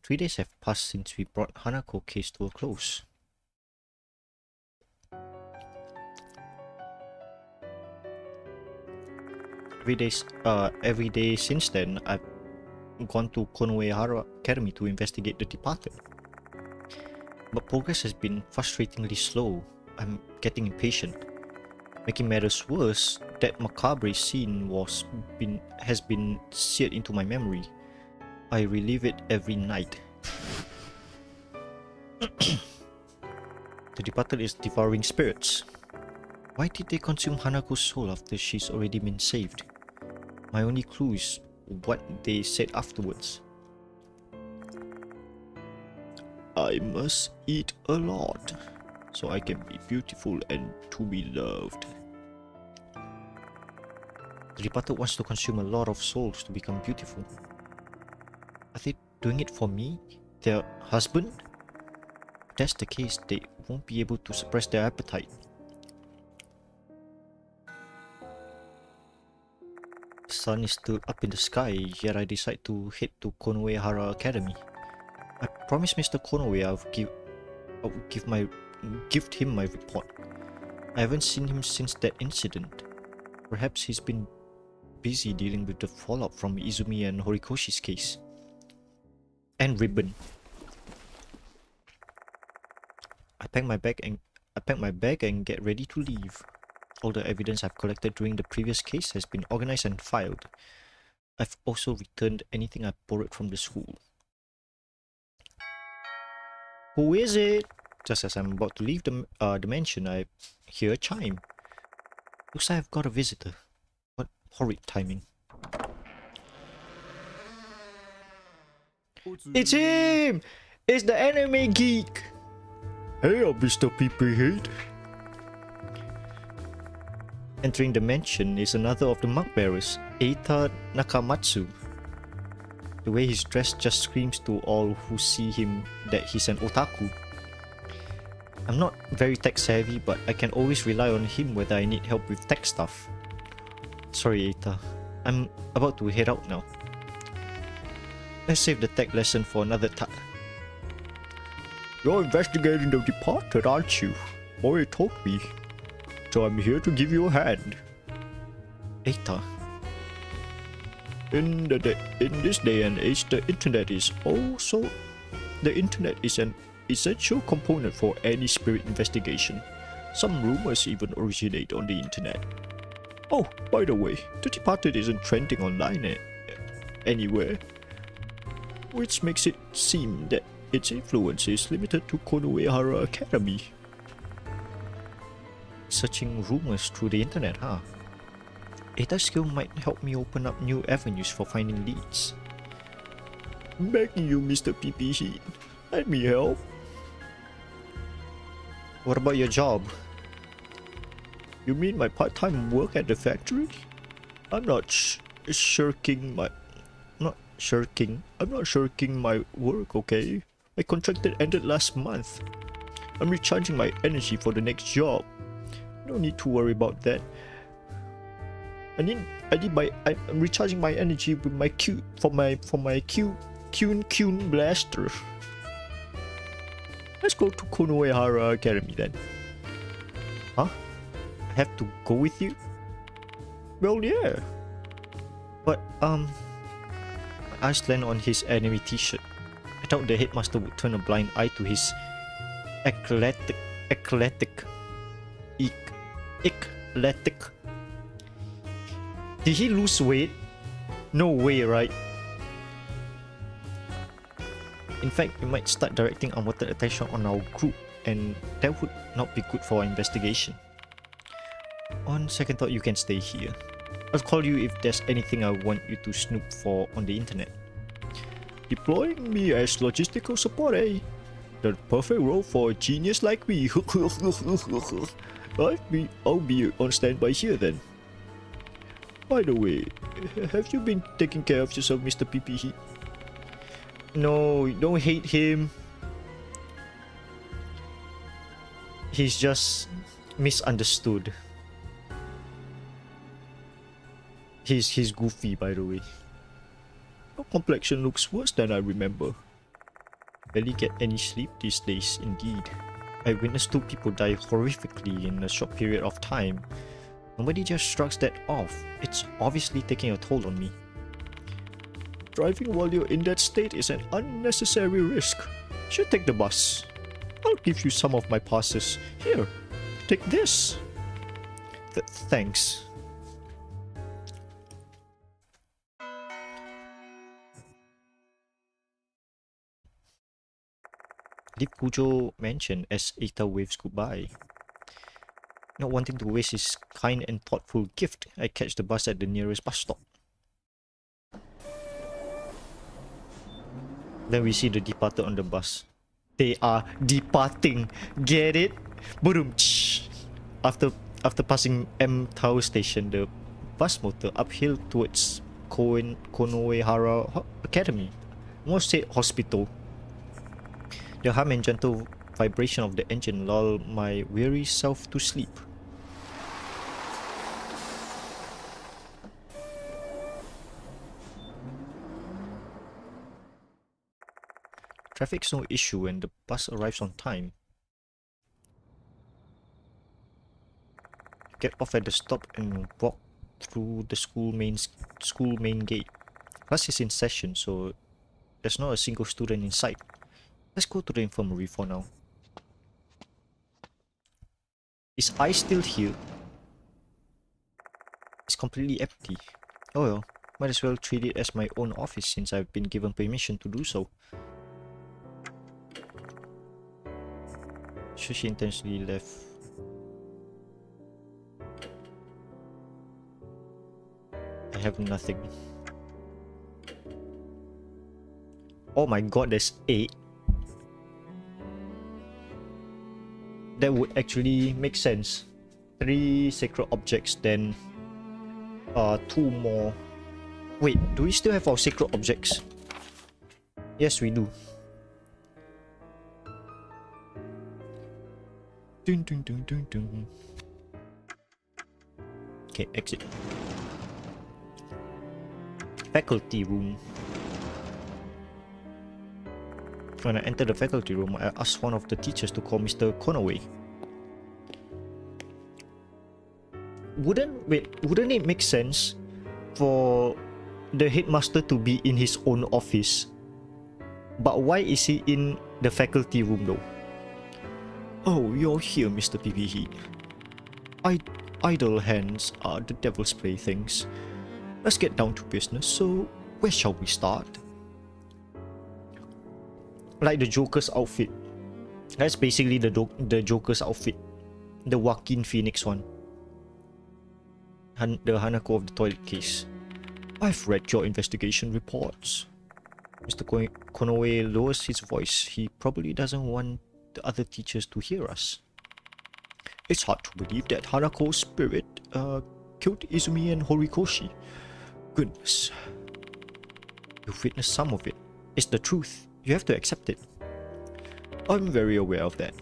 3 days have passed since we brought Hanako case to a close. Every day since then, I've gone to Konoehara Academy to investigate the departed. But progress has been frustratingly slow. I'm getting impatient. Making matters worse, that macabre scene has been seared into my memory. I relive it every night. The departed is devouring spirits. Why did they consume Hanako's soul after she's already been saved? My only clue is what they said afterwards. I must eat a lot, so I can be beautiful and to be loved. The departed wants to consume a lot of souls to become beautiful. Are they doing it for me? Their husband? If that's the case, they won't be able to suppress their appetite. The sun is still up in the sky, yet I decide to head to Konoehara Academy. I promised Mr. Konoe I would give him my report. I haven't seen him since that incident. Perhaps he's been busy dealing with the fallout from Izumi and Horikoshi's case. And ribbon. I pack my bag and get ready to leave. All the evidence I've collected during the previous case has been organized and filed. I've also returned anything I borrowed from the school. Who is it? Just as I'm about to leave the mansion, I hear a chime. Looks like I've got a visitor. What horrid timing. It's him! It's the anime geek! Hey, Mr. PP-Head. Entering the mansion is another of the mug bearers, Eita Nakamatsu. The way he's dressed just screams to all who see him that he's an otaku. I'm not very tech savvy, but I can always rely on him whether I need help with tech stuff. Sorry, Eita. I'm about to head out now. Let's save the tech lesson for another time. You're investigating the departed, aren't you? Mori told me. So I'm here to give you a hand. Eita. In this day and age, the internet is an essential component for any spirit investigation. Some rumors even originate on the internet. Oh, by the way, the departed isn't trending online anywhere, which makes it seem that its influence is limited to Konoehara Academy. Searching rumors through the internet, huh? Eita's skill might help me open up new avenues for finding leads. Begging you, Mr. PP-Head. Let me help. What about your job? You mean my part-time work at the factory? I'm not shirking my work, okay? My contract ended last month. I'm recharging my energy for the next job. No need to worry about that. I'm recharging my energy with my Kyun blaster. Let's go to Konoehara Academy then. Huh? I have to go with you? Well, yeah. But my eyes land on his anime t-shirt. I doubt the headmaster would turn a blind eye to his eclectic. Did he lose weight? No way, right? In fact, we might start directing unwanted attention on our group, and that would not be good for our investigation. On second thought, you can stay here. I'll call you if there's anything I want you to snoop for on the internet. Deploying me as logistical support, eh? The perfect role for a genius like me. I'll be on standby here then. By the way, have you been taking care of yourself, Mr. PP-Head? No, don't hate him. He's just misunderstood. He's goofy, by the way. Your complexion looks worse than I remember. barely get any sleep these days, indeed. I witnessed 2 people die horrifically in a short period of time. Nobody just shrugs that off. It's obviously taking a toll on me. Driving while you're in that state is an unnecessary risk. Should take the bus. I'll give you some of my passes. Here, take this. Thanks. Leave Pujo Mansion as Eita waves goodbye. Not wanting to waste his kind and thoughtful gift, I catch the bus at the nearest bus stop. Then we see the departed on the bus. They are departing. Get it? Boom. After passing M Tower Station, the bus motor uphill towards Konoehara Academy. Almost said hospital. The hum and gentle vibration of the engine lull my weary self to sleep. Traffic's no issue and the bus arrives on time. Get off at the stop and walk through the school main gate. Class is in session, so there's not a single student in sight. Let's go to the infirmary for now. Is I still here? It's completely empty. Oh well, might as well treat it as my own office since I've been given permission to do so. So she intentionally left. I have nothing. Oh my god, there's 8. That would actually make sense. 3 sacred objects, then 2 more. Wait, do we still have our sacred objects? Yes, we do. Dun, dun, dun, dun, dun. Okay, exit. Faculty room. When I enter the faculty room, I asked one of the teachers to call Mr. Conaway. Wouldn't it make sense for the headmaster to be in his own office? But why is he in the faculty room though? Oh, you're here, Mr. PPH. Idle hands are the devil's playthings. Let's get down to business, so where shall we start? Like the Joker's outfit. That's basically the Joker's outfit. The Joaquin Phoenix one. The Hanako of the toilet case. I've read your investigation reports. Mr. Konoe lowers his voice. He probably doesn't want the other teachers to hear us. It's hard to believe that Hanako's spirit killed Izumi and Horikoshi. Goodness. You've witnessed some of it. It's the truth. You have to accept it. I'm very aware of that.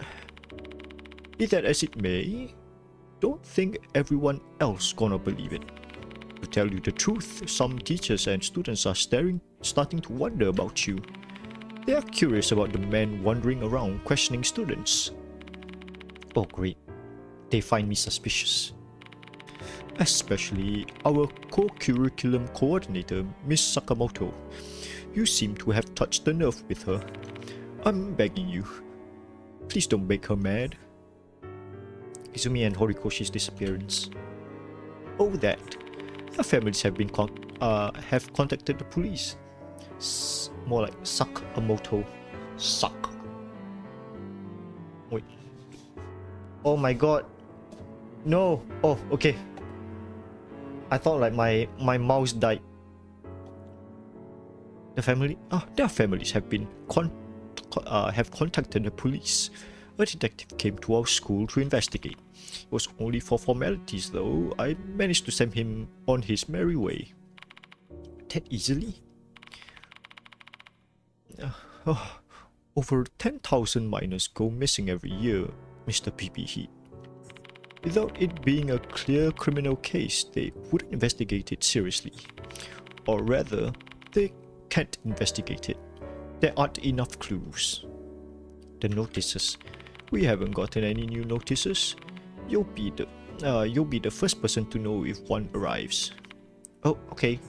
Be that as it may, don't think everyone else gonna believe it. To tell you the truth, some teachers and students are starting to wonder about you. They are curious about the man wandering around questioning students. Oh great, they find me suspicious. Especially our co-curriculum coordinator, Miss Sakamoto. You seem to have touched the nerve with her. I'm begging you. Please don't make her mad. Izumi and Horikoshi's disappearance. Oh that. Their families have been contacted the police. More like Sakamoto. Suck. Wait. Oh my god. No. Oh, okay. I thought like my mouse died. Their families have been contacted the police. A detective came to our school to investigate. It was only for formalities though. I managed to send him on his merry way. That easily? Over 10,000 minors go missing every year, Mr. PPH. Without it being a clear criminal case, they wouldn't investigate it seriously. Or rather, they can't investigate it. There aren't enough clues. The notices. We haven't gotten any new notices. You'll be the first person to know if one arrives. Oh, okay.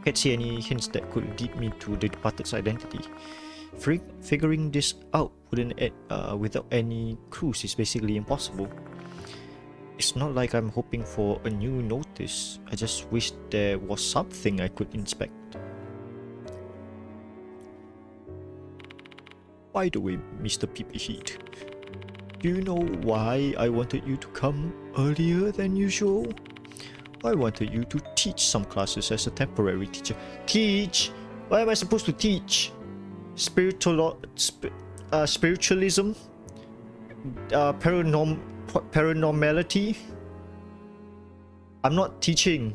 Can't see any hints that could lead me to the departed's identity. Figuring this out without any clues is basically impossible. It's not like I'm hoping for a new notice. I just wish there was something I could inspect. By the way, Mr. PP Heat, do you know why I wanted you to come earlier than usual? I wanted you to teach some classes as a temporary teacher. Teach? Why am I supposed to teach? Spiritualism? Paranormality? I'm not teaching.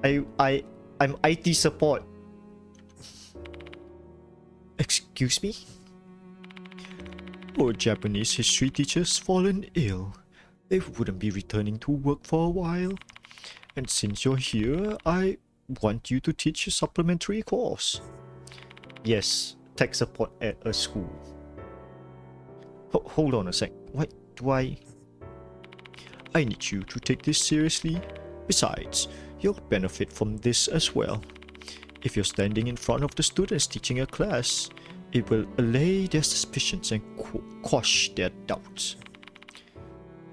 I'm IT support. Excuse me? Our Japanese history teacher's fallen ill. They wouldn't be returning to work for a while. And since you're here, I want you to teach a supplementary course. Yes, tech support at a school. Hold on a sec. What do I need you to take this seriously. Besides, you'll benefit from this as well. If you're standing in front of the students teaching a class, it will allay their suspicions and quash their doubts.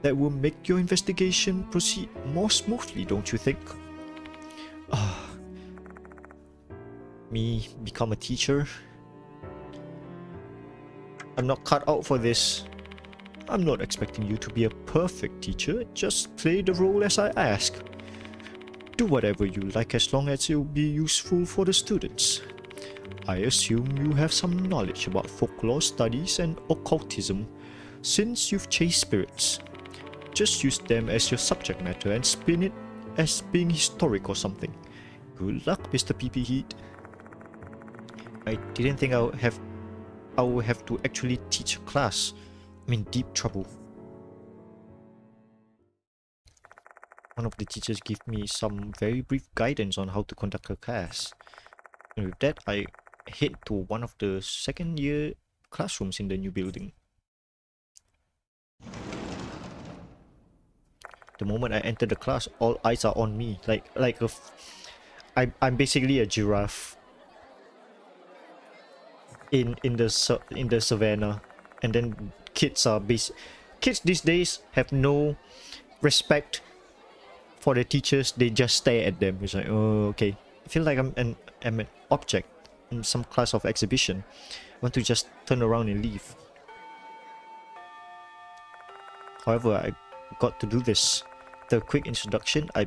That will make your investigation proceed more smoothly, don't you think? Me become a teacher? I'm not cut out for this. I'm not expecting you to be a perfect teacher, just play the role as I ask. Do whatever you like as long as it will be useful for the students. I assume you have some knowledge about folklore studies and occultism, since you've chased spirits. Just use them as your subject matter and spin it as being historic or something. Good luck, Mr. PP Heat. I didn't think I would have to actually teach a class. I'm in deep trouble. One of the teachers gave me some very brief guidance on how to conduct a class. And with that, I head to one of the second year classrooms in the new building. The moment I enter the class, all eyes are on me. I'm basically a giraffe in the savannah, and then kids these days have no respect for the teachers. They just stare at them. It's like, oh, okay. I feel like I'm an object in some class of exhibition. I want to just turn around and leave. However, I got to do this. After a quick introduction, I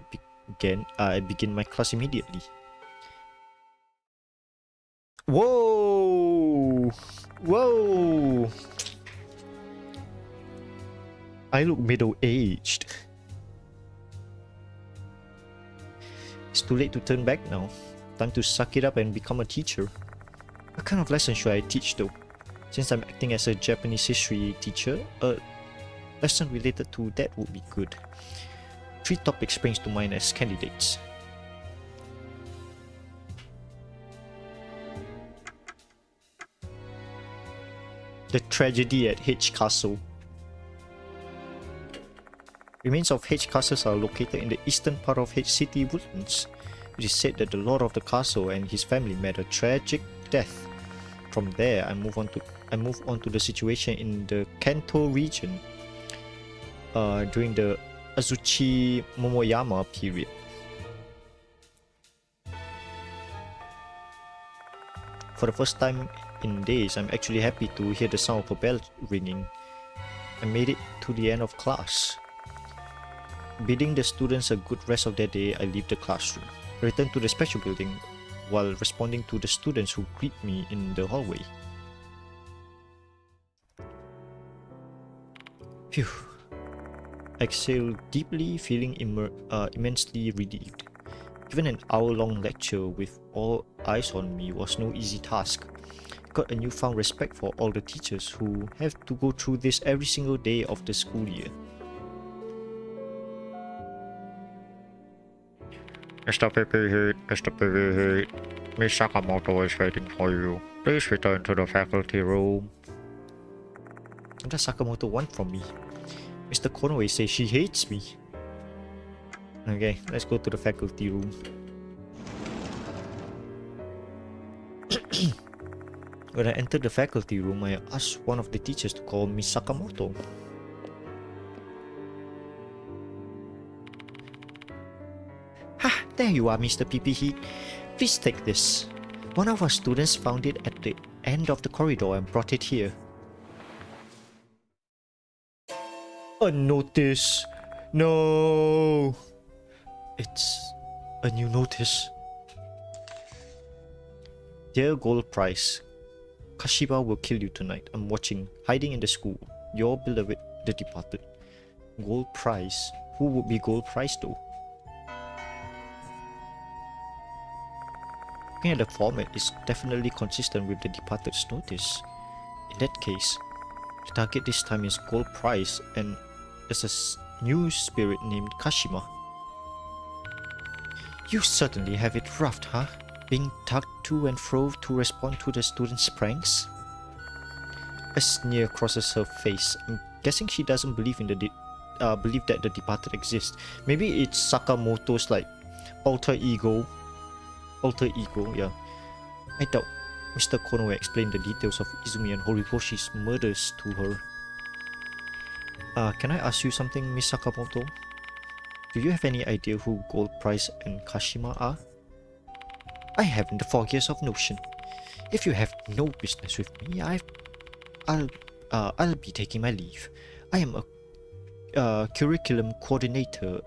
begin my class immediately. Whoa! Whoa! I look middle-aged. It's too late to turn back now. Time to suck it up and become a teacher. What kind of lesson should I teach though? Since I'm acting as a Japanese history teacher, a lesson related to that would be good. 3 topics springs to mind as candidates. The tragedy at H Castle. Remains of H Castles are located in the eastern part of H City Woodlands. It is said that the lord of the castle and his family met a tragic death. From there, I move on to the situation in the Kanto region during the Azuchi Momoyama period. For the first time in days, I'm actually happy to hear the sound of a bell ringing. I made it to the end of class. Bidding the students a good rest of their day, I leave the classroom. I return to the special building while responding to the students who greet me in the hallway. Phew. Exhale deeply, feeling immensely relieved. Even an hour-long lecture with all eyes on me was no easy task. I got a newfound respect for all the teachers who have to go through this every single day of the school year. Mr. PP Heat, Mr. PP Heat. Miss Sakamoto is waiting for you. Please return to the faculty room. What does Sakamoto want from me? Mr. Konoe says she hates me. Okay, let's go to the faculty room. When I entered the faculty room, I asked one of the teachers to call Miss Sakamoto. Ha! There you are, Mr. PPE. Please take this. One of our students found it at the end of the corridor and brought it here. A notice. No. It's a new notice. Dear Gold Prize, Kashima will kill you tonight. I'm watching, hiding in the school. Your beloved, the departed. Gold Prize. Who would be Gold Prize though? Looking at the format, it's definitely consistent with the departed's notice. In that case, the target this time is Gold Prize, and there's a new spirit named Kashima. You certainly have it rough, huh? Being tugged to and fro to respond to the students' pranks? A sneer crosses her face. I'm guessing she doesn't believe in believe that the departed exists. Maybe it's Sakamoto's like alter ego. Yeah. I doubt Mr. Konoe explained the details of Izumi and Horikoshi's murders to her. Can I ask you something, Miss Sakamoto? Do you have any idea who Gold Prize and Kashima are? I haven't the foggiest of notion. If you have no business with me, I'll be taking my leave. I am a curriculum coordinator.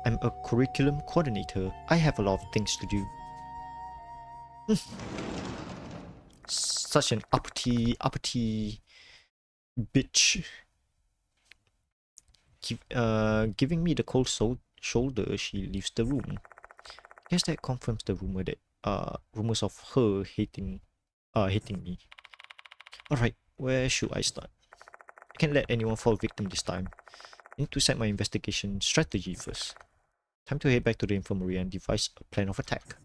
I'm a curriculum coordinator. I have a lot of things to do. Such an uppity bitch. Giving me the cold shoulder, she leaves the room. Guess that confirms the rumor that rumors of her hating me. Alright, where should I start? I can't let anyone fall victim this time. I need to set my investigation strategy first. Time to head back to the infirmary and devise a plan of attack.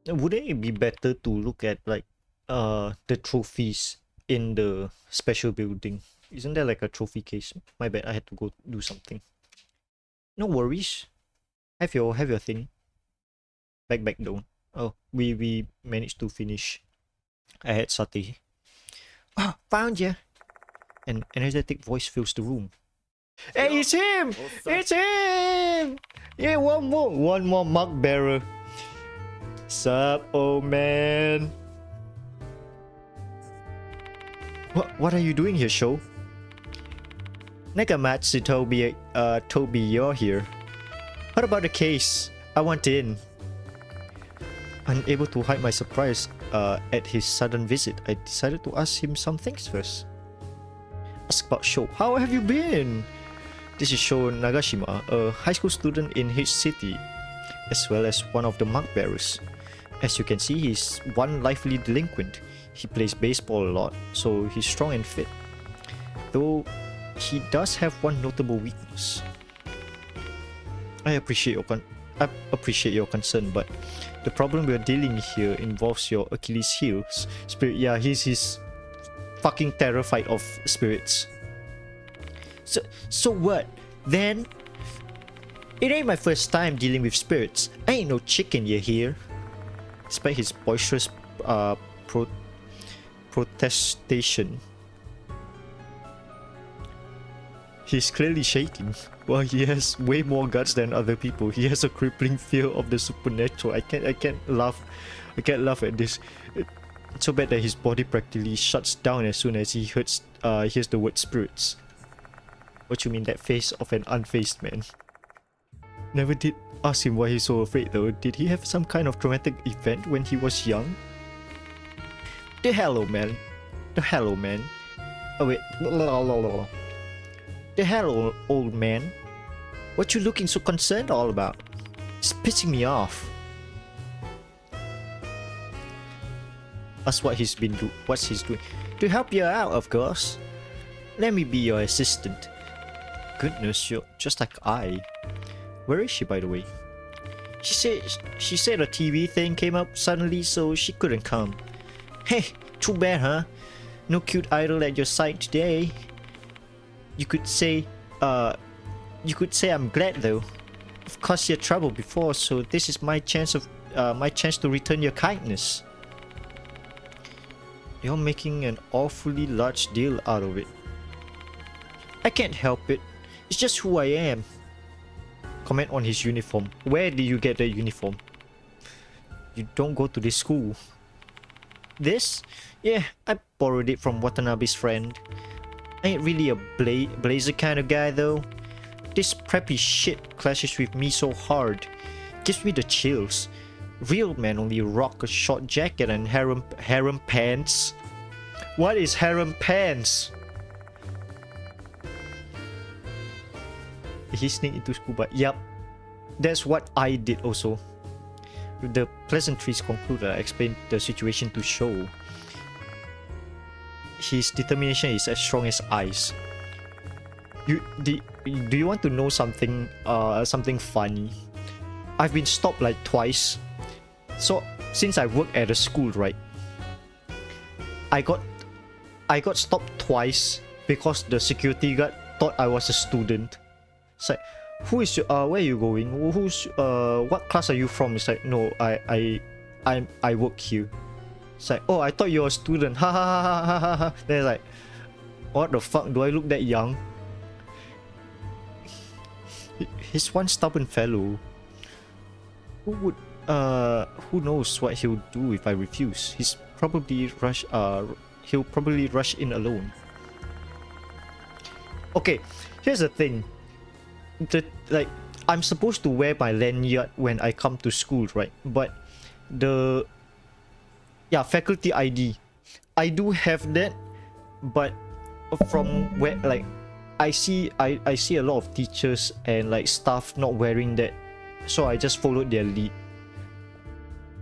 Wouldn't it be better to look at like the trophies in the special building? Isn't there like a trophy case? My bad, I had to go do something. No worries. Have your thing. Back though. Oh, we managed to finish. I had satay. Oh, found ya! An energetic voice fills the room. Hey, it's him! It's him! Yeah, one more mug bearer. Sup, old man? What are you doing here, Sho? Nakamatsu told me you're here. What about the case? I want in. Unable to hide my surprise at his sudden visit, I decided to ask him some things first. Ask about Sho. How have you been? This is Sho Nagashima, a high school student in his city, as well as one of the monk bearers. As you can see, he's one lively delinquent. He plays baseball a lot, so he's strong and fit. Though he does have one notable weakness. I appreciate your concern, but the problem we're dealing here involves your Achilles heels. Spirit, yeah, he's fucking terrified of spirits. So what? Then? It ain't my first time dealing with spirits. I ain't no chicken, you hear? Despite his boisterous protestation, he's clearly shaking. While he has way more guts than other people, he has a crippling fear of the supernatural. I can't laugh at this. It's so bad that his body practically shuts down as soon as he hears the word spirits. What you mean, that face of an unfazed man? Never did ask him why he's so afraid though. Did he have some kind of traumatic event when he was young? The hello man. Oh wait. The hell, old man? What you looking so concerned all about? It's pissing me off. ask what he's doing. To help you out, of course. Let me be your assistant. Goodness, you're just like I. Where is she, by the way? She said a TV thing came up suddenly, so she couldn't come. Hey, too bad, huh? No cute idol at your side today. You could say I'm glad though. I've caused you trouble before, so this is my chance to return your kindness. You're making an awfully large deal out of it. I can't help it. It's just who I am. Comment on his uniform. Where did you get the uniform? You don't go to this school. This? Yeah, I borrowed it from Watanabe's friend. I ain't really a blazer kind of guy though. This preppy shit clashes with me so hard. Gives me the chills. Real men only rock a short jacket and harem pants. What is harem pants? He sneaked into school, but yep, that's what I did also. With the pleasantries concluded, I explained the situation to Sho. His determination is as strong as ice. Do you want to know something funny? I've been stopped like twice. So since I work at a school, right? I got stopped twice because the security guard thought I was a student. It's like, who is where are you going? What class are you from? It's like, no, I work here. It's like, oh, I thought you were a student. Ha ha ha ha ha ha. Then it's like, what the fuck? Do I look that young? He's one stubborn fellow. Who knows what he'll do if I refuse? He'll probably rush in alone. Okay, here's the thing. I'm supposed to wear my lanyard when I come to school, right? But faculty ID, I do have that, but from where I see a lot of teachers and staff not wearing that, so I just followed their lead.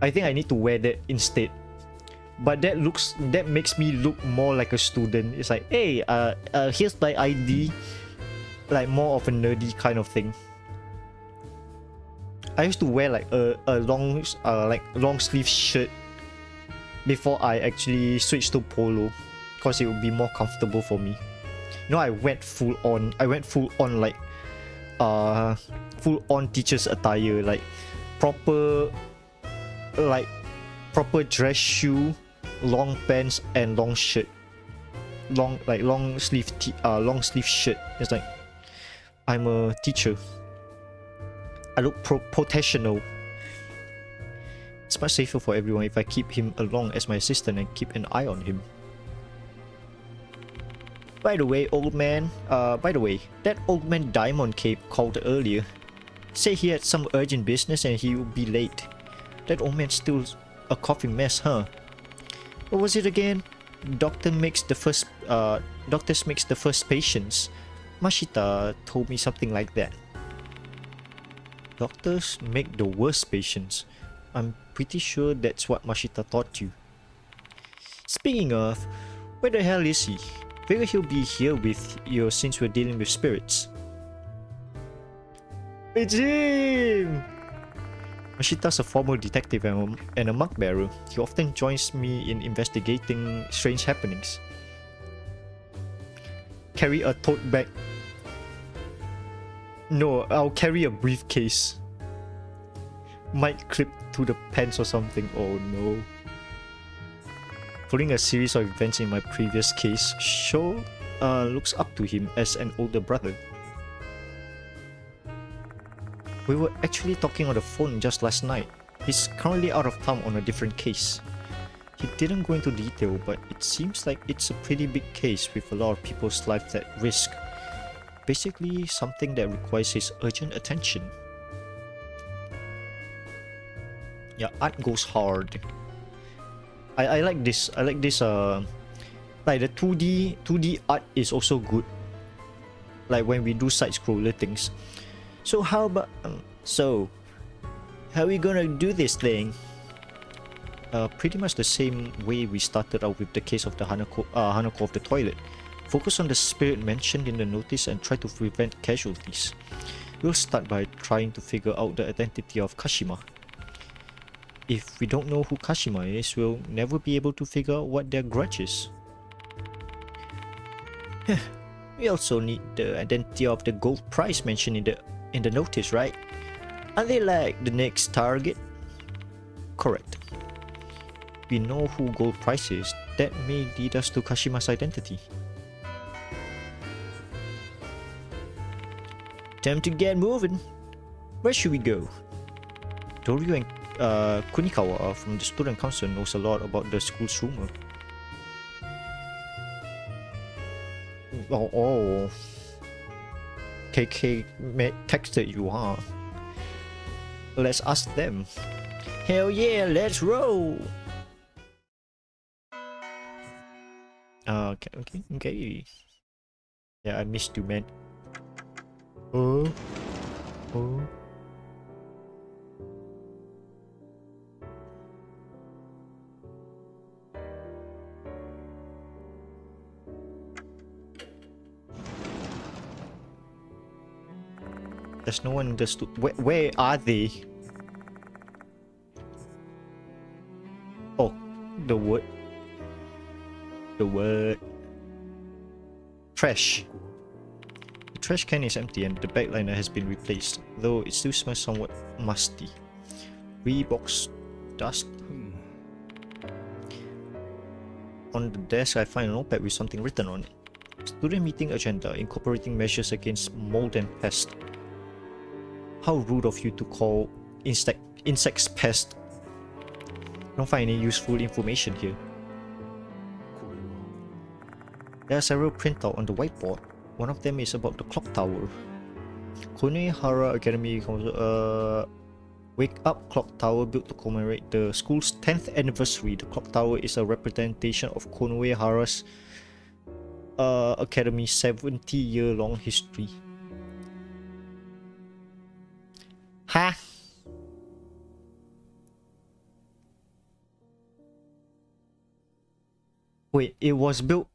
I think I need to wear that instead. But that makes me look more like a student. It's like, hey, here's my ID. More of a nerdy kind of thing. I used to wear a long sleeve shirt before I actually switched to polo, because it would be more comfortable for me. I went full on teacher's attire, proper dress shoe, long pants and long shirt, long sleeve shirt. It's like, I'm a teacher. I look professional. It's much safer for everyone if I keep him along as my assistant and keep an eye on him. By the way, that old man Diamond Cape called earlier. Said he had some urgent business and he would be late. That old man's still a coughing mess, huh? What was it again? Doctors makes the first patients. Mashita told me something like that. Doctors make the worst patients. I'm pretty sure that's what Mashita taught you. Speaking of, where the hell is he? Figure he'll be here with you since we're dealing with spirits. It's him! Mashita's a former detective and a monk bearer. He often joins me in investigating strange happenings. Carry a tote bag. No, I'll carry a briefcase. Might clip to the pants or something. Oh no. Following a series of events in my previous case, Sho looks up to him as an older brother. We were actually talking on the phone just last night. He's currently out of town on a different case. He didn't go into detail, but it seems like it's a pretty big case with a lot of people's lives at risk. Basically, something that requires his urgent attention. Yeah, art goes hard. I like this. I like this. Like the 2D art is also good. Like when we do side scroller things. So how about how are we gonna do this thing? Pretty much the same way we started out with the case of the Hanako of the toilet. Focus on the spirit mentioned in the notice and try to prevent casualties. We'll start by trying to figure out the identity of Kashima. If we don't know who Kashima is, we'll never be able to figure out what their grudge is. We also need the identity of the gold prize mentioned in the notice, right? Are they like the next target? Correct. We know who gold prize is. That may lead us to Kashima's identity. Time to get moving. Where should we go? Doryu and Kunikawa from the student council knows a lot about the school's rumor. Oh. KK texted you, huh? Let's ask them. Hell yeah, let's roll! Okay. Yeah, I missed you, man. Oh. There's no one in the where are they? Oh, the word. Trash. The trash can is empty and the backliner has been replaced, though it still smells somewhat musty. Reeboks dust. On the desk I find a notepad with something written on it. Student meeting agenda incorporating measures against mold and pest. How rude of you to call insects pest. I don't find any useful information here. There are several printouts on the whiteboard. One of them is about the clock tower. Konehara Academy Wake Up Clock Tower built to commemorate the school's 10th anniversary. The clock tower is a representation of Konehara's Academy's 70-year-long history. Huh? Wait, it was built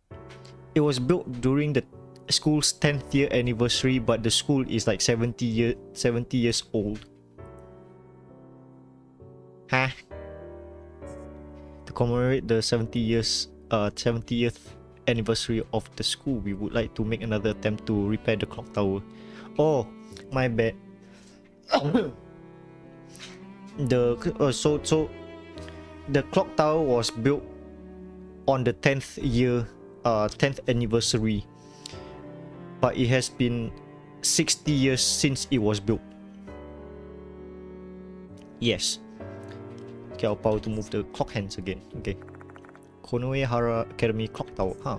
during the school's 10th year anniversary, but the school is like 70 years old. Huh? To commemorate the 70th anniversary of the school, we would like to make another attempt to repair the clock tower. Oh, my bad. So the clock tower was built on the 10th anniversary, but it has been 60 years since it was built. Yes. Okay, I'll power to move the clock hands again. Okay. Konehara Academy clock tower. Huh.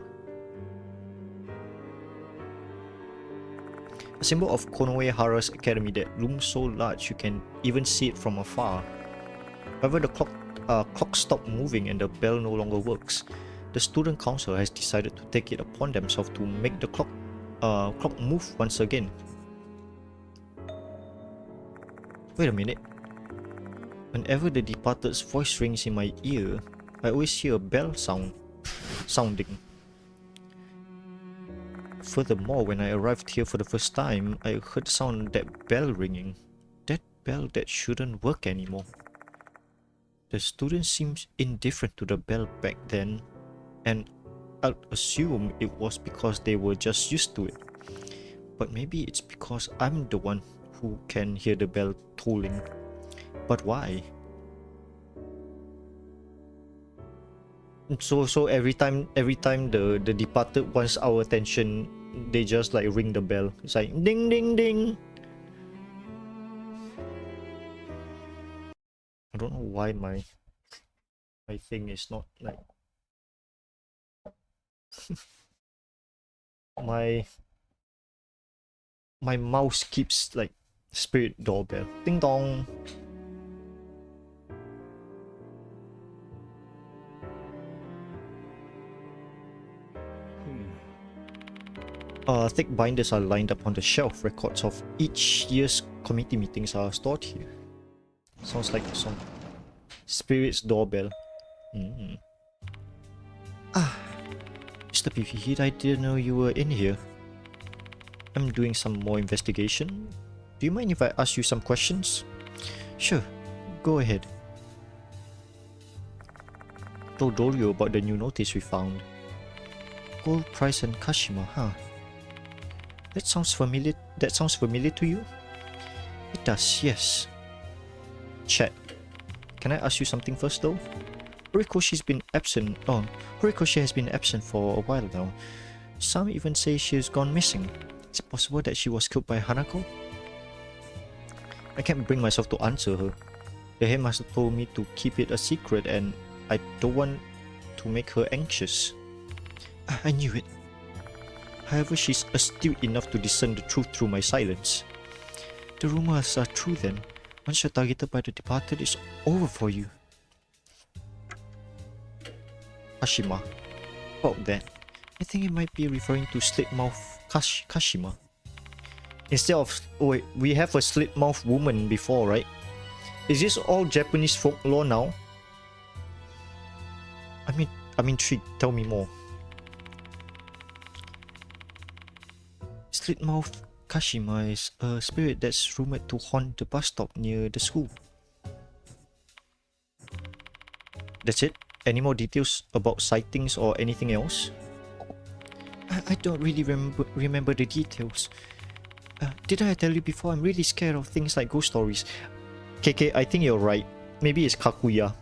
A symbol of Konehara's academy that looms so large you can even see it from afar. However, the clock stopped moving and the bell no longer works. The student council has decided to take it upon themselves to make the clock move once again. Wait a minute. Whenever the departed's voice rings in my ear, I always hear a bell sounding. Furthermore, when I arrived here for the first time, I heard the sound of that bell ringing. That bell that shouldn't work anymore. The student seems indifferent to the bell back then, and I'd assume it was because they were just used to it. But maybe it's because I'm the one who can hear the bell tolling. But why? So every time the departed wants our attention, they just like ring the bell. It's like ding ding ding. I don't know why my thing is not like my mouse keeps like spirit doorbell. Ding dong. Thick binders are lined up on the shelf. Records of each year's committee meetings are stored here. Sounds like a song. Spirit's doorbell. Hmm. Ah, Mr. PV, I didn't know you were in here. I'm doing some more investigation. Do you mind if I ask you some questions? Sure, go ahead. Told Dorio about the new notice we found. Gold price and Kashima, huh? That sounds familiar. That sounds familiar to you? It does, yes. Chat. Can I ask you something first though? Horikoshi's been absent. Oh, Horikoshi has been absent for a while now. Some even say she's gone missing. Is it possible that she was killed by Hanako? I can't bring myself to answer her. The headmaster told me to keep it a secret and I don't want to make her anxious. I knew it. However, she's astute enough to discern the truth through my silence. The rumors are true then. Once you're targeted by the departed, it's over for you. Kashima. About that, I think it might be referring to Slit-mouthed Kashima. Instead of... Oh wait, we have a slit-mouthed woman before, right? Is this all Japanese folklore now? I'm intrigued. Tell me more. Slit-mouthed Kashima is a spirit that's rumored to haunt the bus stop near the school. That's it? Any more details about sightings or anything else? I don't really remember the details. Didn't I tell you before, I'm really scared of things like ghost stories. KK, I think you're right. Maybe it's Kakuya.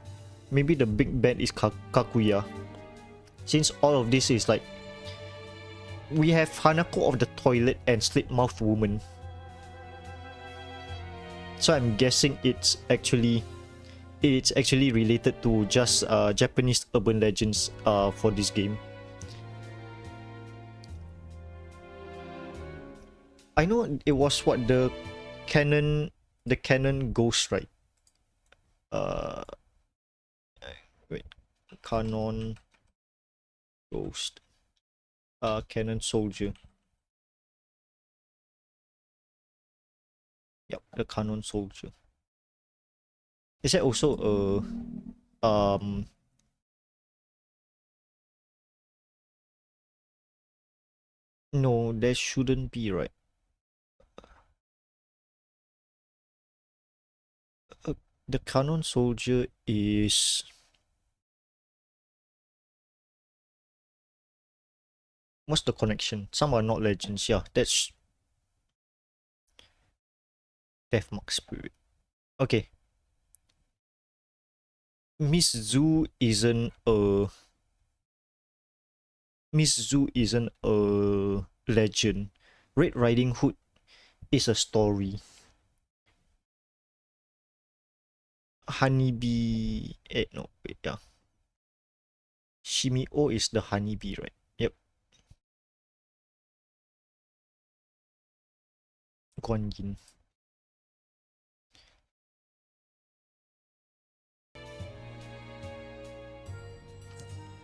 Maybe the big bad is Kakuya. Since all of this is like... We have Hanako of the toilet and Slit-mouthed woman. So I'm guessing it's actually related to just Japanese urban legends for this game. I know it was what the canon ghost, right? Wait, canon ghost. Canon soldier. Yep, the canon soldier. Is that also no, there shouldn't be, right? The canon soldier is... What's the connection? Some are not legends. Yeah, that's Death Mark Spirit. Okay. Miss Zhu isn't a legend. Red Riding Hood is a story. Honeybee... no, wait, yeah. Shimio is the honeybee, right? Yep. Guan Yin.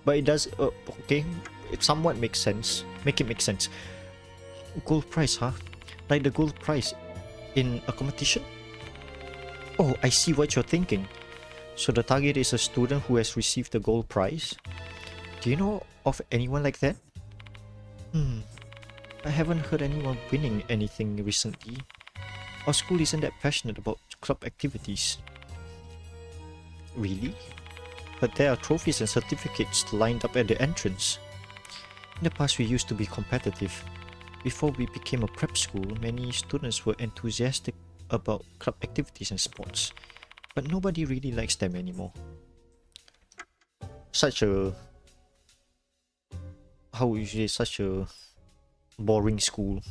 But it does... okay, it somewhat makes sense. Make it make sense. Gold price, huh? Like the gold price in a competition? Oh, I see what you're thinking. So the target is a student who has received the gold prize? Do you know of anyone like that? I haven't heard anyone winning anything recently. Our school isn't that passionate about club activities. Really? But there are trophies and certificates lined up at the entrance. In the past we used to be competitive. Before we became a prep school, many students were enthusiastic about club activities and sports. But nobody really likes them anymore. Such a... how would you say, such a boring school.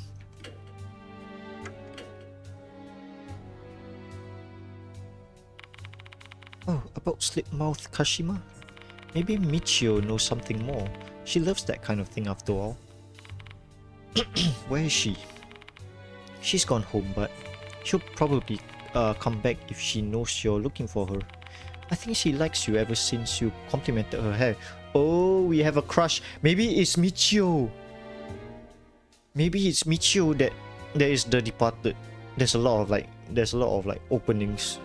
Oh, about Slit-mouthed Kashima? Maybe Michio knows something more. She loves that kind of thing after all. Where is she? She's gone home, but she'll probably come back if she knows you're looking for her. I think she likes you ever since you complimented her hair. Oh, we have a crush. Maybe it's Michio. Maybe it's Michio that there is the departed. There's a lot of like openings.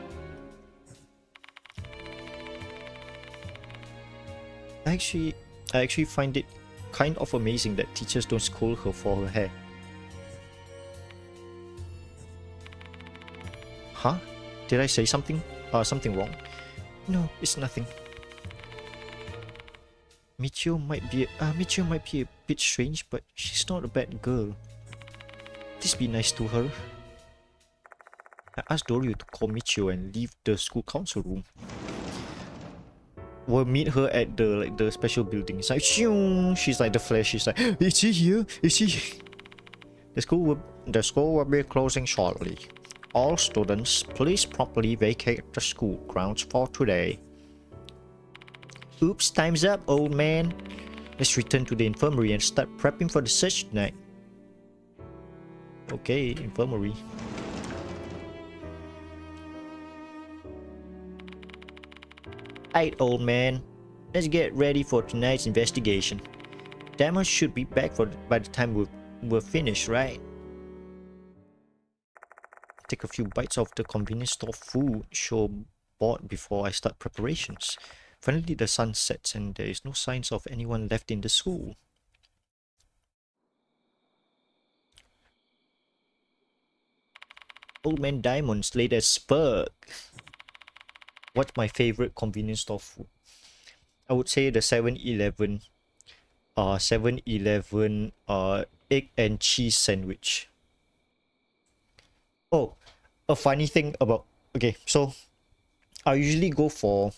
I actually find it kind of amazing that teachers don't scold her for her hair. Huh? Did I say something wrong? No, it's nothing. Michio might be a bit strange, but she's not a bad girl. Please be nice to her. I asked Dorio to call Michio and leave the school council room. We'll meet her at the special building. It's like, she's like the Flash. She's like, is he here? Is he? The school will be closing shortly. All students, please properly vacate the school grounds for today. Oops, time's up, old man. Let's return to the infirmary and start prepping for the search tonight. Okay, infirmary. Alright, old man. Let's get ready for tonight's investigation. Damon should be back by the time we're finished, right? Take a few bites of the convenience store food Sure bought before I start preparations. Finally, the sun sets and there is no signs of anyone left in the school. Old Man Diamond's late as fuck. What's my favorite convenience store food? I would say the 7-Eleven. 7-Eleven egg and cheese sandwich. Oh, a funny thing about... Okay, so I usually go for...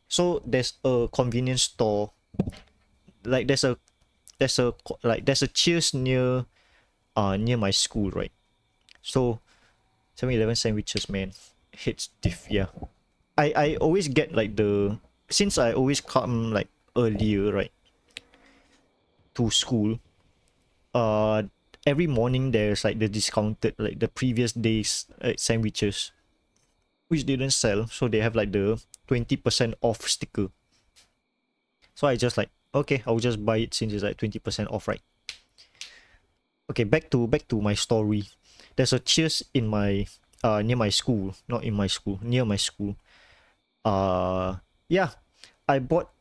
So there's a convenience store, like there's a Cheers near my school, right? So 7-Eleven sandwiches, man, hits diff. Yeah, I always get like since I always come like earlier, right, to school. Every morning there's like the discounted, like the previous day's sandwiches, which didn't sell, so they have like the 20% off sticker. So I just like, okay, I'll just buy it since it's like 20% off, right? Okay, back to my story. There's a Cheers in my near my school, not in my school, near my school. Yeah, I bought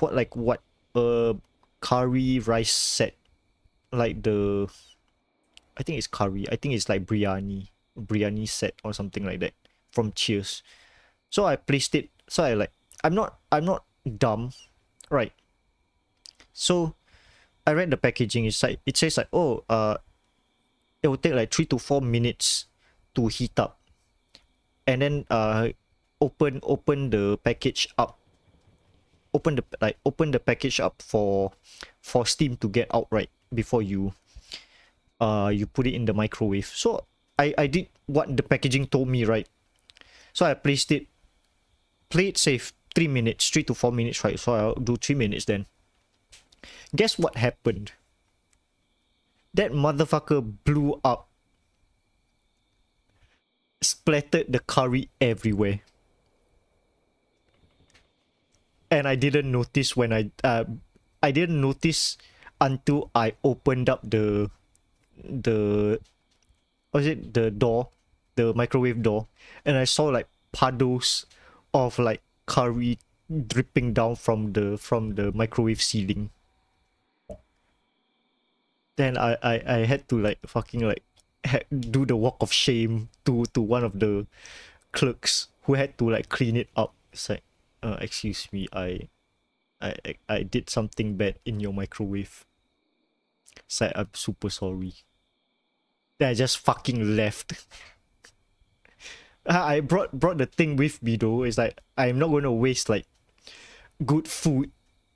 like what, a curry rice set, like I think it's curry. I think it's like biryani set or something like that from Cheers. So I placed it. So I like, I'm not dumb, right? So I read the packaging. It's like, it says like, oh, it will take like 3 to 4 minutes to heat up, and then open the package up. Open the package up for steam to get out, right, before you put it in the microwave. So I did what the packaging told me, right? So I placed it. Play it safe. 3 minutes, 3 to 4 minutes, right? So I'll do 3 minutes then. Guess what happened? That motherfucker blew up. Splattered the curry everywhere. And I didn't notice when I didn't notice until I opened up the what is it, the door, the microwave door, and I saw like puddles of like curry dripping down from the microwave ceiling. Then I had to like fucking like do the walk of shame to one of the clerks who had to like clean it up. It's like, excuse me, I did something bad in your microwave. It's like, I'm super sorry. Then I just fucking left. I brought the thing with me though. It's like, I'm not gonna waste like good food.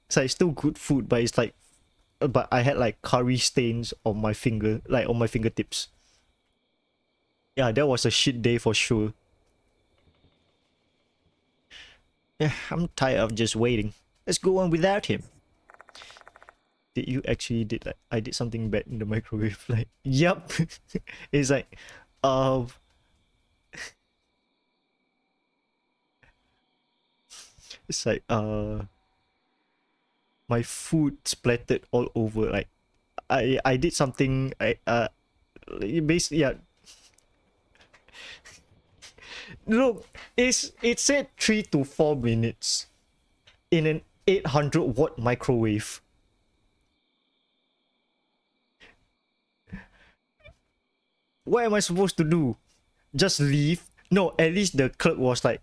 It's like still good food, but it's like, but I had like curry stains on my finger, like on my fingertips. Yeah, that was a shit day for sure. Yeah, I'm tired of just waiting. Let's go on without him. Did you actually did like I did something bad in the microwave? Like, yup. It's like, it's like my food splattered all over. Like, I did something. Basically, yeah. Look, it said 3 to 4 minutes. in an 800-watt microwave. What am I supposed to do? Just leave? No, at least the clerk was like,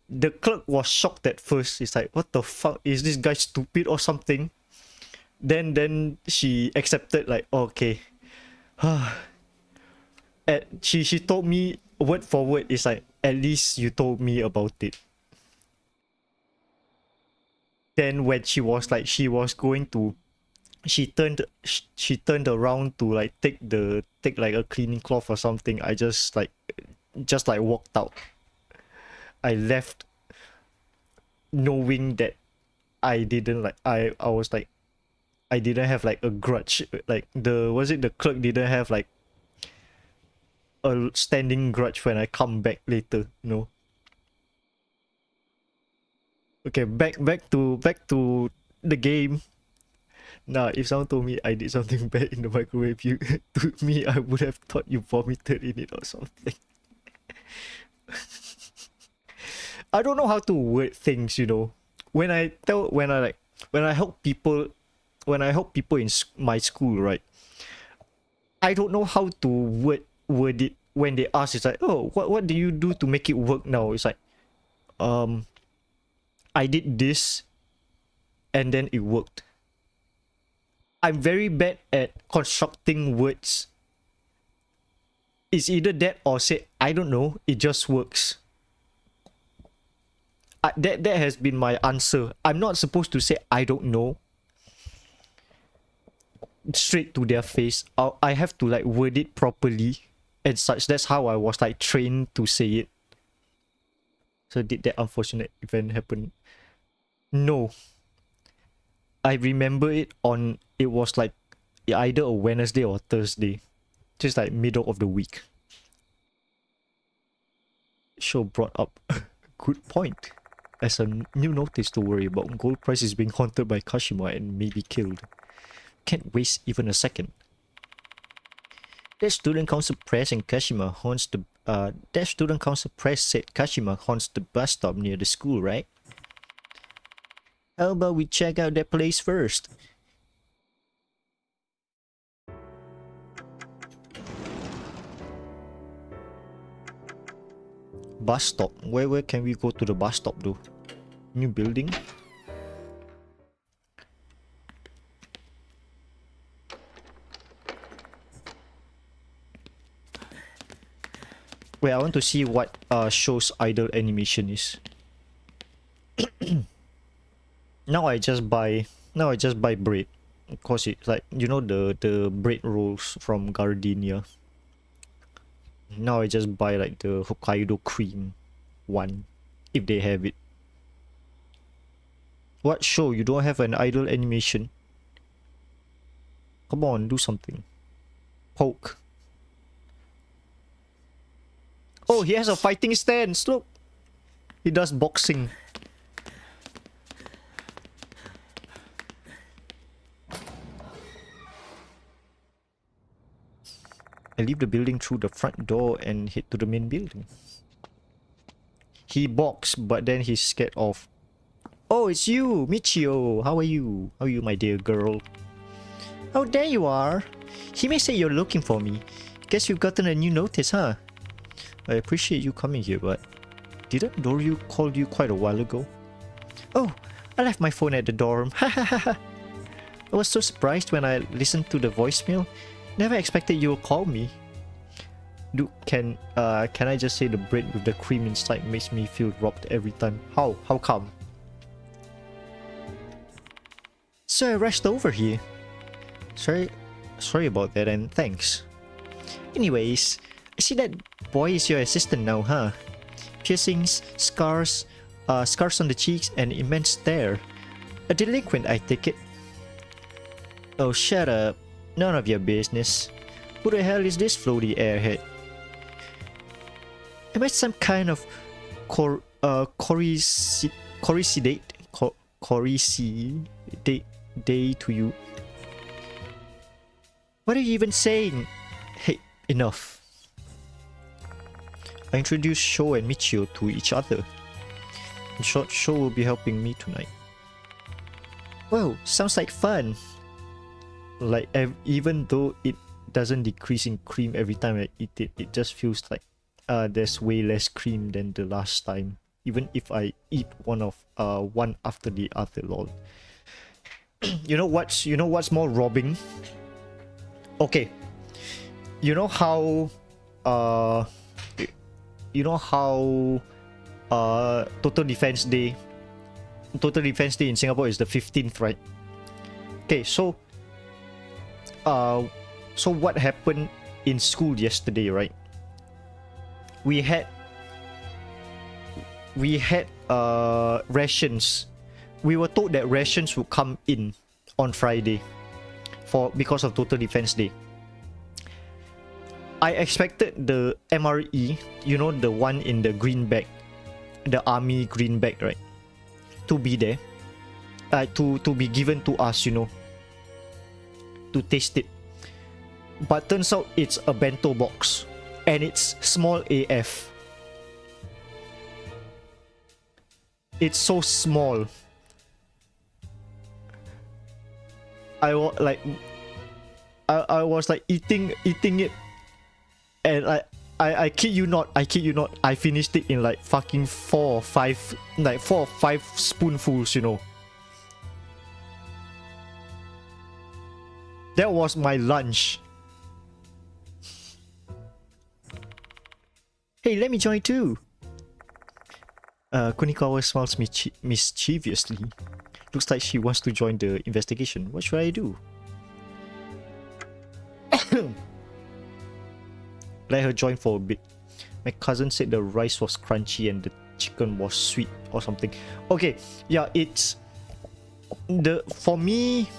the clerk was shocked at first. It's like, what the fuck? Is this guy stupid or something? Then she accepted, like, okay. She told me word for word. It's like, at least you told me about it. Then when she was like, she was going to, she turned around to like take like a cleaning cloth or something. I just like walked out. I left knowing that I didn't like, I was like, I didn't have like a grudge. Like the clerk didn't have like a standing grudge when I come back later, you know. Okay, back to the game. Nah, if someone told me I did something bad in the microwave, to me, I would have thought you vomited in it or something. I don't know how to word things, you know. When I help people in my school, right? I don't know how to word it when they ask. It's like, oh, what do you do to make it work now? It's like, I did this, and then it worked. I'm very bad at constructing words. It's either that or say, I don't know, it just works. That has been my answer. I'm not supposed to say, I don't know, straight to their face. I have to like word it properly and such. That's how I was like trained to say it. So did that unfortunate event happen? No. I remember it was like either a Wednesday or Thursday. Just like middle of the week. Show brought up a good point. As a new notice to worry about, gold price is being haunted by Kashima and may be killed. Can't waste even a second. That student council press and Kashima haunts the that student council press said Kashima haunts the bus stop near the school, right? How about we check out that place first? Bus stop. Where can we go to the bus stop though? New building? Wait, I want to see what show's idle animation is. Now I just buy bread. Of course, it's like, you know, the bread rolls from Gardenia. Now I just buy like the Hokkaido cream one, if they have it. What show? You don't have an idle animation? Come on, do something. Poke. Oh, he has a fighting stance. Look, he does boxing. I leave the building through the front door and head to the main building. He boxed, but then he's scared off. Oh, it's you, Michio. How are you? How are you, my dear girl? Oh, there you are. He may say you're looking for me. Guess you've gotten a new notice, huh? I appreciate you coming here, but didn't Doryu call you quite a while ago? Oh, I left my phone at the dorm. I was so surprised when I listened to the voicemail. Never expected you would call me. Dude, can I just say the bread with the cream inside makes me feel robbed every time? How come? So I rushed over here. Sorry about that, and thanks. Anyways, I see that boy is your assistant now, huh? Piercings, scars on the cheeks, and immense stare. A delinquent, I take it. Oh, shut up. None of your business. Who the hell is this floaty airhead? Am I some kind of corricidate to you? What are you even saying? Hey, enough. I introduced Sho and Michio to each other. In short, Sho will be helping me tonight. Whoa, sounds like fun. Like, even though it doesn't decrease in cream every time I eat it, it just feels like there's way less cream than the last time. Even if I eat one after the other, lol. You know what's more robbing? Okay. You know how Total Defense Day in Singapore is the 15th, right? Okay, so what happened in school yesterday, right? We had rations. We were told that rations would come in on Friday because of Total Defense Day. I expected the MRE, you know, the one in the green bag, the army green bag, right, to be there, to be given to us, you know, to taste it. But turns out it's a bento box, and it's small AF. It's so small. I was like eating it, and I kid you not, I finished it in like fucking 4 or 5 spoonfuls, you know. That was my lunch. Hey, let me join too. Kunikawa smiles mischievously. Looks like she wants to join the investigation. What should I do? Let her join for a bit. My cousin said the rice was crunchy and the chicken was sweet or something. Okay, yeah, it's for me,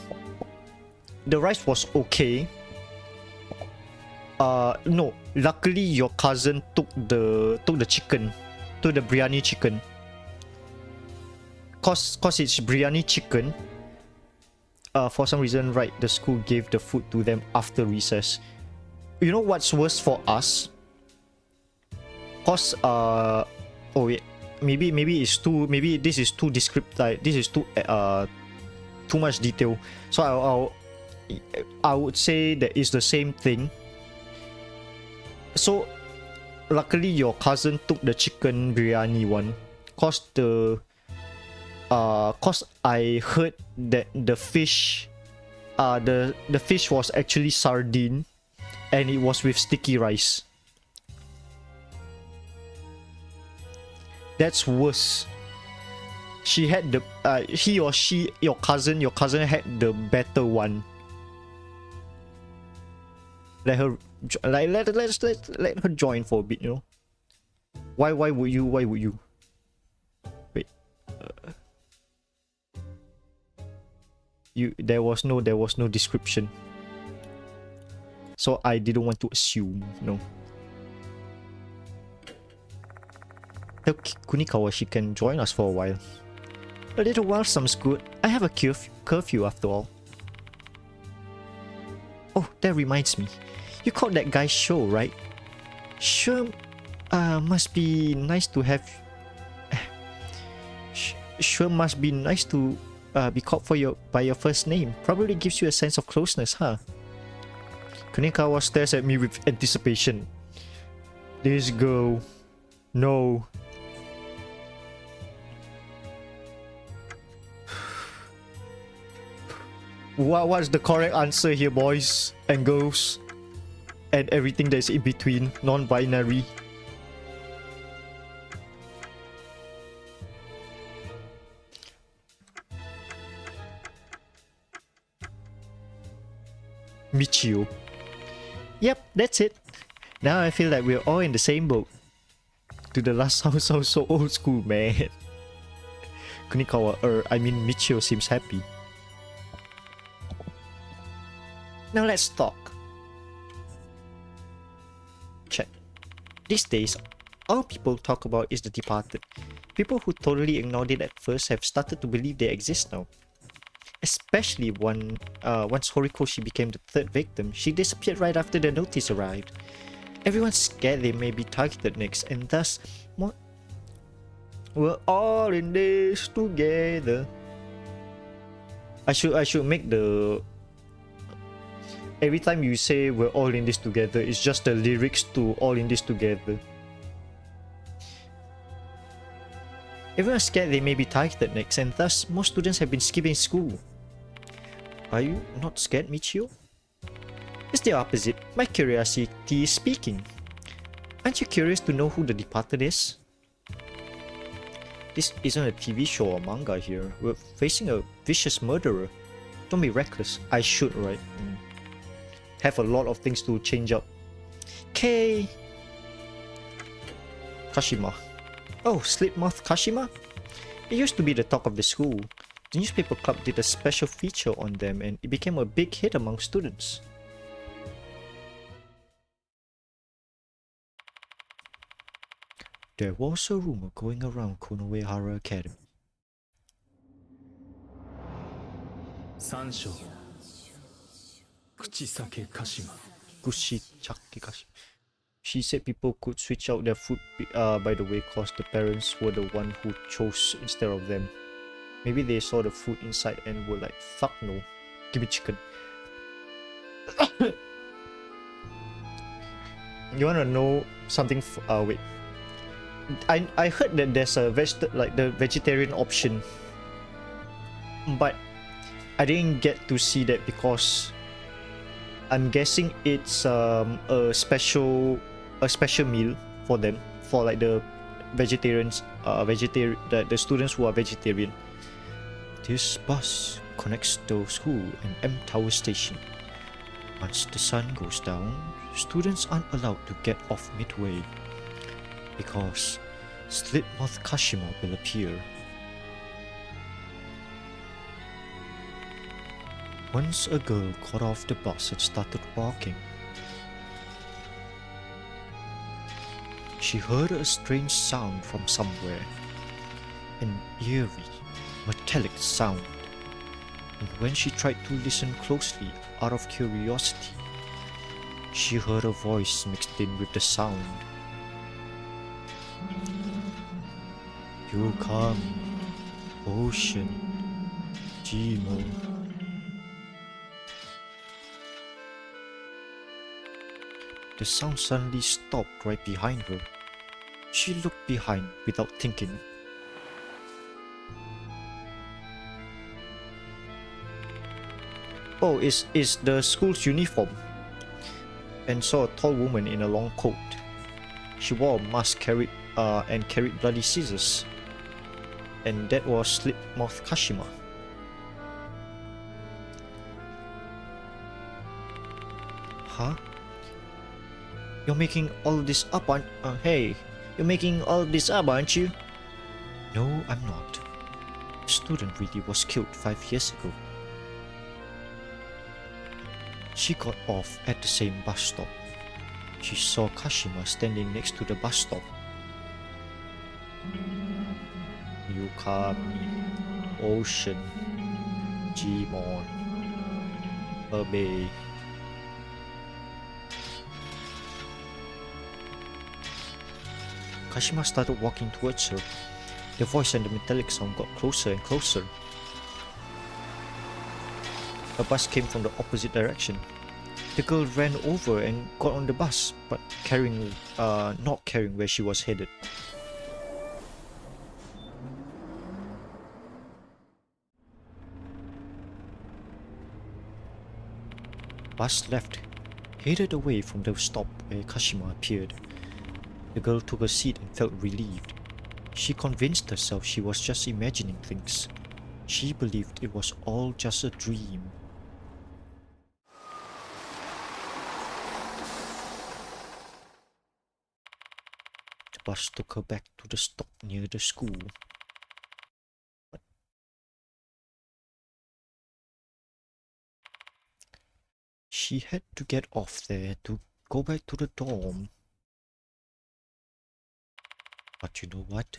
the rice was okay. No, luckily your cousin took the chicken, took the biryani chicken. Cause it's biryani chicken. For some reason, right, the school gave the food to them after recess. You know what's worse for us? Cause oh wait, maybe this is too descriptive. This is too much detail. So I would say that it's the same thing. So luckily your cousin took the chicken biryani one. Cause I heard that the fish was actually sardine, and it was with sticky rice. That's worse. She had the your cousin had the better one. Let her join for a bit, you know. Why would you? Wait. There was no description, so I didn't want to assume. No. Tell Kunikawa she can join us for a while. A little while sounds good. I have a curfew after all. Oh, that reminds me. You called that guy Sho, right? Sure, must be nice to have. Sure must be nice to be called by your first name. Probably gives you a sense of closeness, huh? Kunikawa stares at me with anticipation. This girl. No. What's the correct answer here, boys and girls? And everything that's in between, non-binary. Michio. Yep, that's it. Now I feel like we're all in the same boat. To the last house, so old school, man. Kunikawa, I mean Michio seems happy. Now let's talk. Check. These days, all people talk about is the departed. People who totally ignored it at first have started to believe they exist now. Especially once Horikoshi became the third victim, she disappeared right after the notice arrived. Everyone's scared they may be targeted next, and thus We're all in this together. I should make the every time you say we're all in this together, it's just the lyrics to all in this together. Everyone's scared they may be targeted next, and thus most students have been skipping school. Are you not scared, Michio? It's the opposite. My curiosity is speaking. Aren't you curious to know who the departed is? This isn't a TV show or manga here. We're facing a vicious murderer. Don't be reckless. I should, right? Have a lot of things to change up. K. Kashima. Oh, Slit-mouthed Kashima? It used to be the talk of the school. The newspaper club did a special feature on them and it became a big hit among students. There was a rumor going around Konohara Academy. Sansho. Kuchisake Kashima. Kuchisake Kashima. She said people could switch out their food by the way cause the parents were the one who chose instead of them. Maybe they saw the food inside and were like, fuck no, give me chicken. You wanna know something? Wait. I heard that there's a the vegetarian option, but I didn't get to see that because I'm guessing it's a special meal for them, for like the vegetarians, the students who are vegetarian. This bus connects the school and M Tower Station. Once the sun goes down, students aren't allowed to get off midway because Slit-mouthed Kashima will appear. Once a girl got off the bus and started walking. She heard a strange sound from somewhere, an eerie, metallic sound, and when she tried to listen closely out of curiosity, she heard a voice mixed in with the sound. Yukami, ocean, Jimo. The sound suddenly stopped right behind her. She looked behind without thinking. Oh, it's the school's uniform. And saw a tall woman in a long coat. She wore a mask and carried bloody scissors. And that was Slit-mouthed Kashima. Huh? You're making all this up, hey, you're making all this up, aren't you? No, I'm not. A student really was killed 5 years ago. She got off at the same bus stop. She saw Kashima standing next to the bus stop. Yukami, ocean, Jimon, a bay. Kashima started walking towards her. The voice and the metallic sound got closer and closer. A bus came from the opposite direction. The girl ran over and got on the bus, but not caring where she was headed. Bus left, headed away from the stop where Kashima appeared. The girl took a seat and felt relieved. She convinced herself she was just imagining things. She believed it was all just a dream. The bus took her back to the stop near the school. But she had to get off there to go back to the dorm. But you know what?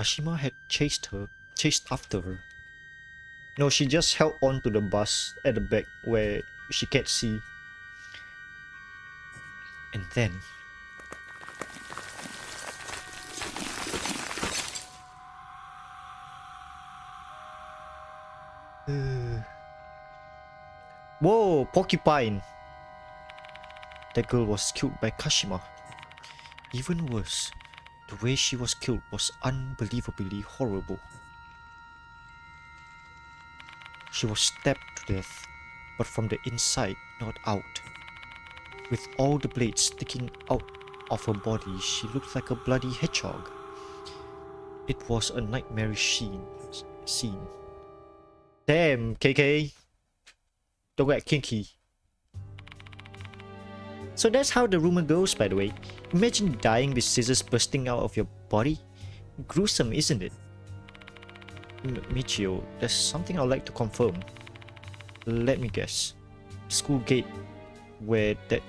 Kashima had chased after her. No, she just held on to the bus at the back where she can't see. And then... Whoa, porcupine! That girl was killed by Kashima. Even worse, the way she was killed was unbelievably horrible. She was stabbed to death, but from the inside, not out. With all the blades sticking out of her body, she looked like a bloody hedgehog. It was a nightmarish scene. Damn, KK. Don't get kinky. So that's how the rumor goes, by the way. Imagine dying with scissors bursting out of your body. Gruesome, isn't it? Michio, there's something I'd like to confirm. Let me guess. School gate where that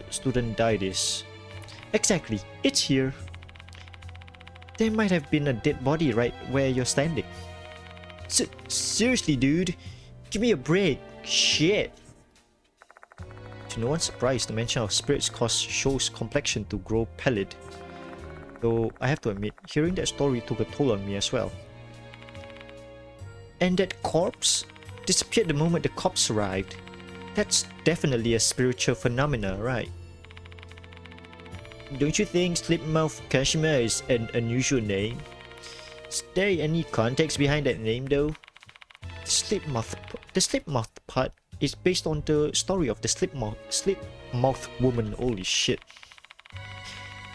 student died is... Exactly, it's here. There might have been a dead body right where you're standing. Seriously, dude? Give me a break. Shit. To no one's surprise, the mention of spirits cause Shou's complexion to grow pallid. Though I have to admit, hearing that story took a toll on me as well. And that corpse disappeared the moment the cops arrived. That's definitely a spiritual phenomena, right? Don't you think Slit-mouthed Kashima is an unusual name? Is there any context behind that name though? The Slit-mouthed part is based on the story of the Slit-mouthed woman. Holy shit.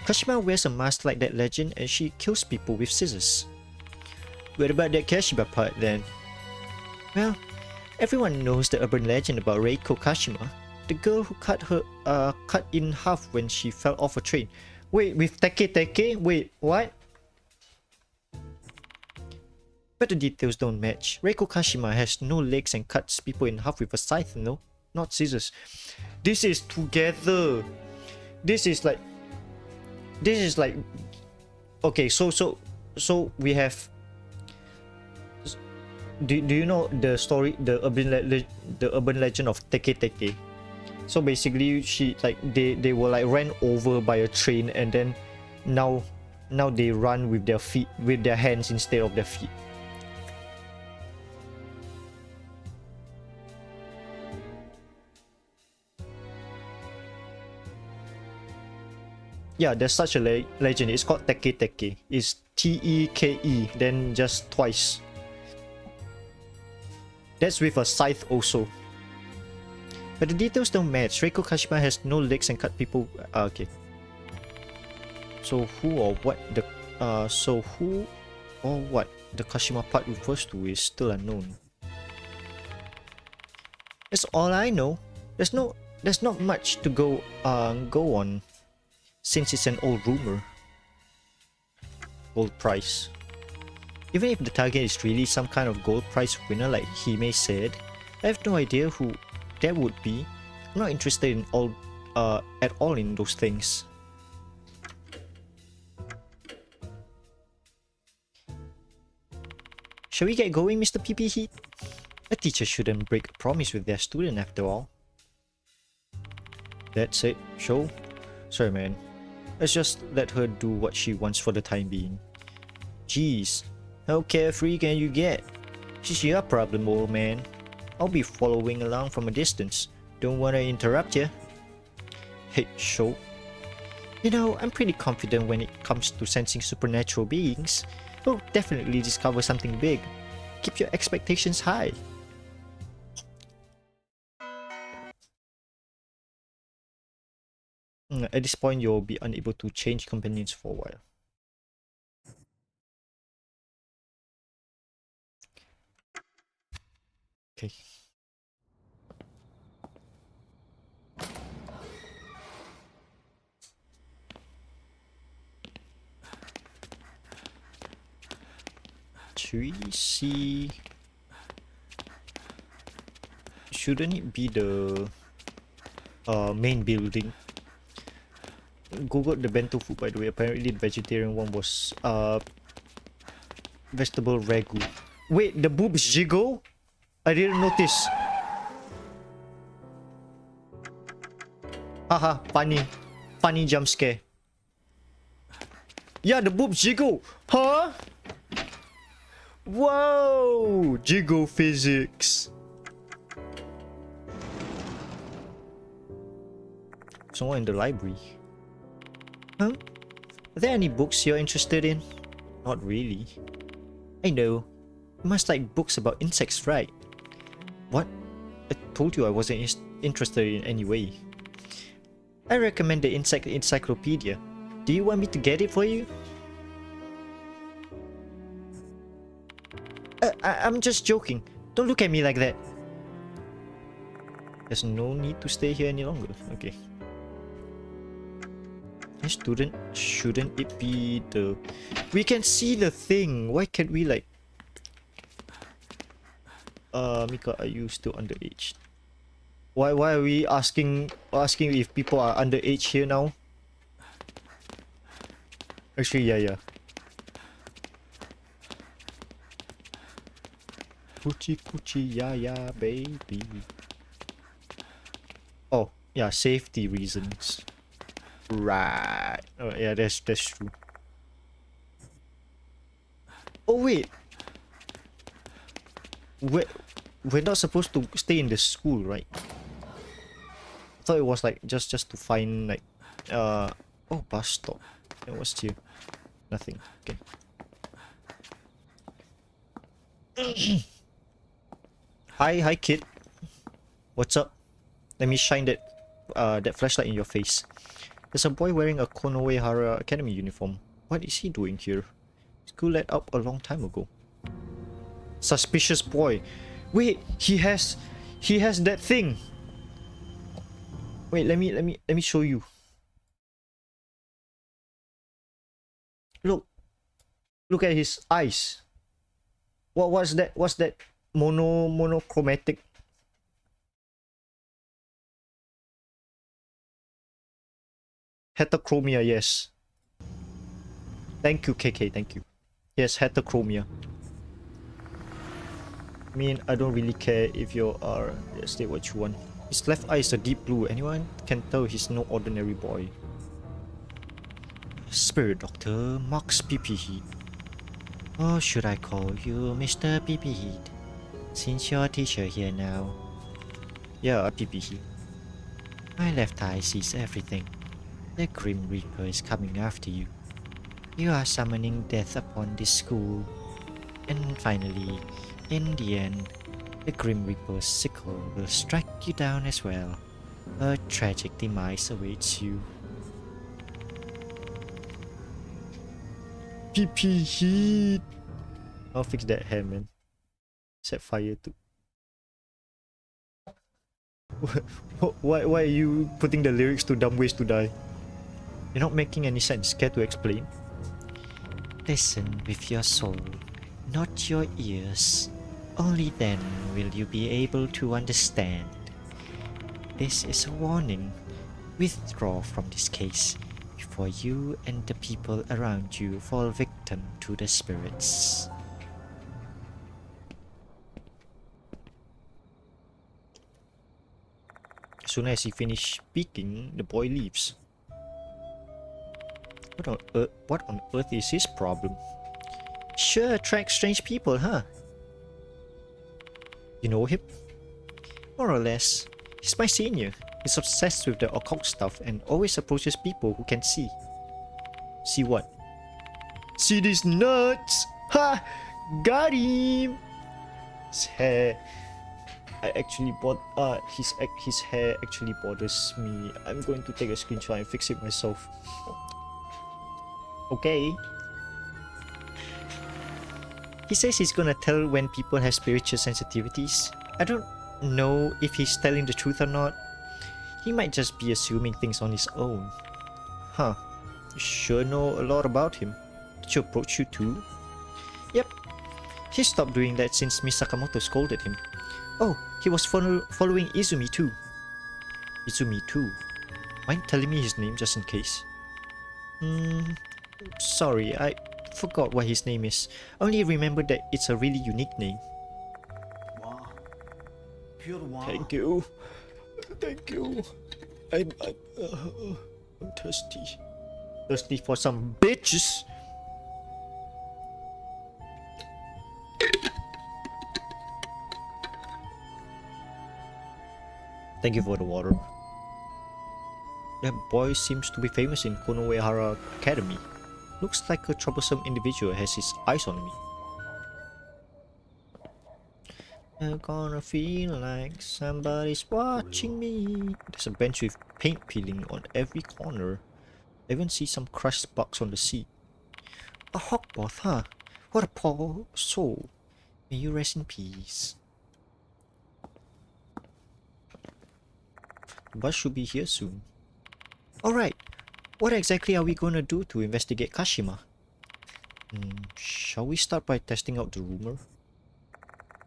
Kashima wears a mask like that legend and she kills people with scissors. What about that Kashima part then? Well, everyone knows the urban legend about Reiko Kashima, the girl who cut in half when she fell off a train. Wait, with Teke? Wait, what? But the details don't match. Reiko Kashima has no legs and cuts people in half with a scythe, no? Not scissors. This is together. This is like... Okay, so we have... Do you know the story, the urban legend of Teke? So basically, they were like ran over by a train, and then now they run with their feet, with their hands instead of their feet. Yeah, there's such a legend. It's called Teke. It's Teke, then just twice. That's with a scythe also. But the details don't match. Reiko Kashima has no legs and cut people. Okay. So who or what the Kashima part refers to is still unknown. That's all I know. There's not much to go on, since it's an old rumor. Gold price. Even if the target is really some kind of gold prize winner like Hime said, I have no idea who that would be. I'm not interested in at all in those things. Shall we get going, Mr. PP Heat? A teacher shouldn't break a promise with their student after all. That's it, Show. Sorry man. Let's just let her do what she wants for the time being. Jeez. How carefree can you get? She's your problem, old man. I'll be following along from a distance. Don't want to interrupt ya. Hey, Sho. You know, I'm pretty confident when it comes to sensing supernatural beings. We'll definitely discover something big. Keep your expectations high. At this point, you'll be unable to change companions for a while. Okay. Should we see? Shouldn't it be the main building? Googled the bento food, by the way. Apparently the vegetarian one was Vegetable ragu. Wait, the boobs jiggle? I didn't notice. Haha, funny. Funny jump scare. Yeah, the boobs jiggle. Huh? Whoa! Jiggle physics. Someone in the library. Huh? Are there any books you're interested in? Not really. I know. You must like books about insects, right? What? I told you I wasn't interested in any way. I recommend the Insect Encyclopedia. Do you want me to get it for you? I'm just joking. Don't look at me like that. There's no need to stay here any longer. Okay. Hey, student, shouldn't it be the... We can see the thing. Why can't we like... Mika, are you still underage? Why are we asking if people are underage here now? Actually, yeah. Coochie coochie yeah, baby. Oh, yeah, safety reasons. Right. Oh, yeah, that's true. Oh, wait. We're not supposed to stay in the school, right? I thought it was like just to find like oh, bus stop. And what's here? Nothing. Okay. Hi kid. What's up? Let me shine that flashlight in your face. There's a boy wearing a Konohara Academy uniform. What is he doing here? School let up a long time ago. Suspicious boy. Wait, he has that thing. Wait, let me show you. Look at his eyes. What's that monochromatic? Heterochromia, yes. Thank you, KK, thank you. Yes, heterochromia. I mean, I don't really care if you are... State what you want. His left eye is a deep blue. Anyone can tell he's no ordinary boy. Spirit Doctor Max PP Heat. Or should I call you Mr. PP Heat? Since you're a teacher here now. Yeah, PP Heat. My left eye sees everything. The Grim Reaper is coming after you. You are summoning death upon this school. And finally, in the end, the Grim Reaper's sickle will strike you down as well. A tragic demise awaits you. PP Heat. I'll fix that hair, man. Set fire too. Why are you putting the lyrics to Dumb Ways to Die? You're not making any sense. Care to explain? Listen with your soul, not your ears. Only then will you be able to understand. This is a warning. Withdraw from this case before you and the people around you fall victim to the spirits. As soon as he finishes speaking, the boy leaves. What on earth is his problem? Sure attracts strange people, huh? You know him? More or less. He's my senior. He's obsessed with the occult stuff and always approaches people who can see. See what? See these nuts? Ha! Got him! His hair. I actually bought his hair actually bothers me. I'm going to take a screenshot and fix it myself. Okay. He says he's gonna tell when people have spiritual sensitivities. I don't know if he's telling the truth or not. He might just be assuming things on his own. Huh. You sure know a lot about him. Did you approach you too? Yep. He stopped doing that since Miss Sakamoto scolded him. Oh, he was following Izumi too. Izumi too? Mind telling me his name just in case? Sorry, I forgot what his name is. Only remember that it's a really unique name. Thank you. Thank you. I'm thirsty. Thirsty for some bitches. Thank you for the water. That boy seems to be famous in Konohara Academy. Looks like a troublesome individual has his eyes on me. I'm gonna feel like somebody's watching me. There's a bench with paint peeling on every corner. I even see some crushed bugs on the seat. A hawkmoth, huh? What a poor soul. May you rest in peace. The bus should be here soon. Alright, what exactly are we gonna do to investigate Kashima? Shall we start by testing out the rumor?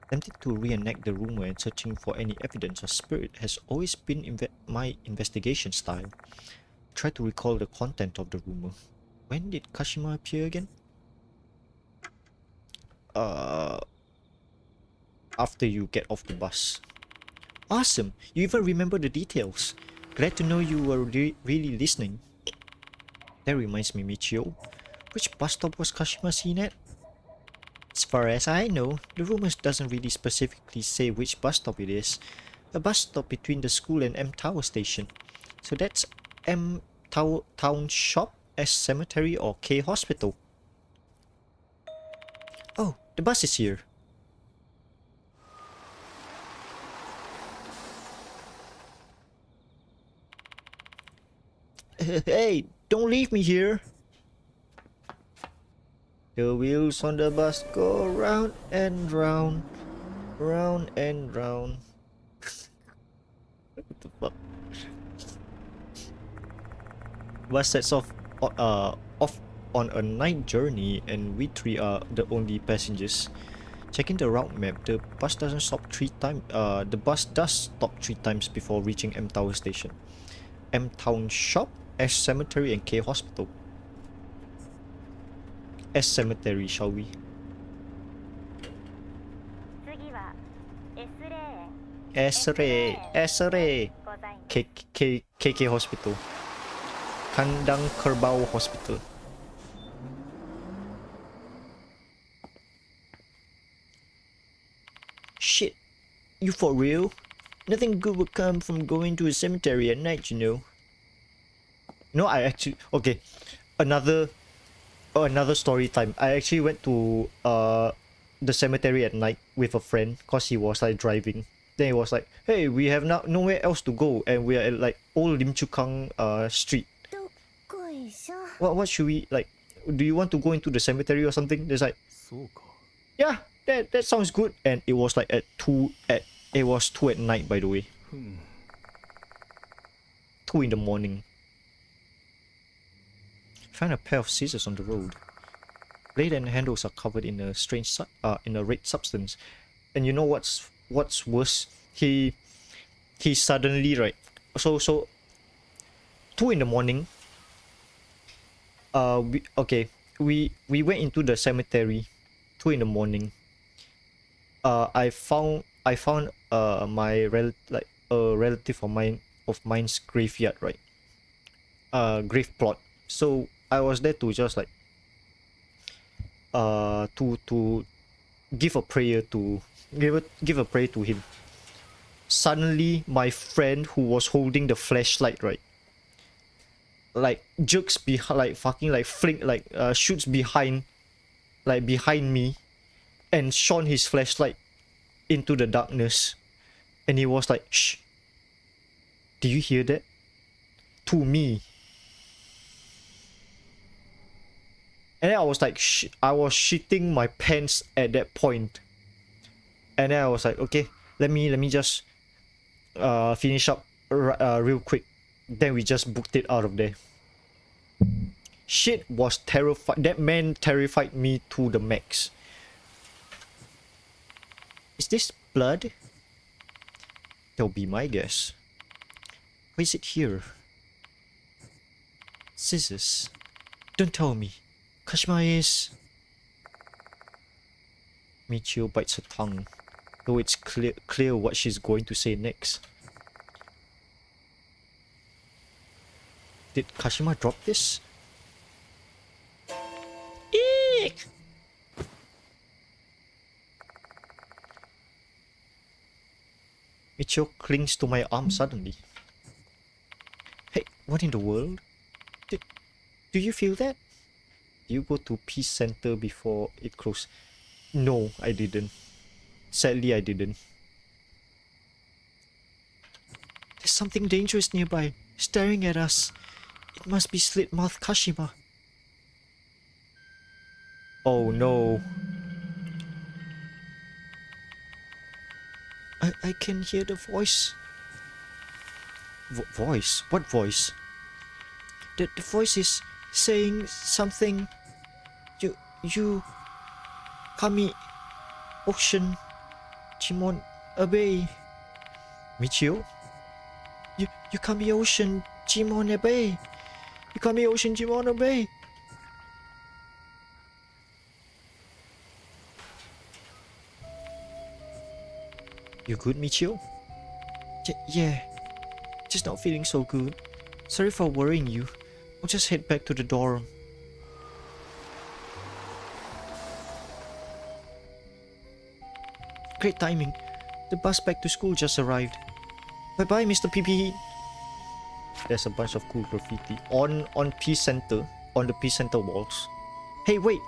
Tempted to reenact the rumor and searching for any evidence or spirit has always been my investigation style. Try to recall the content of the rumor. When did Kashima appear again? After you get off the bus. Awesome! You even remember the details. Glad to know you were really listening. That reminds me, Michio. Which bus stop was Kashima seen at? As far as I know, the rumors doesn't really specifically say which bus stop it is. A bus stop between the school and M Tower Station. So that's M Town Shop, S Cemetery, or K Hospital. Oh, the bus is here. Hey, don't leave me here. The wheels on the bus go round and round, round and round. What the fuck? Bus sets off on a night journey, and we three are the only passengers. Checking the route map, the bus doesn't stop 3 times. The bus does stop 3 times before reaching M Tower Station. M Town Shop, S Cemetery, and K Hospital. S Cemetery, shall we? S-ray. KK Hospital. Kandang Kerbau Hospital. Shit, you for real? Nothing good would come from going to a cemetery at night, you know. No, I actually... Okay, another story time. I actually went to the cemetery at night with a friend cause he was like driving. Then he was like, hey, we have nowhere else to go and we are at like old Lim Chu Kang street. What should we like? Do you want to go into the cemetery or something? There's like, yeah, that sounds good. And it was like at 2 at night, by the way. 2 in the morning. Found a pair of scissors on the road. Blade and handles are covered in a strange in a red substance. And you know what's worse? He suddenly, right, so 2 in the morning, we went into the cemetery 2 in the morning. I found my relative of mine's graveyard, right, grave plot. So I was there to just like to give a prayer to him. Suddenly my friend who was holding the flashlight, right, like jerks behind, like fucking like flick, like shoots behind me and shone his flashlight into the darkness, and he was like, shh, do you hear that? To me. And then I was like, I was shitting my pants at that point. And then I was like, okay, let me just finish up real quick. Then we just booked it out of there. Shit was terrified. That man terrified me to the max. Is this blood? That'll be my guess. Why is it here? Scissors. Don't tell me. Kashima is... Michio bites her tongue, though it's clear what she's going to say next. Did Kashima drop this? Eek! Michio clings to my arm suddenly. Hey, what in the world? Do you feel that? You go to Peace Center before it closed? No, I didn't. Sadly, I didn't. There's something dangerous nearby, staring at us. It must be Slit-mouthed Kashima. Oh no. I can hear the voice. Voice? What voice? The voice is saying something. You... Kami... Ocean... Jimon... Obey... Michio? You Kami Ocean... Jimon Obey... You Kami Ocean... Jimon Obey... You good, Michio? Yeah. Just not feeling so good. Sorry for worrying you. I'll just head back to the dorm. Great timing. The bus back to school just arrived. Bye-bye, Mr. PPE. There's a bunch of cool graffiti on Peace Center, on the Peace Center walls. Hey, wait!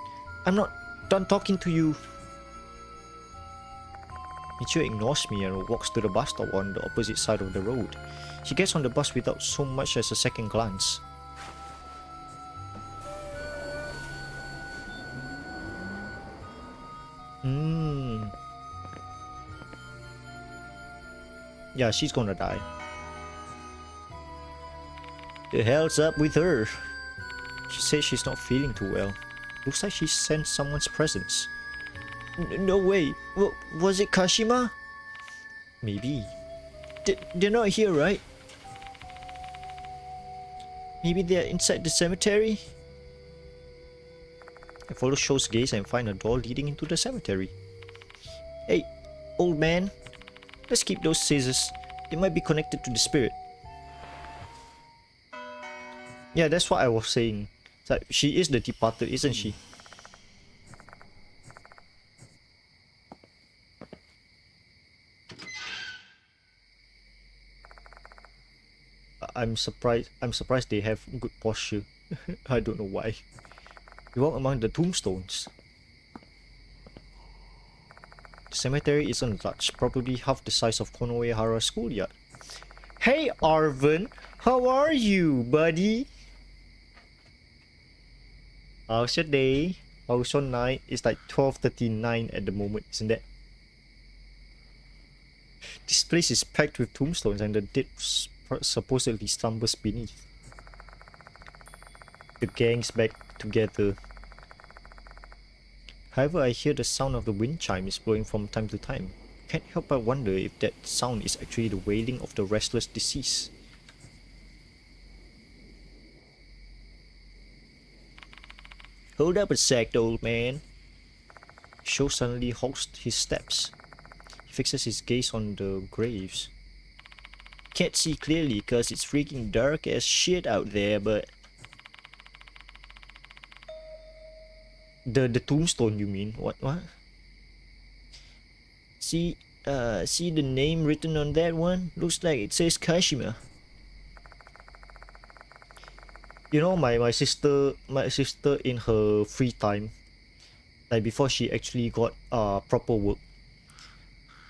I'm not done talking to you. Michio ignores me and walks to the bus stop on the opposite side of the road. She gets on the bus without so much as a second glance. Yeah, she's gonna die. The hell's up with her? She says she's not feeling too well. Looks like she sensed someone's presence. No way. Was it Kashima? Maybe. They're not here, right? Maybe they're inside the cemetery? I follow Sho's gaze and find a door leading into the cemetery. Hey, old man. Let's keep those scissors. They might be connected to the spirit. Yeah, that's what I was saying. It's like, she is the departed, isn't she? I'm surprised they have good posture. I don't know why. We walk among the tombstones. The cemetery isn't large, probably half the size of Konoehara schoolyard. Hey Arvin, how are you, buddy? How's your day? How's your night? It's like 12:39 at the moment, isn't it? This place is packed with tombstones and the dead supposedly slumbers beneath. The gang's back together. However, I hear the sound of the wind chimes blowing from time to time. Can't help but wonder if that sound is actually the wailing of the restless deceased. Hold up a sec, old man. Sho suddenly halts his steps. He fixes his gaze on the graves. Can't see clearly cause it's freaking dark as shit out there, but... The tombstone, you mean? What? See the name written on that one? Looks like it says Kashima. You know, my sister in her free time, like before she actually got proper work,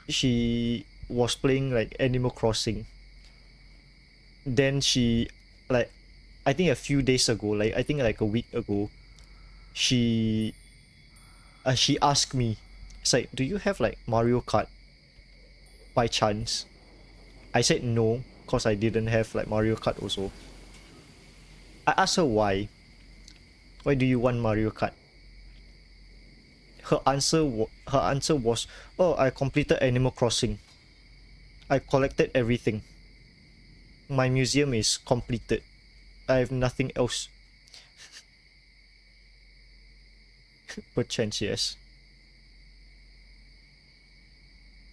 she was playing like Animal Crossing. Then she, like, I think a few days ago, like I think like a week ago, she asked me, it's like, do you have like Mario Kart by chance? I said no, cause I didn't have like Mario Kart also. I asked her why do you want Mario Kart? Her answer was, oh, I completed Animal Crossing. I collected everything. My museum is completed. I have nothing else. Perchance, yes.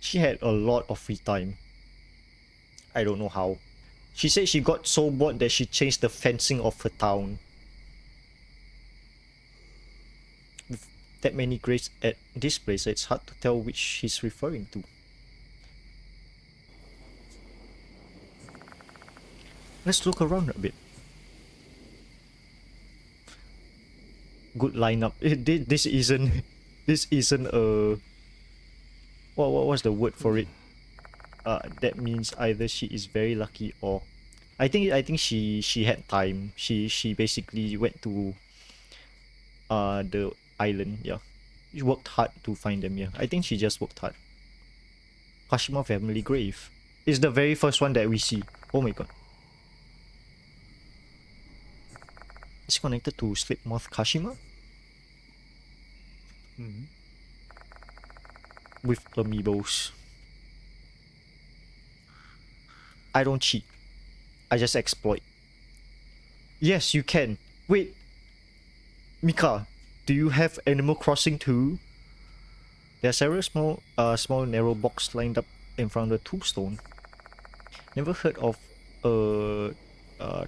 She had a lot of free time. I don't know how. She said she got so bored that she changed the fencing of her town. With that many graves at this place, it's hard to tell which she's referring to. Let's look around a bit. Good lineup. This isn't. This isn't a. What was the word for it? That means either she is very lucky or, I think she had time. She basically went to the island. Yeah, she worked hard to find them. Yeah, I think she just worked hard. Kashima family grave is the very first one that we see. Oh my god. It's connected to Slit-mouthed Kashima? With amiibos. I don't cheat. I just exploit. Yes, you can. Wait. Mika, do you have Animal Crossing too? There are several small narrow boxes lined up in front of the tombstone. Never heard of a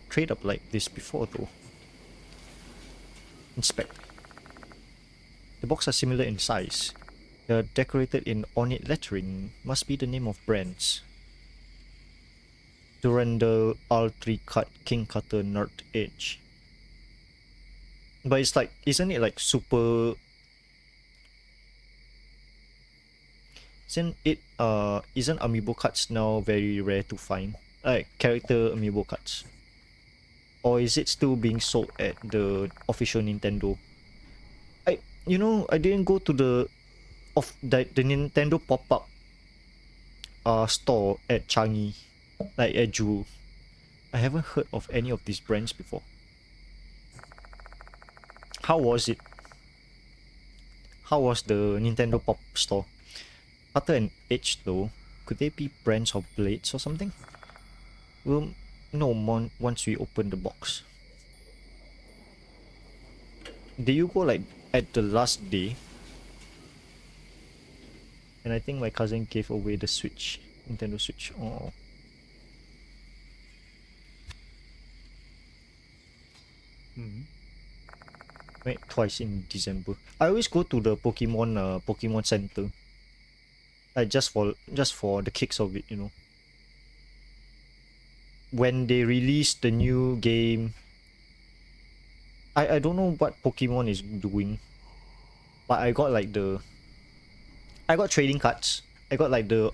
trade up like this before though. Inspect. The boxes are similar in size. They are decorated in ornate lettering. Must be the name of brands. Durandal R3 cut King Cutter Nerd Edge. But it's like, isn't it like super? Isn't amiibo cards now very rare to find? Like character amiibo cards. Or is it still being sold at the official Nintendo? I didn't go to the Nintendo pop-up store at Changi, like at Jewel. I haven't heard of any of these brands before. How was it? How was the Nintendo pop store? Cutter and Edge though, could they be brands of blades or something? We'll know more once we open the box. Did you go like at the last day? And I think my cousin gave away the Switch, Nintendo Switch. Oh. Wait, twice in December. I always go to the Pokemon Center. Like just for the kicks of it, you know. When they release the new game, I don't know what Pokemon is doing, but I got trading cards. I got like the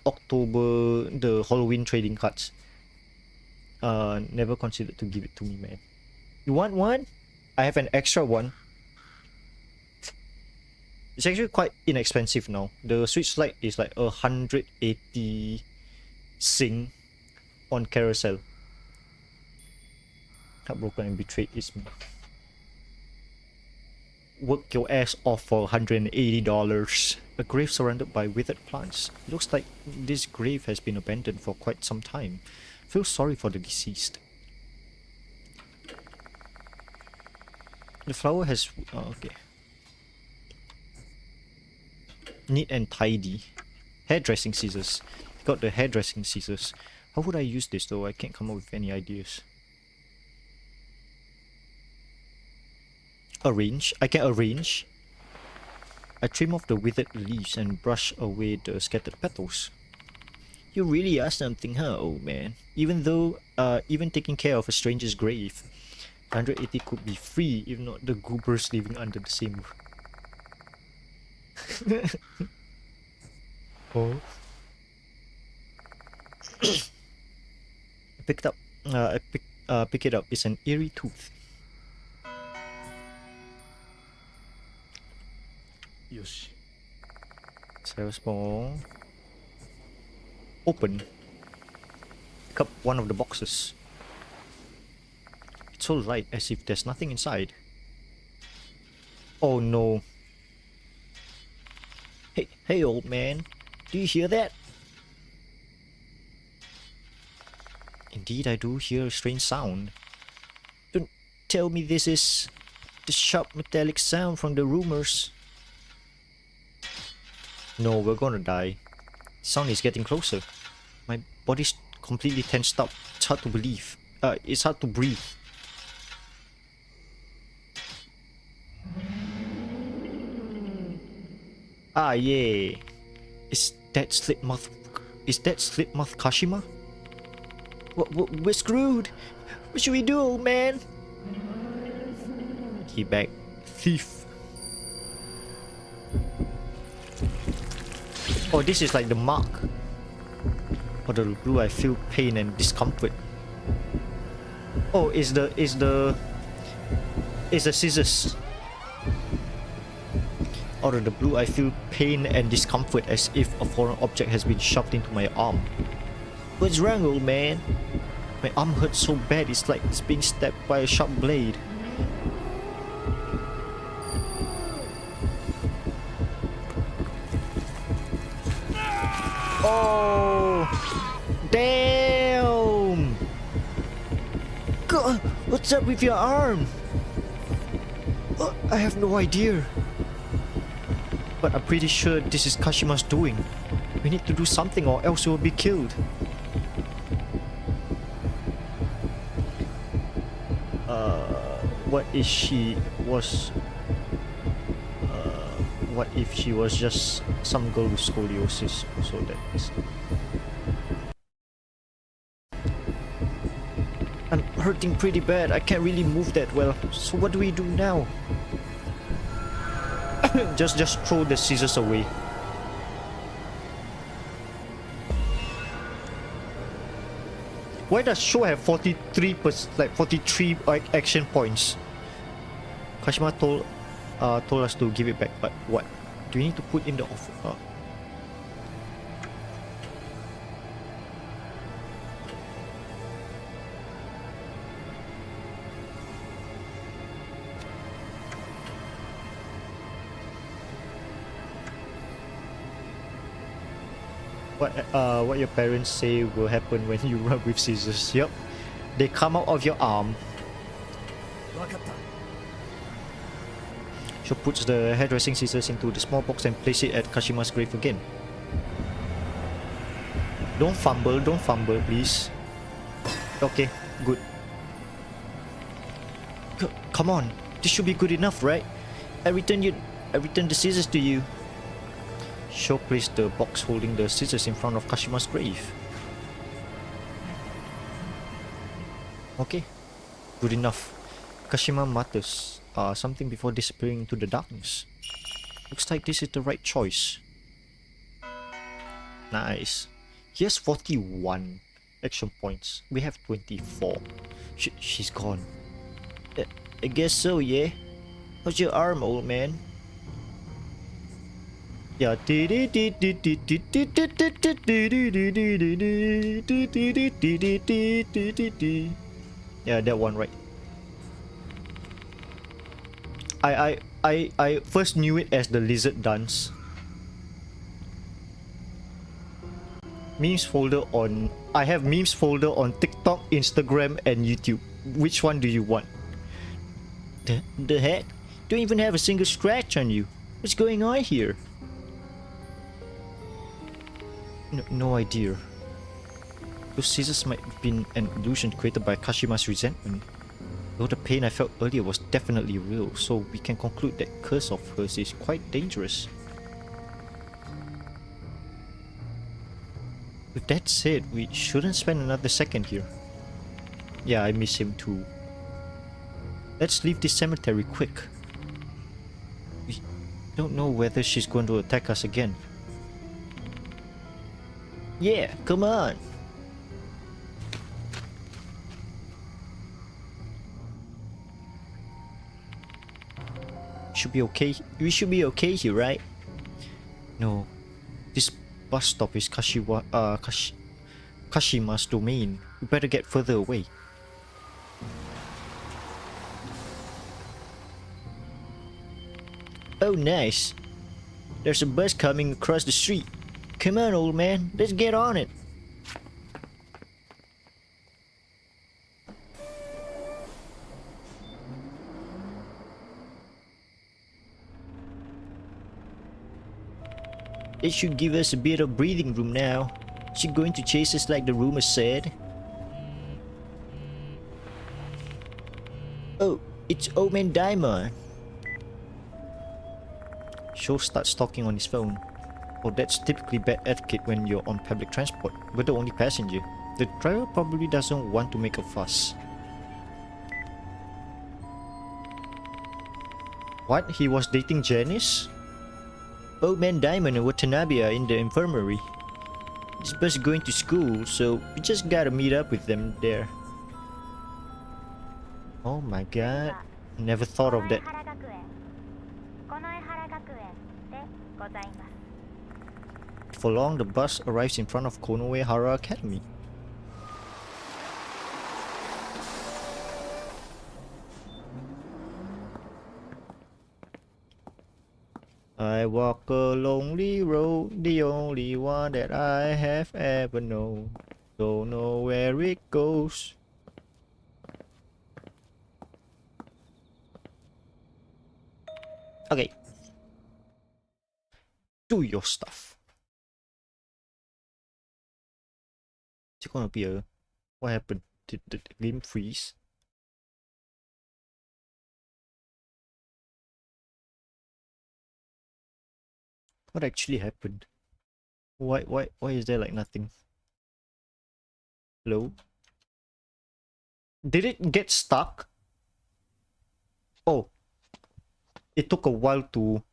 Halloween trading cards. Never considered to give it to me, man. You want one? I have an extra one. It's actually quite inexpensive now. The Switch Lite is like 180 Sing on Carousel. Heartbroken and betrayed is me. Work your ass off for $180. A grave surrounded by withered plants. Looks like this grave has been abandoned for quite some time. Feel sorry for the deceased. The flower has... okay. Neat and tidy. Hairdressing scissors. Got the hairdressing scissors. How would I use this though? I can't come up with any ideas. Arrange. I can arrange. I trim off the withered leaves and brush away the scattered petals. You really are something, huh, old man? Even taking care of a stranger's grave, 180 could be free if not the goobers living under the same roof. Oh. I pick it up. It's an eerie tooth. Yoshi. Sarah's ball. Open. Pick up one of the boxes. It's so light as if there's nothing inside. Oh no. Hey old man. Do you hear that? Indeed I do hear a strange sound. Don't tell me this is the sharp metallic sound from the rumors. No, we're gonna die. Sound is getting closer. My body's completely tensed up. It's hard to believe. It's hard to breathe. Ah, yeah. Is that Slit-mouthed? Is that Slit-mouthed Kashima? We're screwed. What should we do, old man? Key back. Thief. Oh, this is like the mark. For the blue, I feel pain and discomfort. Oh, is the scissors. Out of the blue, I feel pain and discomfort as if a foreign object has been shoved into my arm. What's wrong, old man? My arm hurts so bad, it's like it's being stabbed by a sharp blade. Oh! Damn! God, what's up with your arm? I have no idea. But I'm pretty sure this is Kashima's doing. We need to do something or else we'll be killed. What if she was... what if she was just some girl with scoliosis? So that is... I'm hurting pretty bad. I can't really move that well. So what do we do now? just throw the scissors away. Why does show have 43 action points? Kashima told us to give it back, but what? Do we need to put in the offer? What your parents say will happen when you rub with scissors. Yep. They come out of your arm. She puts the hairdressing scissors into the small box and place it at Kashima's grave again. Don't fumble, please. Okay, good. Come on, this should be good enough, right? I return the scissors to you. Sho placed the box holding the scissors in front of Kashima's grave. Okay, good enough. Kashima mutters something before disappearing into the darkness. Looks like this is the right choice. Nice. He has 41 action points. We have 24. She's gone. I guess so, yeah. How's your arm, old man? Yeah. Yeah, that one, right? I first knew it as the lizard dance. Memes folder on... I have memes folder on TikTok, Instagram, and YouTube. Which one do you want? The heck? Don't even have a single scratch on you. What's going on here? No idea. Those scissors might have been an illusion created by Kashima's resentment. Though the pain I felt earlier was definitely real, so we can conclude that curse of hers is quite dangerous. With that said, we shouldn't spend another second here. Yeah, I miss him too. Let's leave this cemetery quick. We don't know whether she's going to attack us again. Yeah, come on. Should be okay. We should be okay here, right? No. This bus stop is Kashima's domain. We better get further away. Oh, nice. There's a bus coming across the street. Come on, old man. Let's get on it. It should give us a bit of breathing room now. She going to chase us like the rumor said? Oh, it's Old Man Diamond. Shaw starts talking on his phone. Oh, that's typically bad etiquette when you're on public transport. We're the only passenger. The driver probably doesn't want to make a fuss. What? He was dating Janice? Old Man Diamond and Watanabe are in the infirmary. This bus is going to school, so we just gotta meet up with them there. Oh my god. Never thought of that. For long, the bus arrives in front of Konoehara Academy. I walk a lonely road, the only one that I have ever known. Don't know where it goes. Okay. Do your stuff. Is it gonna be a... What happened? Did the game freeze? What actually happened? Why is there like nothing? Hello? Did it get stuck? Oh. It took a while to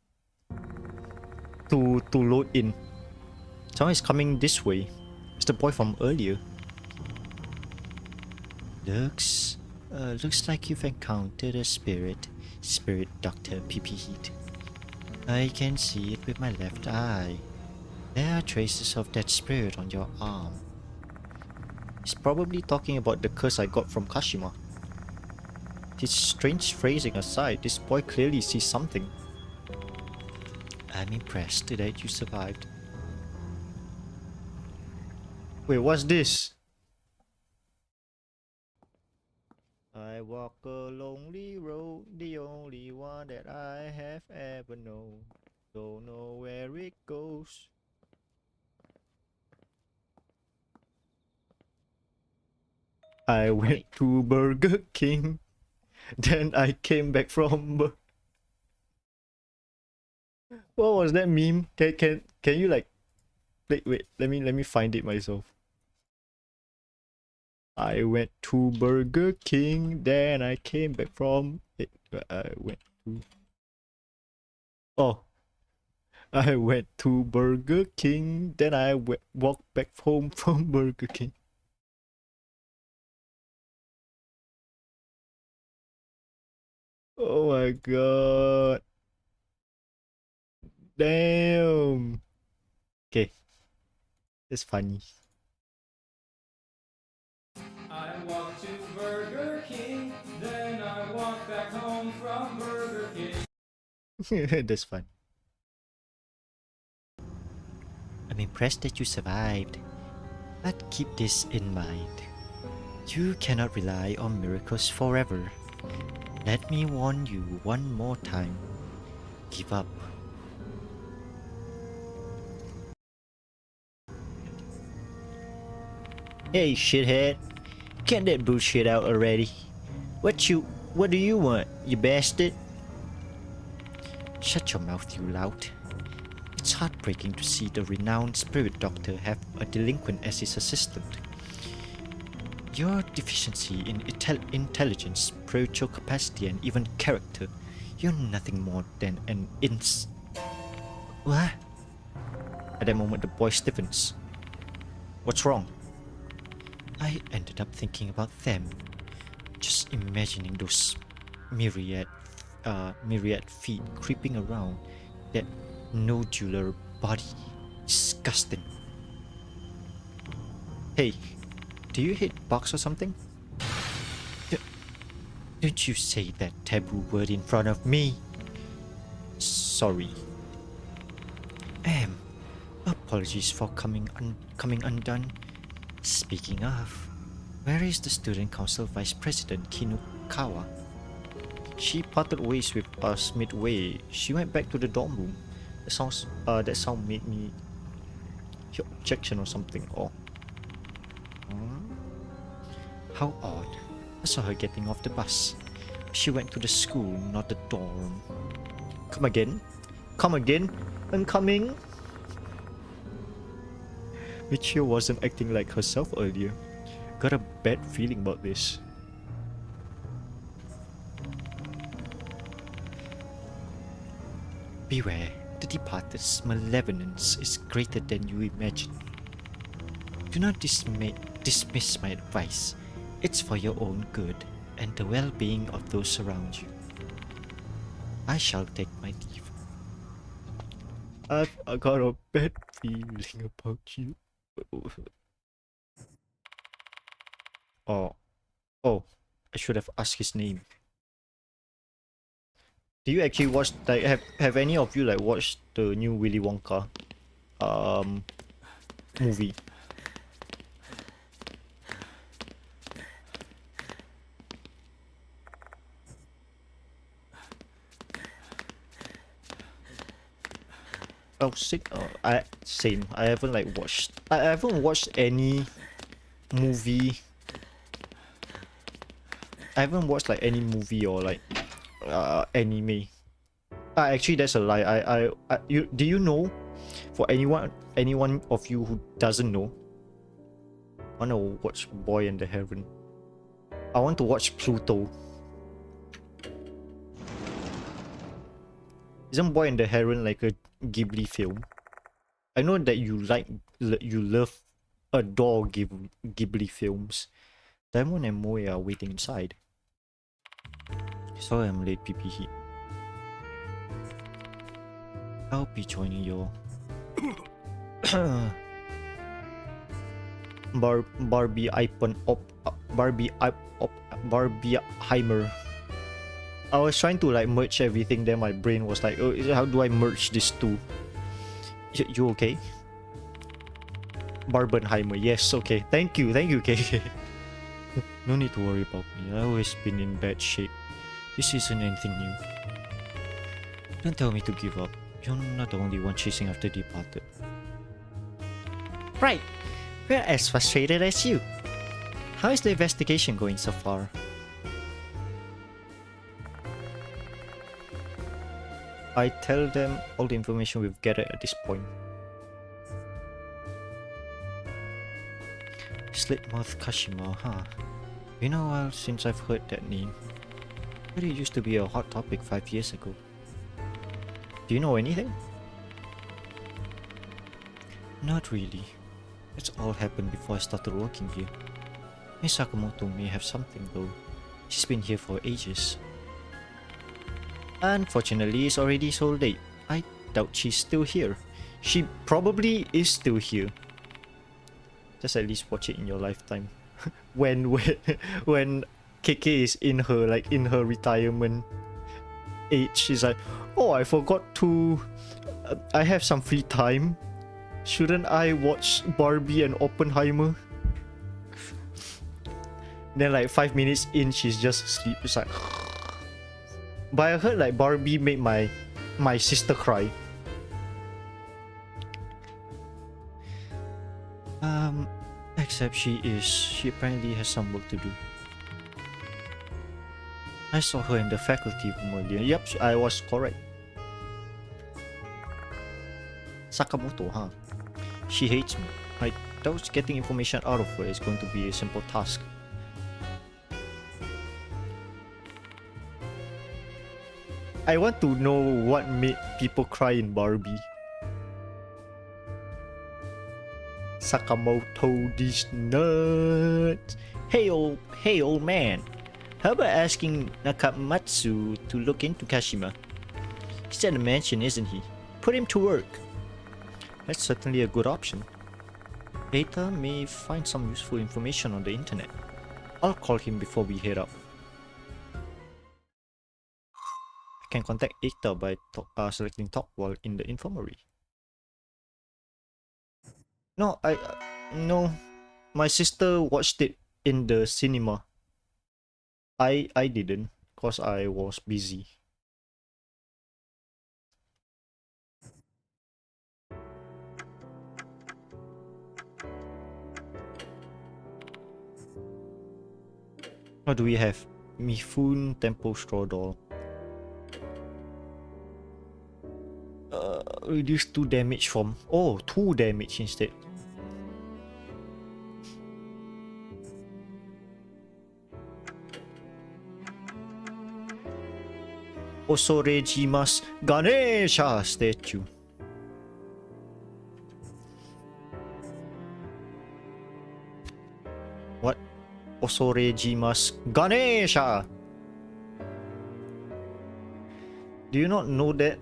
load in. Someone is coming this way. It's the boy from earlier. Looks like you've encountered a spirit. Spirit Doctor PP Heat. I can see it with my left eye. There are traces of that spirit on your arm. He's probably talking about the curse I got from Kashima. His strange phrasing aside, this boy clearly sees something. I'm impressed that you survived. Wait, what's this? I walk a lonely road, the only one that I have ever known. Don't know where it goes. I went to Burger King, then I came back from what was that meme? Can you like wait, let me find it myself. I went to Burger King, then I came back from it. I went to... Oh. I went to Burger King, then I walked back home from Burger King. Oh my god. Damn. Okay. It's funny. I walked to Burger King, then I walked back home from Burger King. That's fun. I'm impressed that you survived. But keep this in mind. You cannot rely on miracles forever. Let me warn you one more time. Give up. Hey shithead. Get that bullshit out already. What do you want, you bastard? Shut your mouth, you lout. It's heartbreaking to see the renowned spirit doctor have a delinquent as his assistant. Your deficiency in intelligence, spiritual capacity, and even character, you're nothing more than an What? At that moment, the boy stiffens. What's wrong? I ended up thinking about them. Just imagining those myriad feet creeping around that nodular body. Disgusting. Hey, do you hate bugs or something? Don't you say that taboo word in front of me. Sorry. Apologies for coming undone. Speaking of, where is the student council vice president Kinukawa? She parted ways with us midway. She went back to the dorm room. That sound made me hear objection or something. Or how odd. I saw her getting off the bus. She went to the school, not the dorm. Come again? Come again? I'm coming. Michio wasn't acting like herself earlier. Got a bad feeling about this. Beware, the departed's malevolence is greater than you imagine. Do not dismiss my advice. It's for your own good and the well-being of those around you. I shall take my leave. I got a bad feeling about you. Oh, I should have asked his name. Do you actually watch, like, have any of you like watched the new Willy Wonka movie? Oh, sick. Same. I haven't like watched. I haven't watched any movie. I haven't watched like any movie or like anime. Actually, that's a lie. Do you know? For anyone of you who doesn't know, I wanna watch Boy and the Heron. I want to watch Pluto. Isn't Boy and the Heron like a Ghibli film? I know that you adore Ghibli films. Diamond and Moe are waiting inside. Sorry I'm late, PP Heat. I'll be joining you. Barbie Heimer. I was trying to like merge everything, then my brain was like, oh, how do I merge these two? You okay? Barbenheimer, yes, okay. Thank you, KK. No need to worry about me. I've always been in bad shape. This isn't anything new. Don't tell me to give up. You're not the only one chasing after the departed. Right. We're as frustrated as you. How is the investigation going so far? I tell them all the information we've gathered at this point. Slit-mouthed Kashima, huh? Been a while since I've heard that name. But it used to be a hot topic 5 years ago. Do you know anything? Not really. It's all happened before I started working here. Miss Sakamoto may have something though. She's been here for ages. Unfortunately, it's already so late. I doubt she's still here. She probably is still here. Just at least watch it in your lifetime. when KK is in her retirement age, she's like, oh, I forgot to. I have some free time. Shouldn't I watch Barbie and Oppenheimer? Then like 5 minutes in, she's just asleep. It's like. But I heard like Barbie made my sister cry. Except she apparently has some work to do. I saw her in the faculty room earlier. Yep, I was correct. Sakamoto, huh? She hates me. I doubt getting information out of her is going to be a simple task. I want to know what made people cry in Barbie. Sakamoto, these nuts. Hey old man. How about asking Nakamatsu to look into Kashima? He's at the mansion, isn't he? Put him to work. That's certainly a good option. Eita may find some useful information on the internet. I'll call him before we head up. I can contact Eita by selecting talk while in the infirmary. No, no. My sister watched it in the cinema. I didn't, cause I was busy. What do we have? Mifune Temple Straw Doll. Reduce 2 damage from... Oh, 2 damage instead. Osorejimasu Ganesha statue. What? Osorejimasu Ganesha. Do you not know that?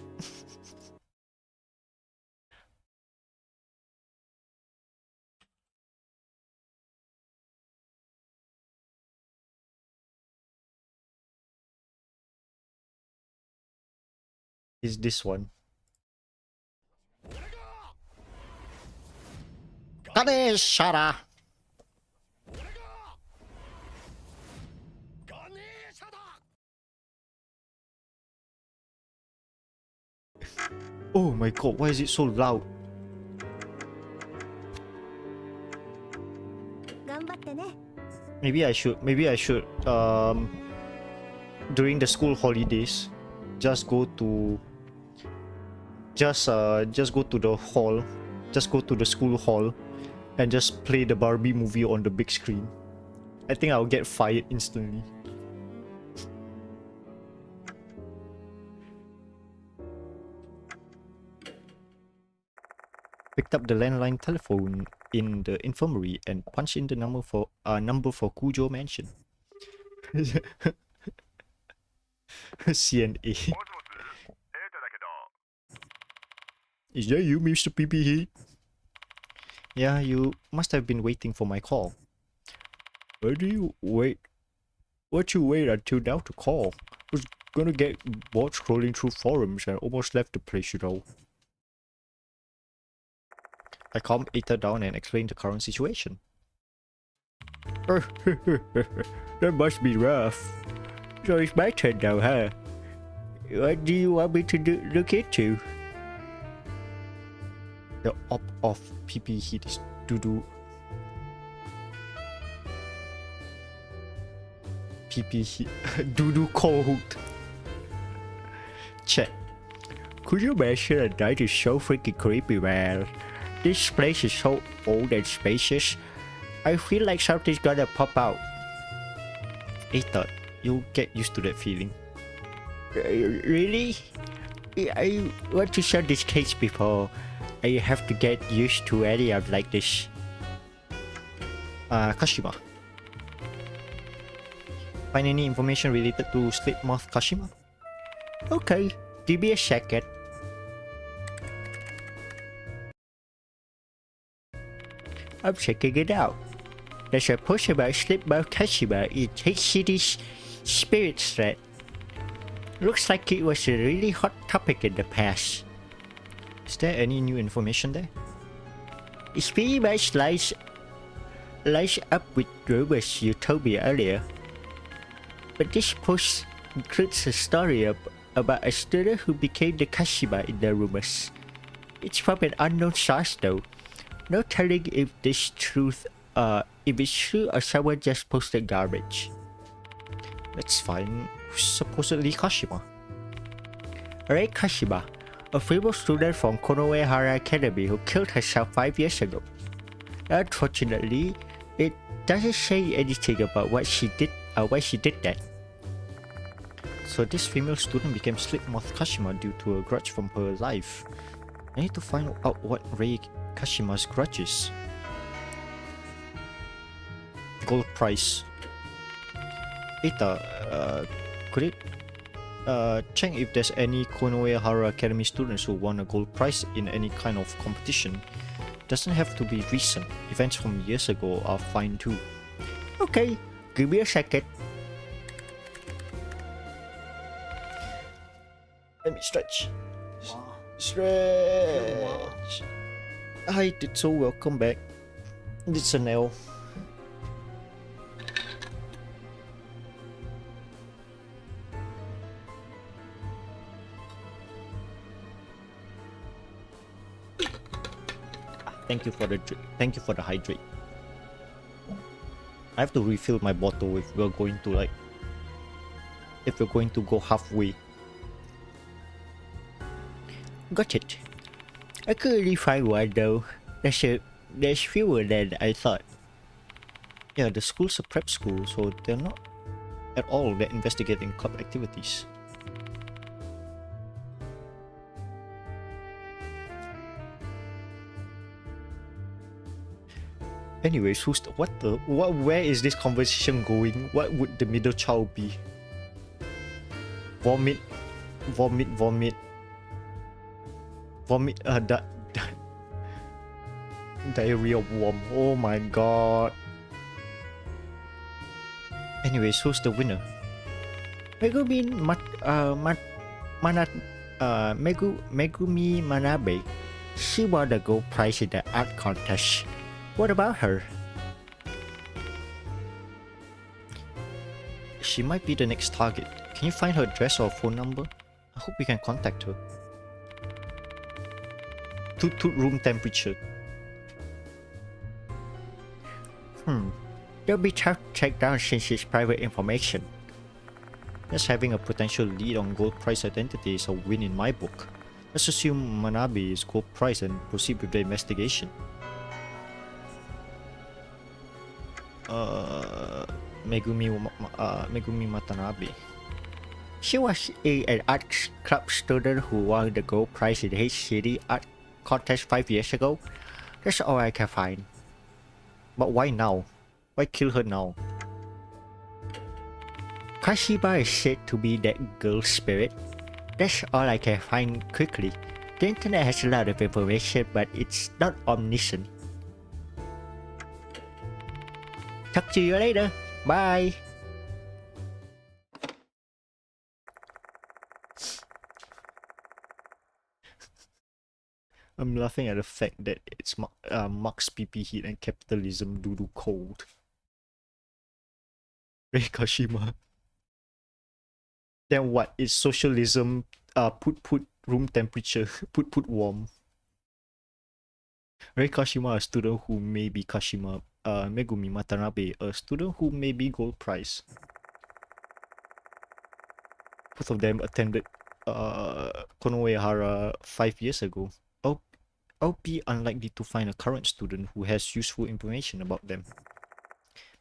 Is this one? Ganesha. Oh my god, why is it so loud? Maybe I should during the school holidays just go to the hall, just go to the school hall and just play the Barbie movie on the big screen. I think I'll get fired instantly. Picked up the landline telephone in the infirmary and punched in the number for Kujo Mansion. CNA. Is that you, Mr. PPE? Yeah, you must have been waiting for my call. Why do you wait? Why'd you wait until now to call? I was gonna get bored scrolling through forums and almost left the place, you know. I calmed Ita down and explained the current situation. That must be rough. So it's my turn now, huh? What do you want me to look into? The op of PP heat is doo-doo. PP heat. Doo-doo cold. Check. Could you imagine a night is so freaking creepy, man? This place is so old and spacious. I feel like something's gonna pop out. Ita, you'll get used to that feeling. Really? I want to solve this case before I have to get used to any of like this. Kashima. Find any information related to Slit-mouthed Kashima? Okay, give me a second. I'm checking it out. There's a post about Slit-mouthed Kashima in Take City's spirit thread. Looks like it was a really hot topic in the past. Is there any new information there? It's pretty much lines up with rumors you told me earlier. But this post includes a story about a student who became the Kashima in the rumors. It's from an unknown source though. No telling if it's true or someone just posted garbage. Let's find supposedly Kashima. Alright, Kashima, a female student from Konoehara Academy who killed herself 5 years ago. Unfortunately, it doesn't say anything about why she did that. So this female student became Slit-mouthed Kashima due to a grudge from her life. I need to find out what Rei Kashima's grudge is. Gold price. Ita, could it check if there's any Konoehara Academy students who won a gold prize in any kind of competition? Doesn't have to be recent. Events from years ago are fine too. Okay, give me a second. Let me stretch. Wow. Stretch. Hi, Titsu, welcome back. It's a nail. Thank you for the hydrate. I have to refill my bottle if we're going to like... if we're going to go halfway. Got it. I could really find one though. There's fewer than I thought. Yeah, the school's a prep school, so they're not at all that investigating club activities. Anyways, where is this conversation going? What would the middle child be? Vomit, vomit, vomit, vomit. Diarrhea worm. Oh my god. Anyways, who's the winner? Megumi Megumi Manabe. She won the gold prize in the art contest. What about her? She might be the next target. Can you find her address or phone number? I hope we can contact her. Toot room temperature. That'll be tough to track down since it's private information. Just having a potential lead on gold prize identity is a win in my book. Let's assume Manabe is gold prize and proceed with the investigation. Megumi Watanabe. She was an art club student who won the gold prize in the City art contest 5 years ago. That's all I can find. But why now? Why kill her now? Kashima is said to be that girl's spirit. That's all I can find quickly. The internet has a lot of information, but it's not omniscient. Talk to you later. Bye. I'm laughing at the fact that it's Marx PP heat and capitalism doo cold. Ray Kashima. Then what? It's socialism put room temperature put warm. Ray Kashima, a student who may be Kashima. Megumi Watanabe, a student who may be gold prize. Both of them attended Konoehara 5 years ago. I'll be unlikely to find a current student who has useful information about them.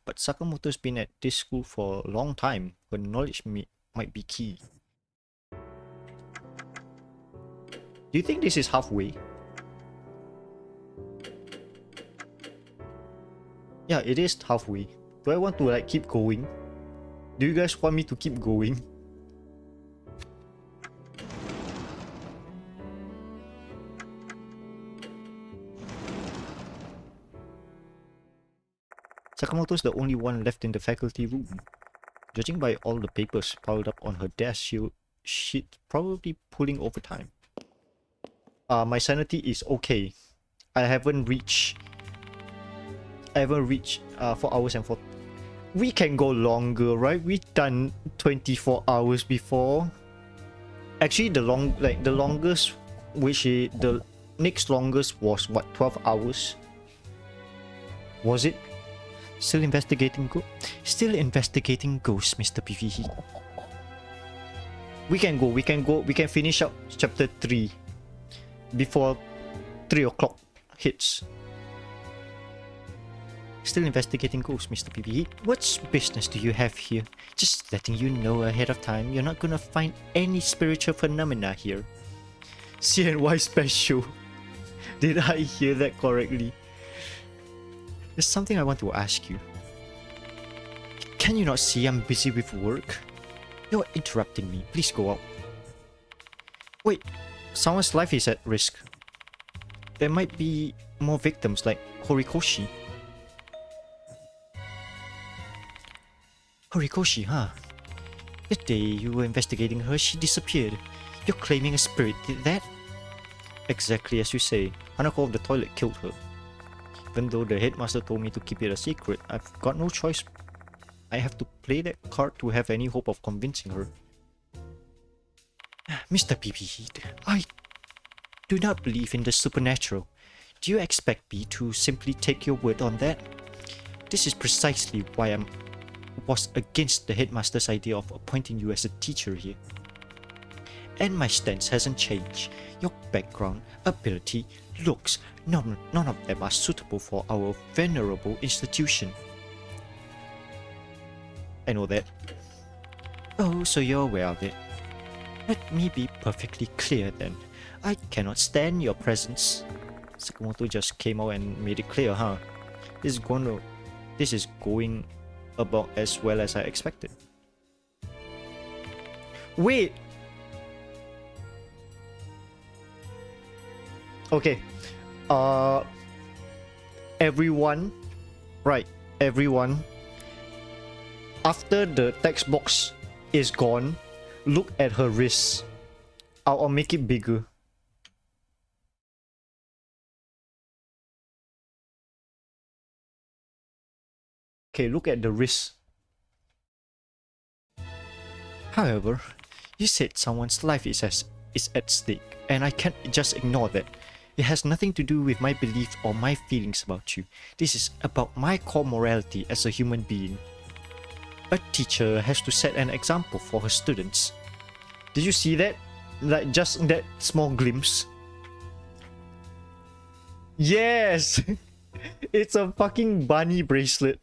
But Sakamoto's been at this school for a long time, her knowledge might be key. Do you think this is halfway? Yeah, it is halfway. Do I want to like keep going? Do you guys want me to keep going? Sakamoto's the only one left in the faculty room. Judging by all the papers piled up on her desk, she's probably pulling overtime. My sanity is okay. I haven't reached 4 hours and 4. We can go longer, right? We've done 24 hours before. Actually, the longest, the next longest was what, 12 hours? Was it? Still investigating ghosts, Mr. PvE. We can finish up chapter 3 before 3 o'clock hits. Still investigating ghosts, Mr. PvE. What business do you have here? Just letting you know ahead of time, you're not gonna find any spiritual phenomena here. CNY special. Did I hear that correctly? There's something I want to ask you. Can you not see I'm busy with work? You're interrupting me. Please go out. Wait, someone's life is at risk. There might be more victims like Horikoshi. Horikoshi, huh? The day you were investigating her, she disappeared. You're claiming a spirit did that? Exactly as you say. Hanako of the toilet killed her. Even though the headmaster told me to keep it a secret, I've got no choice. I have to play that card to have any hope of convincing her. Mr. PP, I do not believe in the supernatural. Do you expect me to simply take your word on that? This is precisely why I was against the headmaster's idea of appointing you as a teacher here. And my stance hasn't changed. Your background, ability, looks, none of them are suitable for our venerable institution. I know that. Oh, so you're aware of it. Let me be perfectly clear then. I cannot stand your presence. Sakamoto just came out and made it clear, huh? This is going about as well as I expected. Wait! Okay. Everyone. Right. Everyone. After the text box is gone, look at her wrists. I'll make it bigger. Okay, look at the wrist. However, you said someone's life is at stake, and I can't just ignore that. It has nothing to do with my belief or my feelings about you. This is about my core morality as a human being. A teacher has to set an example for her students. Did you see that? Like, just that small glimpse? Yes! It's a fucking bunny bracelet.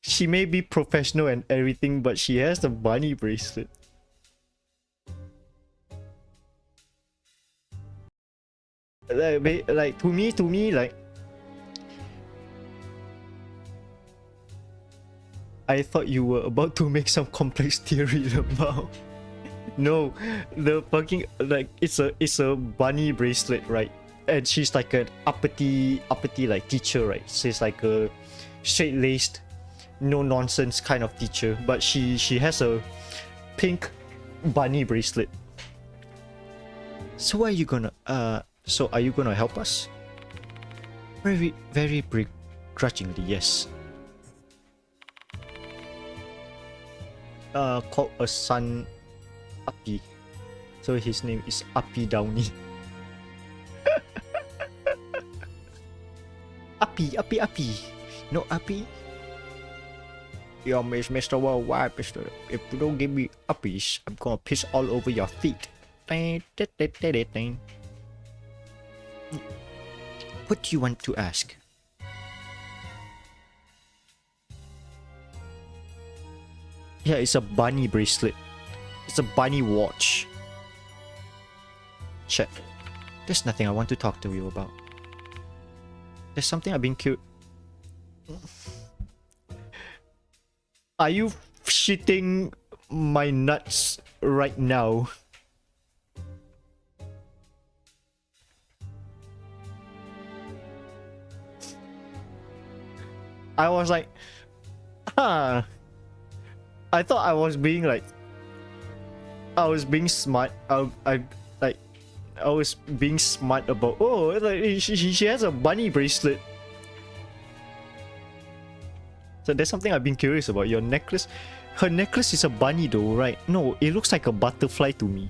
She may be professional and everything, but she has a bunny bracelet. Like to me, like, I thought you were about to make some complex theory about. No, the fucking, like, it's a bunny bracelet, right? And she's like an uppity like teacher, right? She's like a straight-laced, no nonsense kind of teacher, but she has a pink bunny bracelet. So are you gonna help us? Very begrudgingly, yes. Called a son Appy. So his name is Appy Downey. Appy. No Appy? Yo, Mr. Worldwide, Mr. If you don't give me uppies, I'm gonna piss all over your feet. What do you want to ask? Yeah, it's a bunny bracelet. It's a bunny watch. Check. There's nothing I want to talk to you about. There's something I've been curious. Are you shitting my nuts right now? I was like, huh. I thought I was being like, I was being smart. I was being smart about, oh, like she has a bunny bracelet. So there's something I've been curious about. Your necklace, her necklace is a bunny though, right? No, it looks like a butterfly to me.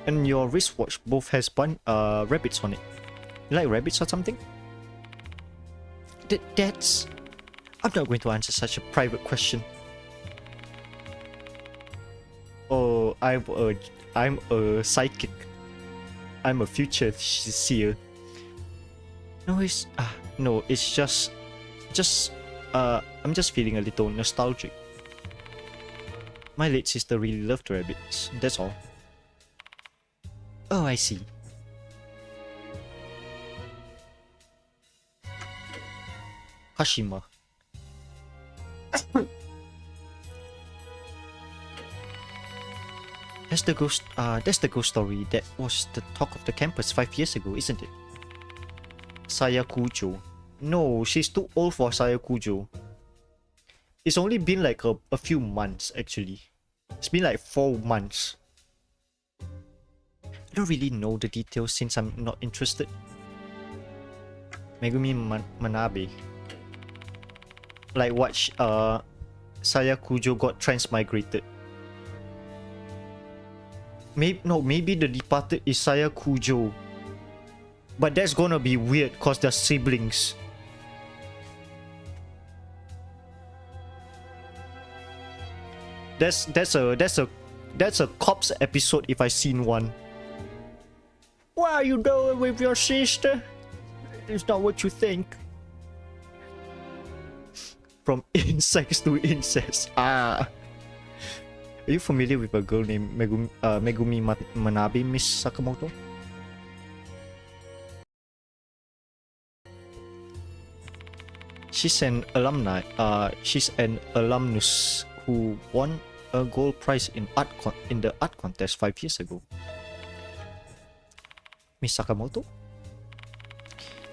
And your wristwatch both has rabbits on it. You like rabbits or something? That's... I'm not going to answer such a private question. Oh, I'm a psychic. I'm a future seer. No, it's just I'm just feeling a little nostalgic. My late sister really loved rabbits, that's all. Oh, I see. Kashima. That's the ghost story that was the talk of the campus 5 years ago, isn't it? Sayakujo. No, she's too old for Sayakujo. It's only been like a few months actually. It's been like 4 months. I don't really know the details since I'm not interested. Megumi Manabe. Like what Sayakujo got transmigrated. Maybe the departed is Sayakujo. But that's gonna be weird because they're siblings. That's a cops episode if I seen one. What are you doing with your sister? It's not what you think. From insects to incest. Ah. Are you familiar with a girl named Megumi Manabe, Miss Sakamoto? She's an alumnus who won a gold prize in the art contest 5 years ago. Miss Sakamoto?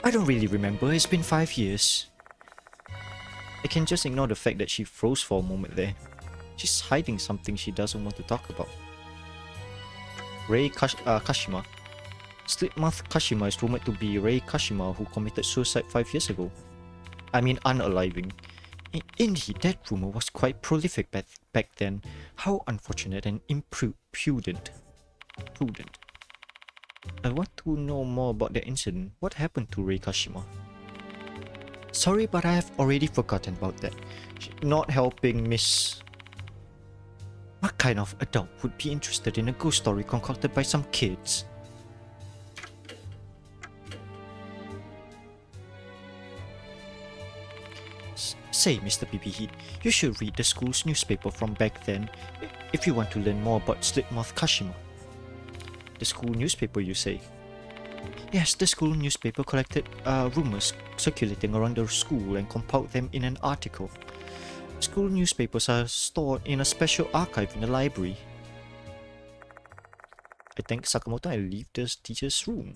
I don't really remember, it's been 5 years. I can just ignore the fact that she froze for a moment there. She's hiding something she doesn't want to talk about. Kashima. Slit-mouthed Kashima is rumored to be Rei Kashima who committed suicide 5 years ago. I mean unaliving. Indeed, that rumor was quite prolific back then. How unfortunate and prudent. I want to know more about the incident. What happened to Rei Kashima? Sorry, but I have already forgotten about that. Not helping Miss... What kind of adult would be interested in a ghost story concocted by some kids? Say, Mr. BB, you should read the school's newspaper from back then if you want to learn more about Slit-mouthed Kashima. The school newspaper, you say? Yes, the school newspaper collected rumors circulating around the school and compiled them in an article. School newspapers are stored in a special archive in the library. I thank Sakamoto and leave the teacher's room.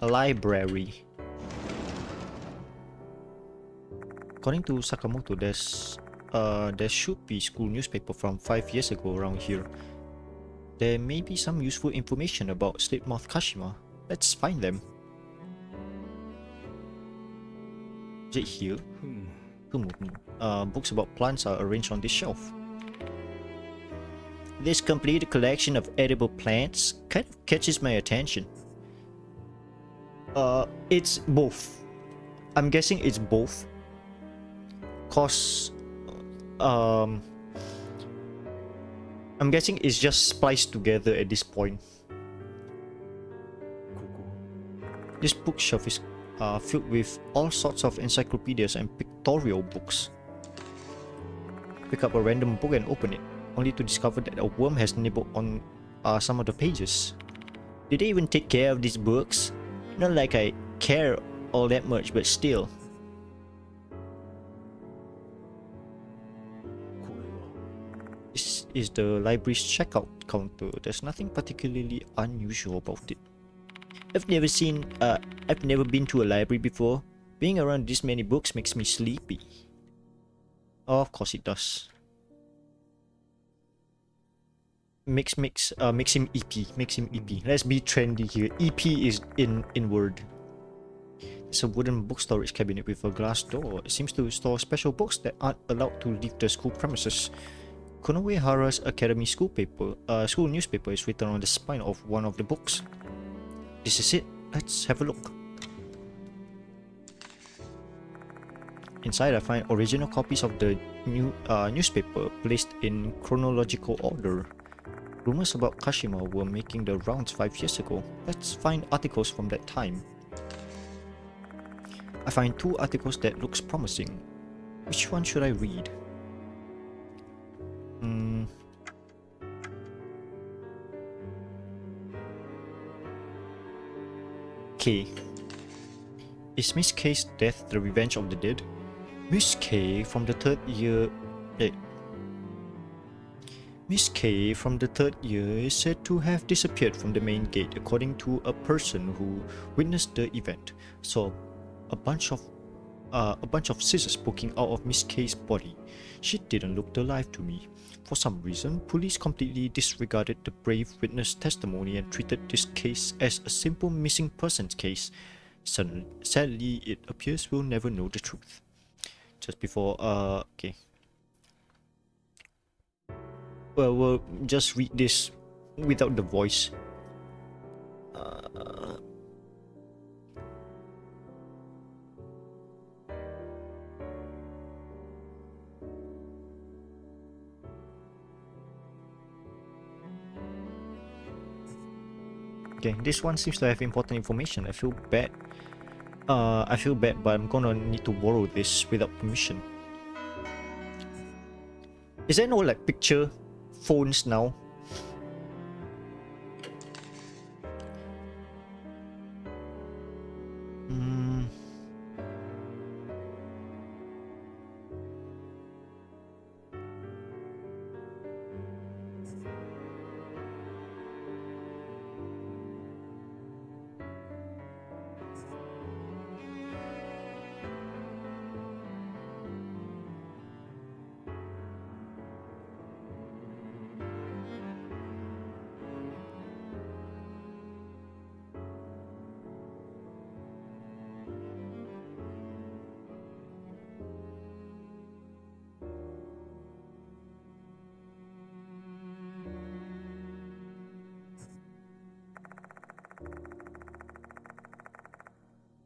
A library. According to Sakamoto, there should be school newspaper from 5 years ago around here. There may be some useful information about Slit-mouthed Kashima. Let's find them. Is it here? Books about plants are arranged on this shelf. This complete collection of edible plants kind of catches my attention. It's both. I'm guessing it's both. Cause, I'm guessing it's just spliced together at this point. This bookshelf is filled with all sorts of encyclopedias and pictorial books. Pick up a random book and open it, only to discover that a worm has nibbled on some of the pages. Did they even take care of these books? Not like I care all that much, but still. This is the library's checkout counter. There's nothing particularly unusual about it. I've never been to a library before. Being around this many books makes me sleepy. Oh, of course it does. Makes him EP. Makes him EP. Let's be trendy here. EP is in word. It's a wooden book storage cabinet with a glass door. It seems to store special books that aren't allowed to leave the school premises. Konoe Hara's Academy school newspaper is written on the spine of one of the books. This is it. Let's have a look. Inside I find original copies of the newspaper placed in chronological order. Rumors about Kashima were making the rounds 5 years ago. Let's find articles from that time. I find 2 articles that looks promising. Which one should I read? K. Is Miss K's death the revenge of the dead? Miss K from the third year... Miss K from the third year is said to have disappeared from the main gate according to a person who witnessed the event. Saw a bunch of scissors poking out of Miss K's body. She didn't look alive to me. For some reason, police completely disregarded the brave witness testimony and treated this case as a simple missing persons case. Sadly, it appears we'll never know the truth. Just before, okay. Well, we'll just read this without the voice. Uh, okay, this one seems to have important information. I feel bad. I feel bad, but I'm gonna need to borrow this without permission. Is there no like picture phones now? Hmm.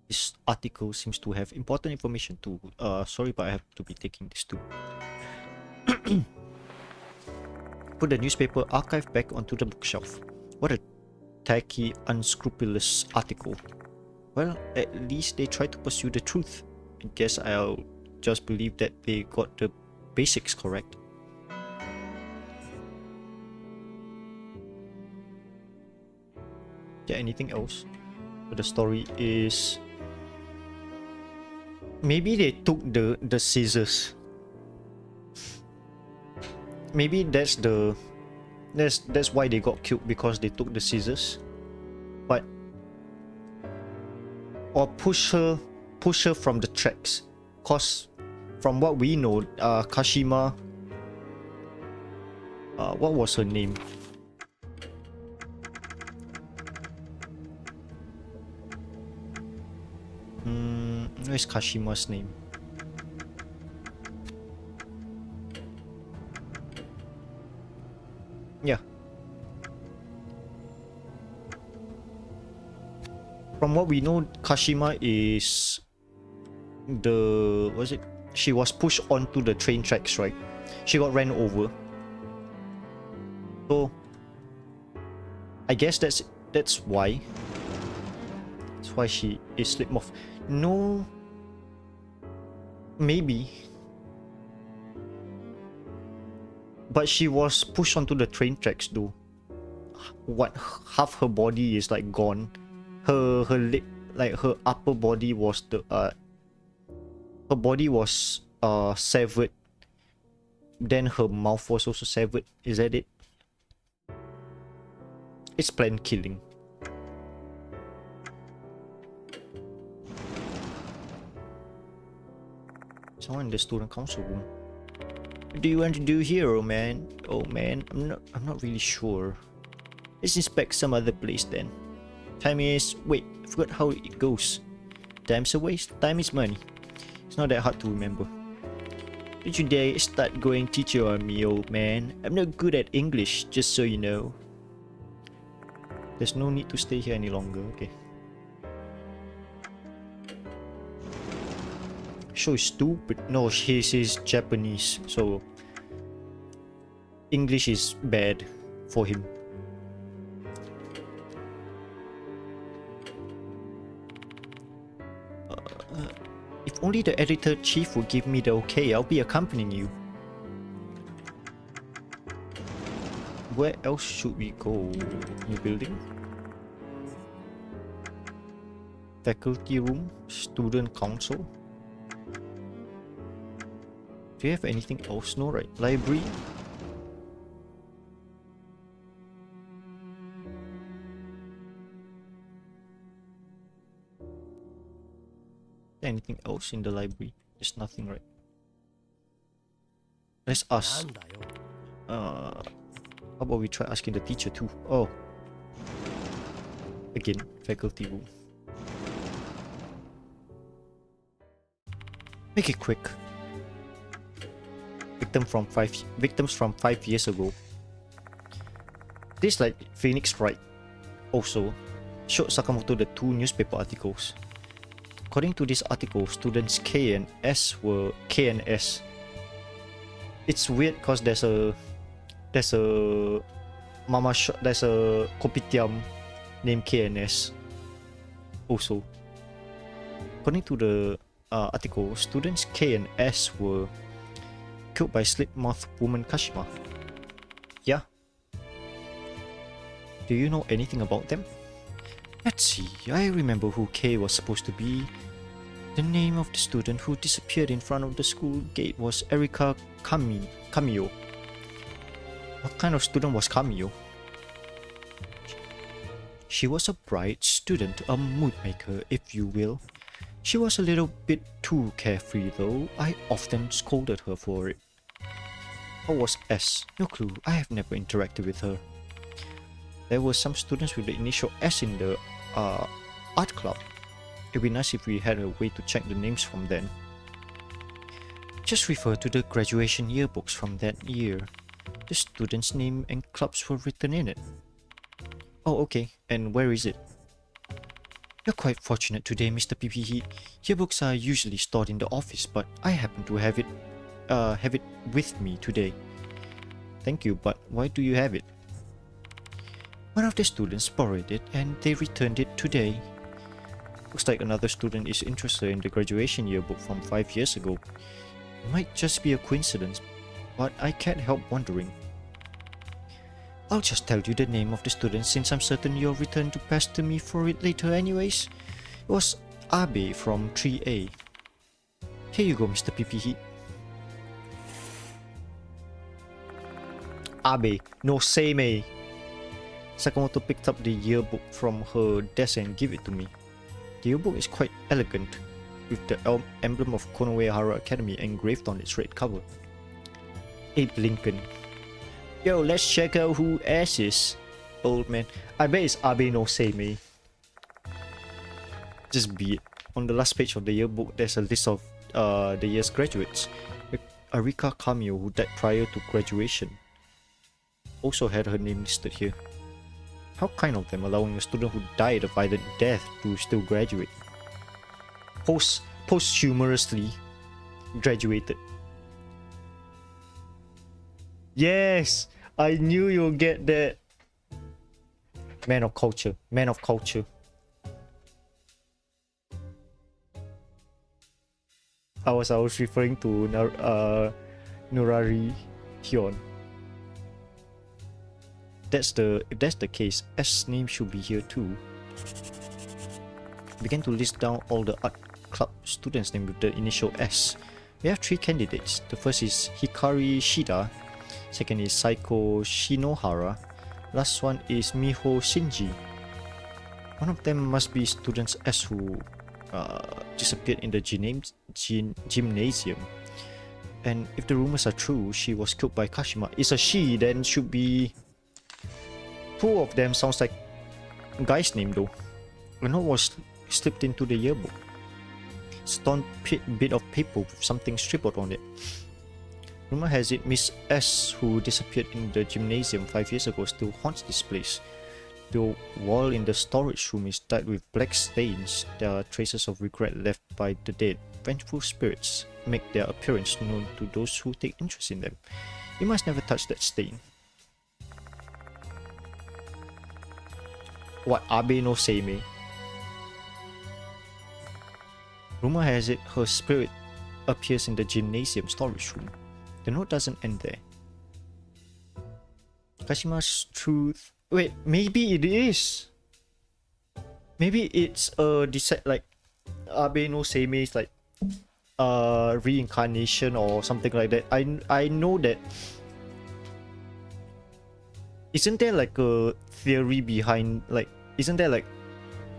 This article seems to have important information too. Sorry, but I have to be taking this too. Put the newspaper archive back onto the bookshelf. What a tacky, unscrupulous article. Well, at least they tried to pursue the truth. I guess I'll just believe that they got the basics correct. Yeah, anything else? But the story is... maybe they took the scissors. Maybe that's the... That's why they got killed, because they took the scissors. But... or push her from the tracks. Cause from what we know, Kashima... what was her name? What is Kashima's name? Yeah. From what we know, Kashima is the... was it? She was pushed onto the train tracks, right? She got ran over. So I guess that's why. That's why she is Slit-mouthed. No. Maybe. But she was pushed onto the train tracks though. What, half her body is like gone. Her leg, like her upper body was her body was severed. Then her mouth was also severed. Is that it? It's planned killing. Someone in the student council room. What do you want to do here, oh man? Oh man, I'm not really sure. Let's inspect some other place then. Time is... wait, I forgot how it goes. Time's a waste. Time is money. It's not that hard to remember. Don't you dare start going teacher on me, old man. I'm not good at English, just so you know. There's no need to stay here any longer, okay. So stupid. No, he's Japanese, so English is bad for him. If only the editor-chief would give me the okay, I'll be accompanying you. Where else should we go? New building? Faculty room? Student council? Do you have anything else? No, right? Library? Anything else in the library? There's nothing, right? Let's ask. How about we try asking the teacher too? Oh. Again, faculty room. Make it quick. Victims from 5 years ago. This like Phoenix Wright also. showed Sakamoto the two newspaper articles. According to this article, students K and S were K and S. It's weird because there's a mama shop, there's a kopitiam named K and S also. According to the article, students K and S were killed by Slit-mouthed woman Kashima. Yeah. Do you know anything about them? Let's see, I remember who K was supposed to be. The name of the student who disappeared in front of the school gate was Erika Kamiyo. What kind of student was Kamiyo? She was a bright student, a mood maker, if you will. She was a little bit too carefree though. I often scolded her for it. How was S? No clue, I have never interacted with her. There were some students with the initial S in the art club. It'd be nice if we had a way to check the names from then. Just refer to the graduation yearbooks from that year. The students' name and clubs were written in it. Oh, okay. And where is it? You're quite fortunate today, Mr. PPE. Yearbooks are usually stored in the office, but I happen to have it with me today. Thank you, but why do you have it? One of the students borrowed it and they returned it today. Looks like another student is interested in the graduation yearbook from 5 years ago. It might just be a coincidence, but I can't help wondering. I'll just tell you the name of the student since I'm certain you'll return to pester me for it later anyways. It was Abe from 3A. Here you go, Mr. PPE. Abe, no seimei. Sakamoto picked up the yearbook from her desk and gave it to me. The yearbook is quite elegant, with the emblem of Konohara Academy engraved on its red cover. Abe Lincoln. Yo, let's check out who S is. Old man. I bet it's Abe no Seimei. Just be it. On the last page of the yearbook, there's a list of the year's graduates. Arika Kamiyo, who died prior to graduation, also had her name listed here. How kind of them, allowing a student who died a violent death to still graduate. Posthumously graduated. Yes! I knew you'll get that. Man of culture. Man of culture. I was referring to Nurari Hyun. If that's the case, S name should be here too. Began to list down all the art club students' names with the initial S. We have 3 candidates. The first is Hikari Shida, second is Saiko Shinohara, last one is Miho Shinji. One of them must be students S who disappeared in the gymnasium. And if the rumors are true, she was killed by Kashima. It's a she, then should be... 2 of them sounds like a guy's name though. A note was slipped into the yearbook. It's a torn bit of paper with something scribbled on it. Rumor has it Miss S, who disappeared in the gymnasium 5 years ago, still haunts this place. The wall in the storage room is dyed with black stains. There are traces of regret left by the dead. Vengeful spirits make their appearance known to those who take interest in them. You must never touch that stain. What, Abe no Seimei? Rumor has it her spirit appears in the gymnasium storage room. The note doesn't end there. Kashima's truth... Wait, maybe it is. Maybe it's a like Abe no Seimei's like reincarnation or something like that. I know that. Isn't there like a theory behind, like, isn't there like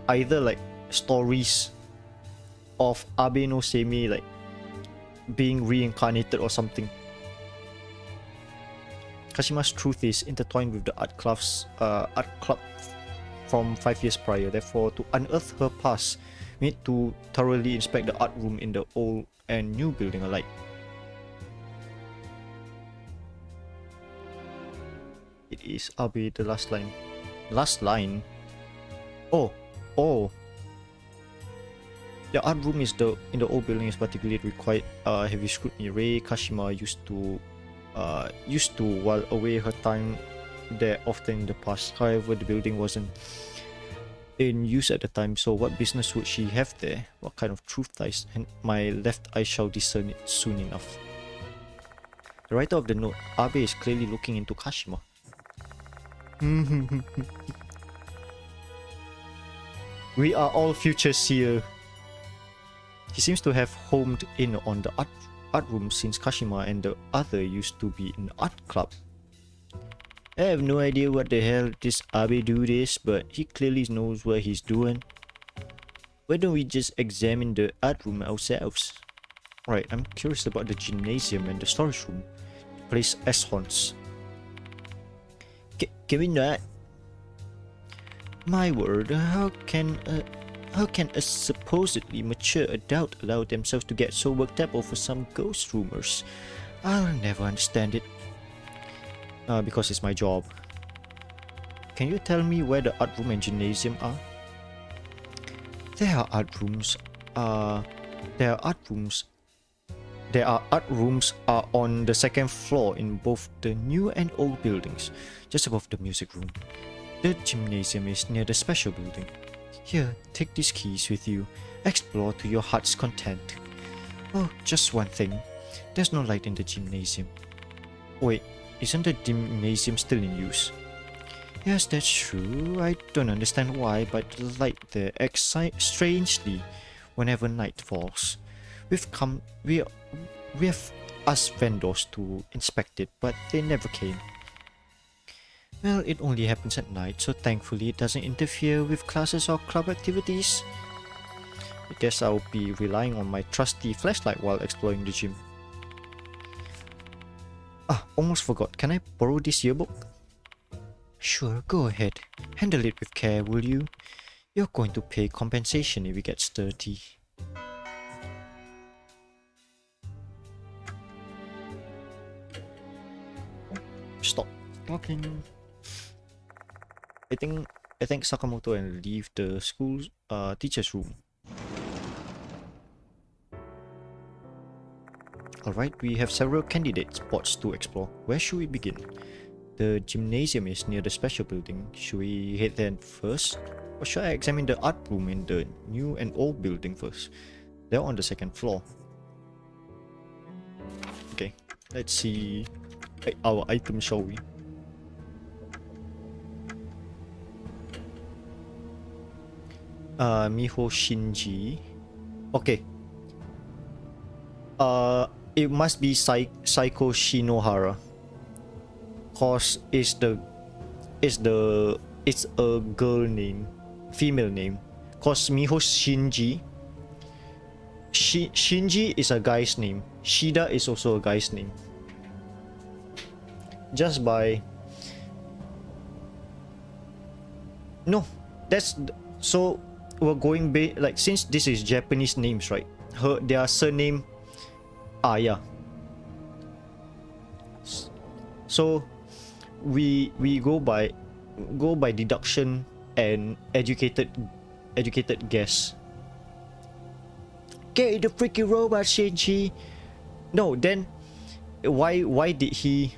either like stories of Abe no Seimei like being reincarnated or something? Kashima's truth is intertwined with the art club from 5 years prior. Therefore, to unearth her past, we need to thoroughly inspect the art room in the old and new building alike. It is Abe, the last line. Last line? Oh, Oh. The art room is in the old building is particularly required heavy scrutiny. Rei Kashima used to while away her time there often in the past. However, the building wasn't in use at the time, so what business would she have there? What kind of truth lies? And my left eye shall discern it soon enough. The writer of the note, Abe, is clearly looking into Kashima. We are all futures here. He seems to have homed in on the art room since Kashima and the other used to be in art club. I have no idea what the hell this Abe dude is, but he clearly knows what he's doing. Why don't we just examine the art room ourselves? Right, I'm curious about the gymnasium and the storage room. The place as haunts. Can we not? My word, how can a supposedly mature adult allow themselves to get so worked up over some ghost rumors? I'll never understand it. Because it's my job. Can you tell me where the art room and gymnasium are? There are art rooms are on the second floor in both the new and old buildings, just above the music room. The gymnasium is near the special building. Here, take these keys with you. Explore to your heart's content. Oh, just one thing. There's no light in the gymnasium. Wait, isn't the gymnasium still in use? Yes, that's true. I don't understand why, but the light there excites strangely whenever night falls. We have asked vendors to inspect it, but they never came. Well, it only happens at night, so thankfully it doesn't interfere with classes or club activities. I guess I'll be relying on my trusty flashlight while exploring the gym. Ah, almost forgot. Can I borrow this yearbook? Sure, go ahead. Handle it with care, will you? You're going to pay compensation if it gets dirty. Stop talking. I think Sakamoto and leave the school teacher's room. Alright, we have several candidate spots to explore. Where should we begin? The gymnasium is near the special building. Should we head there first? Or should I examine the art room in the new and old building first? They're on the second floor. Okay, let's see our item, shall we? Miho Shinji. Okay. It must be Saiko Shinohara. Cause it's a girl name, female name. Cause Miho Shinji. Shinji is a guy's name. Shida is also a guy's name. Just by no, that's so we're going like since this is Japanese names, right? Their surname. Ah, yeah. So we go by deduction and educated guess. Get the freaking robot, Shinji. No, then why did he?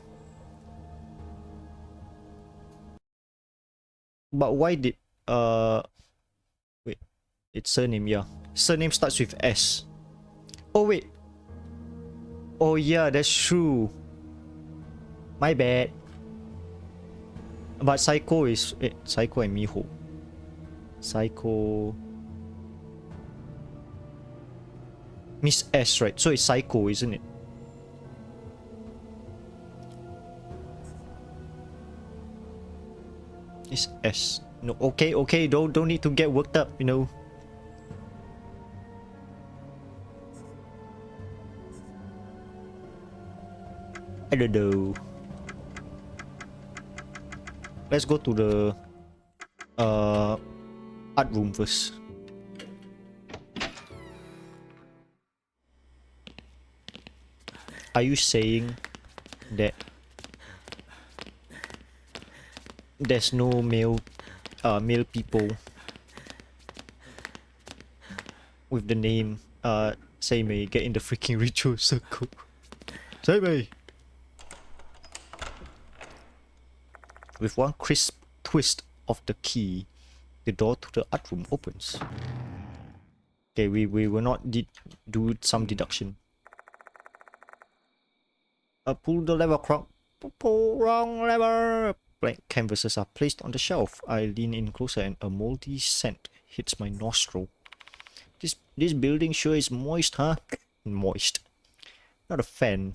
But why did wait, it's surname, yeah. Surname starts with S. Oh wait. Oh yeah, that's true. My bad. But Psycho is Psycho and Miho. Psycho Miss S, right? So it's Psycho, isn't it? It's S. No, okay, don't need to get worked up, you know. I don't know. Let's go to the art room first. Are you saying that there's no male people with the name Seimei get in the freaking ritual circle. Seimei! With one crisp twist of the key, the door to the art room opens. Okay, we will not do some deduction. Pull the lever, Croc. Pull wrong lever. Blank canvases are placed on the shelf. I lean in closer and a moldy scent hits my nostril. This building sure is moist, huh? Moist. Not a fan.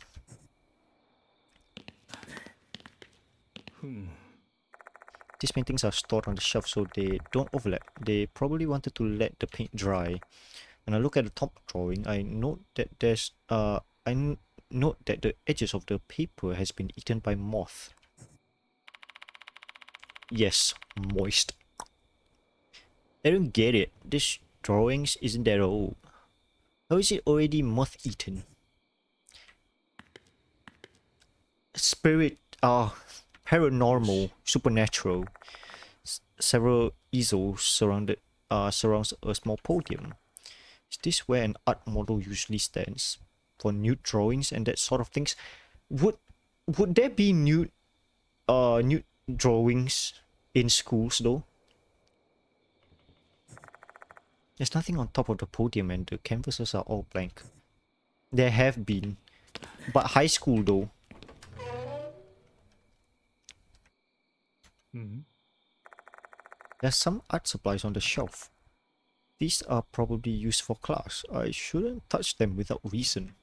These paintings are stored on the shelf so they don't overlap. They probably wanted to let the paint dry. When I look at the top drawing, I note that note that the edges of the paper has been eaten by moth. Yes, moist. I don't get it. This drawings isn't that old. How is it already moth-eaten? Spirit, paranormal, supernatural. Several easels surrounds a small podium. Is this where an art model usually stands? For nude drawings and that sort of things? Would there be nude drawings in schools though? There's nothing on top of the podium and the canvases are all blank. There have been. But high school though. There's some art supplies on the shelf. These are probably used for class. I shouldn't touch them without reason.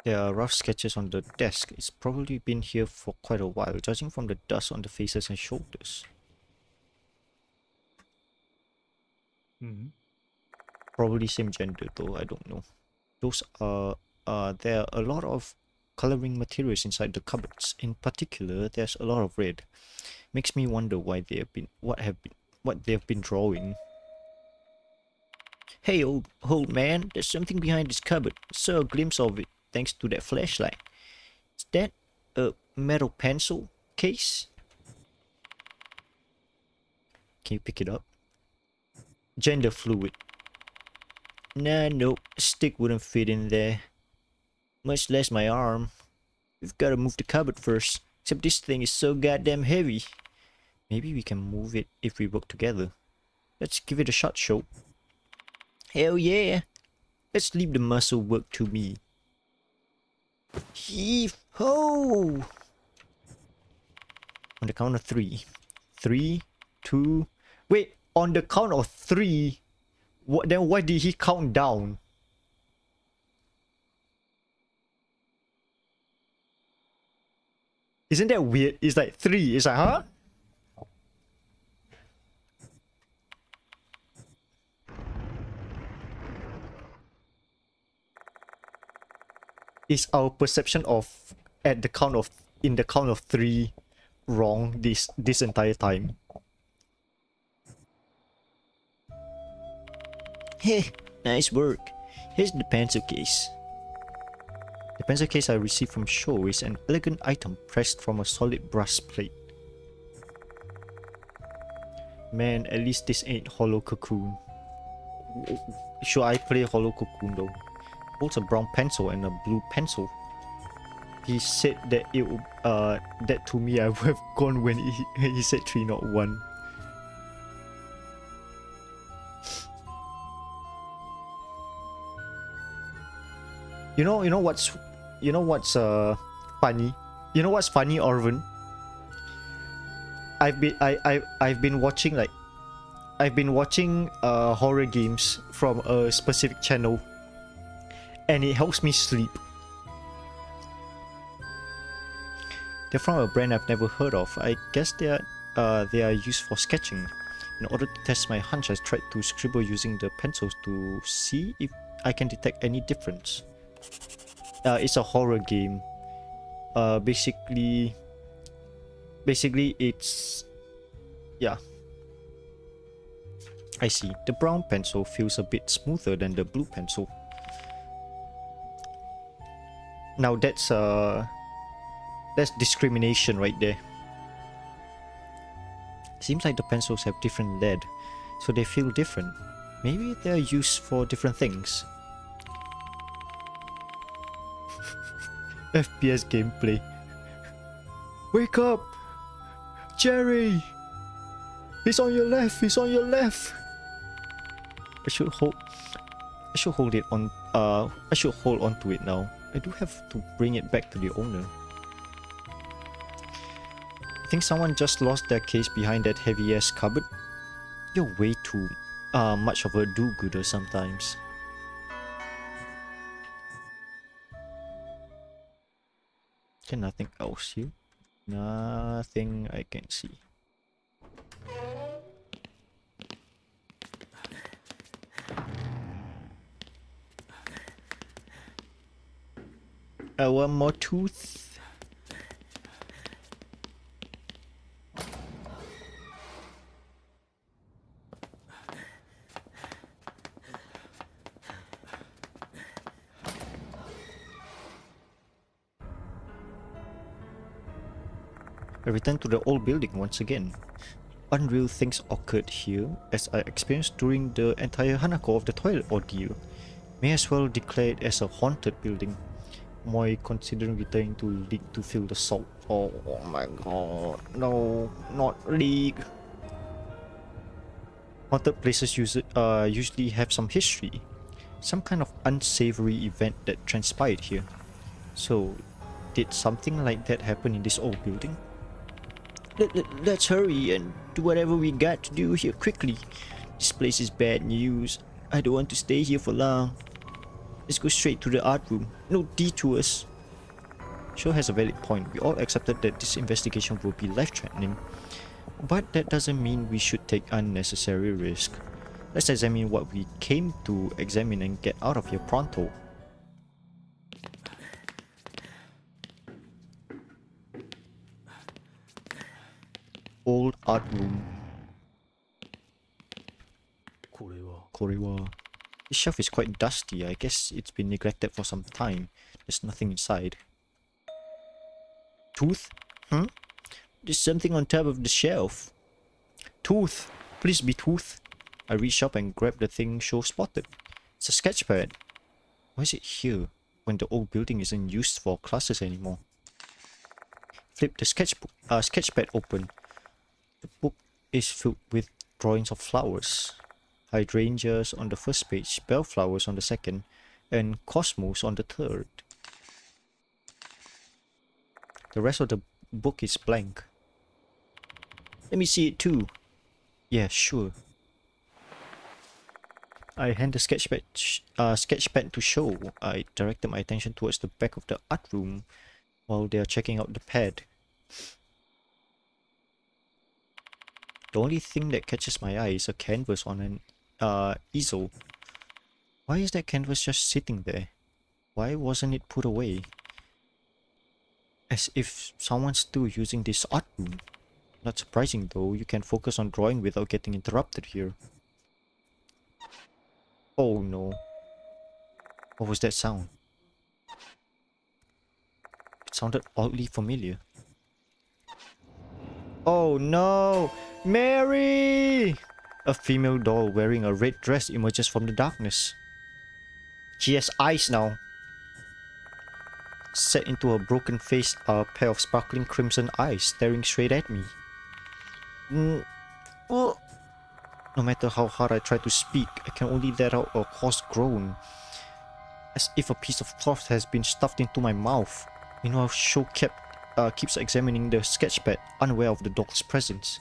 There are rough sketches on the desk. It's probably been here for quite a while, judging from the dust on the faces and shoulders. Probably same gender though, I don't know. Those are there are a lot of coloring materials inside the cupboards. In particular, there's a lot of red. Makes me wonder why they have been what they've been drawing. Hey old man, there's something behind this cupboard. Saw a glimpse of it thanks to that flashlight. Is that a metal pencil case? Can you pick it up? Gender fluid. Nah, nope. A stick wouldn't fit in there. Much less my arm. We've gotta move the cupboard first. Except this thing is so goddamn heavy. Maybe we can move it if we work together. Let's give it a shot, show. Hell yeah! Let's leave the muscle work to me. Heave ho! On the count of 3. 3, 2... Wait, on the count of 3? Then why did he count down? Isn't that weird? It's like 3. It's like, huh? Is our perception of in the count of 3 wrong this entire time? Hey, nice work. Here's the pencil case. The pencil case I received from Show is an elegant item pressed from a solid brass plate. Man, at least this ain't Hollow Cocoon. Should I play Hollow Cocoon though? Holds a brown pencil and a blue pencil. He said that that to me I would have gone when he said 3 not 1. You know what's funny? You know what's funny, Orvin? I've been watching horror games from a specific channel, and it helps me sleep. They're from a brand I've never heard of. I guess they are used for sketching. In order to test my hunch, I tried to scribble using the pencils to see if I can detect any difference. It's a horror game. Basically it's... yeah. I see. The brown pencil feels a bit smoother than the blue pencil. Now that's discrimination right there. Seems like the pencils have different lead, so they feel different. Maybe they're used for different things. FPS gameplay. Wake up! Jerry! He's on your left! He's on your left! I should hold it on. I should hold on to it now. I do have to bring it back to the owner. I think someone just lost their case behind that heavy-ass cupboard. You're way too much of a do-gooder sometimes. Okay, nothing else here. Nothing I can see. One more tooth. I returned to the old building once again. Unreal things occurred here, as I experienced during the entire Hanako of the toilet ordeal. May as well declare it as a haunted building. Moi considering returning to League to fill the salt. Oh my god, no, not League. Haunted places usually have some history. Some kind of unsavory event that transpired here. So, did something like that happen in this old building? Let's hurry and do whatever we got to do here quickly. This place is bad news. I don't want to stay here for long. Let's go straight to the art room. No detours. Sho has a valid point. We all accepted that this investigation will be life-threatening. But that doesn't mean we should take unnecessary risk. Let's examine what we came to examine and get out of here pronto. Old art room. Korewa. This shelf is quite dusty. I guess it's been neglected for some time. There's nothing inside. Tooth? Hmm? There's something on top of the shelf. Tooth! Please be Tooth. I reached up and grabbed the thing Sho spotted. It's a sketchpad. Why is it here when the old building isn't used for classes anymore? Flip the sketchpad open. The book is filled with drawings of flowers. Hydrangeas on the first page, bellflowers on the second, and cosmos on the third. The rest of the book is blank. Let me see it too. Yeah, sure. I hand the sketchpad to Sho. I directed my attention towards the back of the art room while they are checking out the pad. The only thing that catches my eye is a canvas on an easel. Why is that canvas just sitting there? Why wasn't it put away? As if someone's still using this art room. Not surprising though, you can focus on drawing without getting interrupted here. Oh no. What was that sound? It sounded oddly familiar. Oh no! Mary! A female doll wearing a red dress emerges from the darkness. She has eyes now. Set into her broken face are a pair of sparkling crimson eyes staring straight at me. No matter how hard I try to speak, I can only let out a hoarse groan. As if a piece of cloth has been stuffed into my mouth. Meanwhile, Sho keeps examining the sketchpad, unaware of the doll's presence.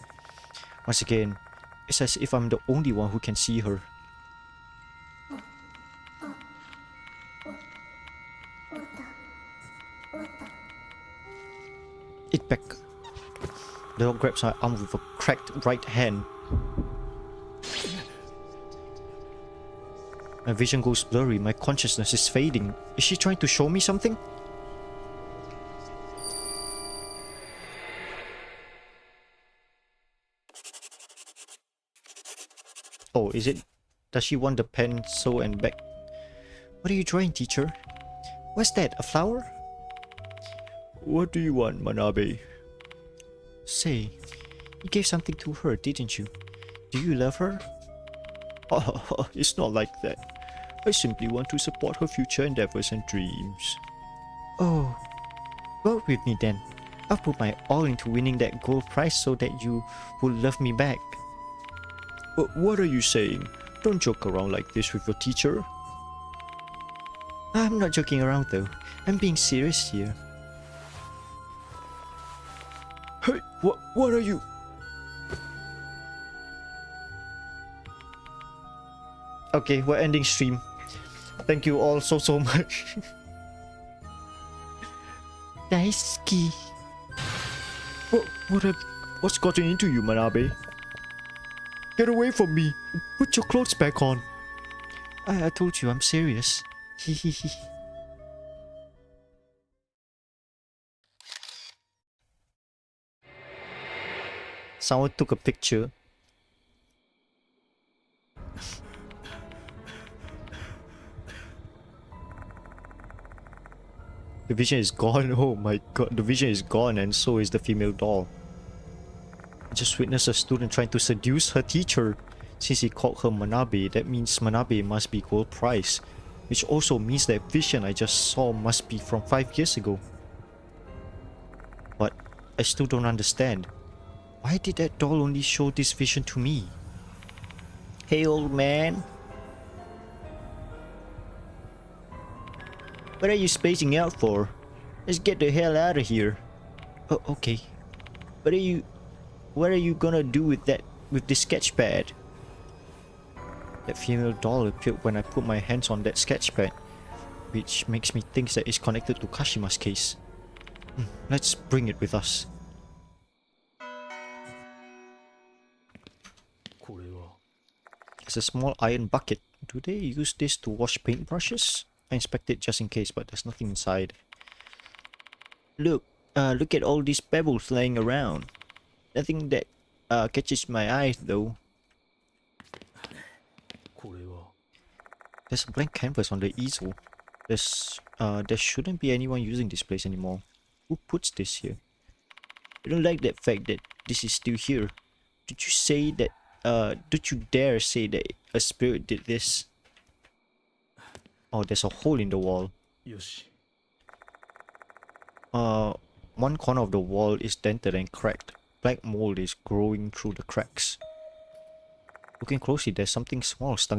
Once again, it's as if I'm the only one who can see her. It back. The dog grabs my arm with a cracked right hand. My vision goes blurry, my consciousness is fading. Is she trying to show me something? Oh, is it? Does she want the pencil and back? What are you drawing, teacher? What's that, a flower? What do you want, Manabe? Say, you gave something to her, didn't you? Do you love her? Oh, it's not like that. I simply want to support her future endeavors and dreams. Oh, go with me then. I'll put my all into winning that gold prize so that you will love me back. What are you saying? Don't joke around like this with your teacher. I'm not joking around though. I'm being serious here. Hey, what are you? Okay, we're ending stream. Thank you all so much. Daisuke. What's gotten into you, Manabe? Get away from me! Put your clothes back on! I told you I'm serious. Hehehe. Someone took a picture. The vision is gone. Oh my god, the vision is gone, and so is the female doll. I just witnessed a student trying to seduce her teacher. Since he called her Manabe, that means Manabe must be gold prize. Which also means that vision I just saw must be from 5 years ago. But I still don't understand. Why did that doll only show this vision to me? Hey old man. What are you spacing out for? Let's get the hell out of here. Oh, okay. What are you gonna do with this sketch pad? That female doll appeared when I put my hands on that sketch pad, which makes me think that it's connected to Kashima's case. Let's bring it with us. It's a small iron bucket. Do they use this to wash paintbrushes? I inspected just in case, but there's nothing inside. Look at all these pebbles laying around. Nothing that catches my eyes though. There's a blank canvas on the easel. There shouldn't be anyone using this place anymore. Who puts this here? I don't like that fact that this is still here. Did you say that? Don't you dare say that a spirit did this? Oh, there's a hole in the wall. One corner of the wall is dented and cracked. Black mold is growing through the cracks. Looking closely, there's something small stuck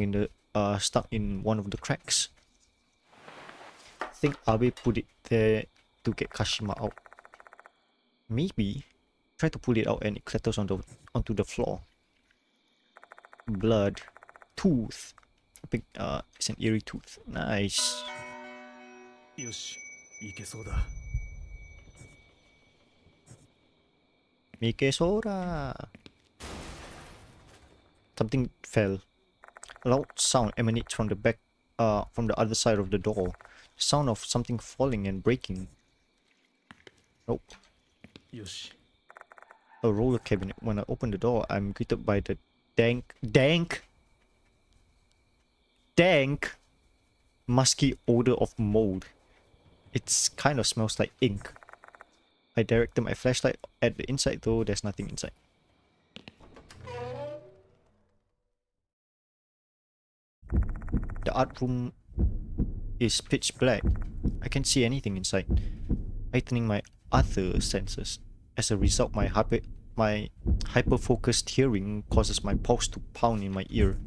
in one of the cracks. I think Abe put it there to get Kashima out. Maybe. Try to pull it out and it clatters onto the floor. Blood. Tooth. It's an eerie tooth. Nice. Mikesora. Something fell. A loud sound emanates from the back, from the other side of the door. The sound of something falling and breaking. Nope. A roller cabinet. When I open the door, I'm greeted by the dank, musky odor of mold. It kind of smells like ink. I directed my flashlight at the inside, though there's nothing inside. The art room is pitch black. I can't see anything inside, heightening my other senses. As a result, my hyper-focused hearing causes my pulse to pound in my ear.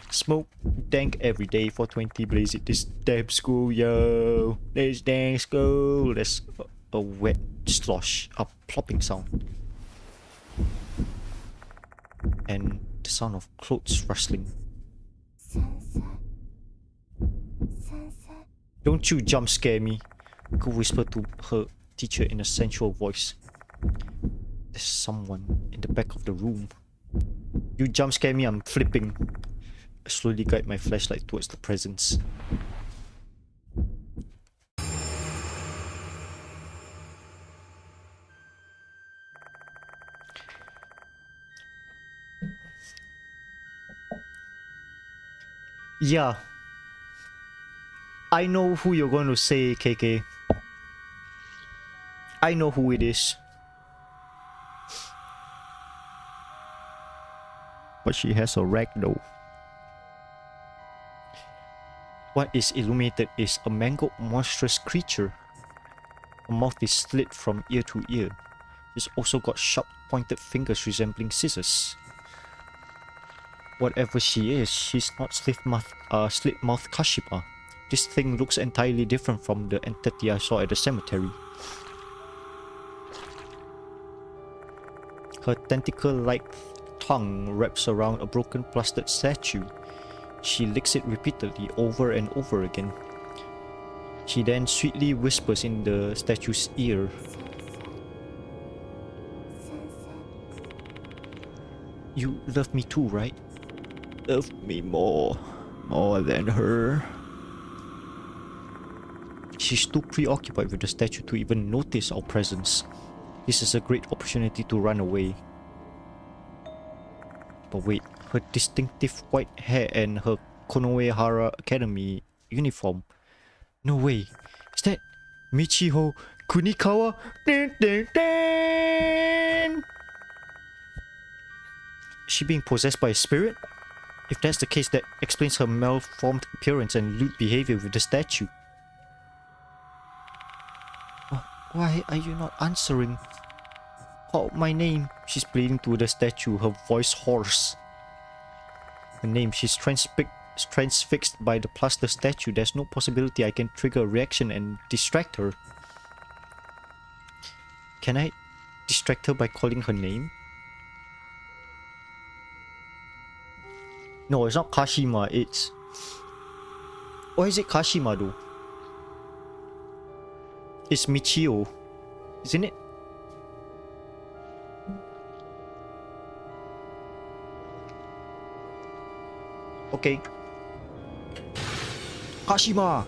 Smoke dank every day for 20 blaze at this damn school, yo. This damn school. There's a wet slosh, a plopping sound. And the sound of clothes rustling. Sensei. Don't you jump scare me. Go whisper to her teacher in a sensual voice. There's someone in the back of the room. You jump scare me, I'm flipping. I slowly guide my flashlight towards the presence. Yeah. I know who you're going to say, KK. I know who it is. But but she has a rag though. What is illuminated is a mangled monstrous creature. Her mouth is slit from ear to ear. She's also got sharp pointed fingers resembling scissors. Whatever she is, she's not Slit-mouthed Kashima. This thing looks entirely different from the entity I saw at the cemetery. Her tentacle-like tongue wraps around a broken plastered statue. She licks it repeatedly over and over again. She then sweetly whispers in the statue's ear. Sensei. You love me too, right? Love me more than her. She's too preoccupied with the statue to even notice our presence. This is a great opportunity to run away. But wait, her distinctive white hair and her Konoehara Academy uniform. No way. Is that Michiho Kunikawa? Dun, dun, dun. Is she being possessed by a spirit? If that's the case, that explains her malformed appearance and lewd behavior with the statue. Why are you not answering? Call my name. She's pleading to the statue, her voice hoarse. Her name, she's transfixed by the plaster statue. There's no possibility I can trigger a reaction and distract her. Can I distract her by calling her name? No, it's not Kashima, it's... Or is it Kashima though? It's Michio, isn't it? Okay. Kashima!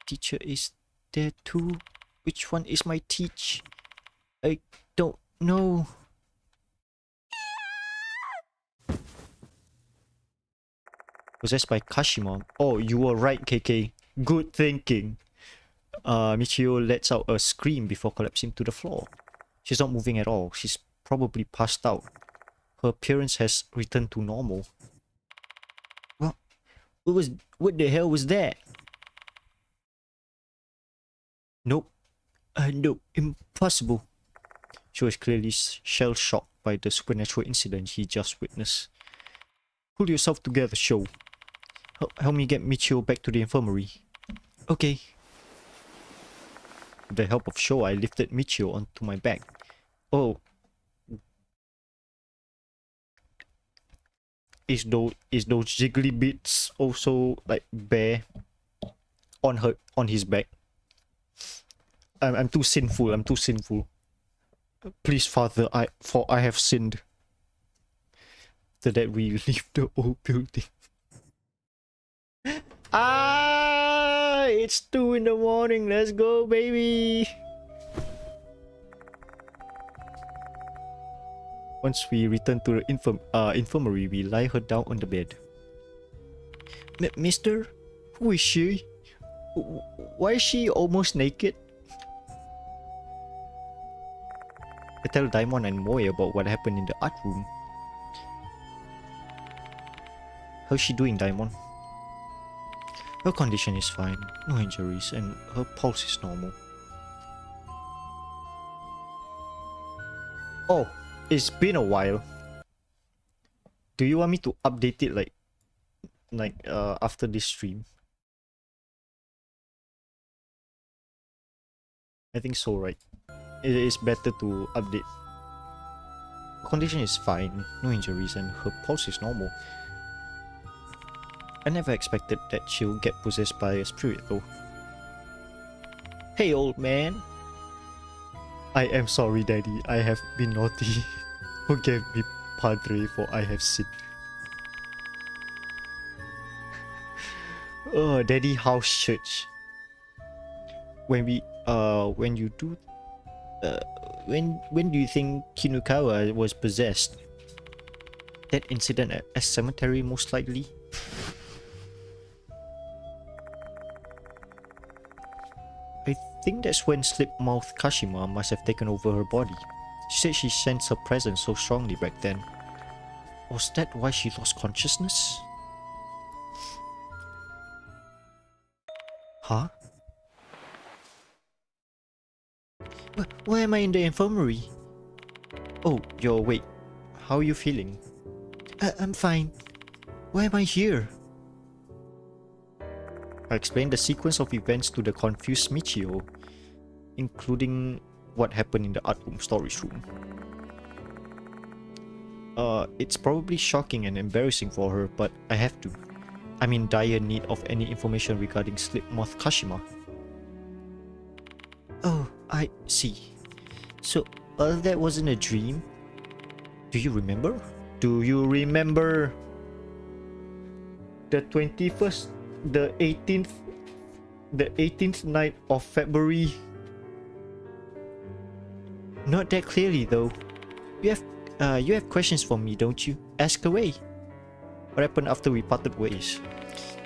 Teacher is there too? Which one is my teach? I don't know. Possessed by Kashima. Oh, you were right, KK. Good thinking. Michio lets out a scream before collapsing to the floor. She's not moving at all. She's probably passed out. Her appearance has returned to normal. What the hell was that? Nope. No, impossible. She was clearly shell-shocked by the supernatural incident he just witnessed. Pull yourself together, Sho. Help me get Michio back to the infirmary. Okay. With the help of Sho, I lifted Michio onto my back. Oh. Is those jiggly bits also like bare on his back? I'm too sinful. I'm too sinful. Please, Father, I have sinned. After that, we leave the old building. It's 2 in the morning. Let's go, baby. Once we return to the infirmary, we lie her down on the bed. Mister, who is she? Why is she almost naked? I tell Daimon and Moe about what happened in the art room. How's she doing, Daimon? Her condition is fine, no injuries, and her pulse is normal. Oh, it's been a while. Do you want me to update it like after this stream? I think so, right? It is better to update. Her condition is fine, no injuries, and her pulse is normal. I never expected that she'll get possessed by a spirit though. Hey old man. I am sorry, Daddy. I have been naughty. Forgive me, Padre, for I have sinned. Oh, Daddy House Church. When you do when do you think Kinukawa was possessed? That incident at a cemetery, most likely. I think that's when Slit-mouthed Kashima must have taken over her body. She said she sensed her presence so strongly back then. Was that why she lost consciousness? Huh? Why am I in the infirmary? Oh, you're awake. How are you feeling? I'm fine. Why am I here? I explained the sequence of events to the confused Michio, including what happened in the art room storage room. It's probably shocking and embarrassing for her, but I have to. I'm in dire need of any information regarding Slit-mouthed Kashima. Oh, I see. So, all that wasn't a dream? Do you remember? Do you remember the 21st, the 18th night of February? Not that clearly though. You have questions for me, don't you? Ask away. What happened after we parted ways?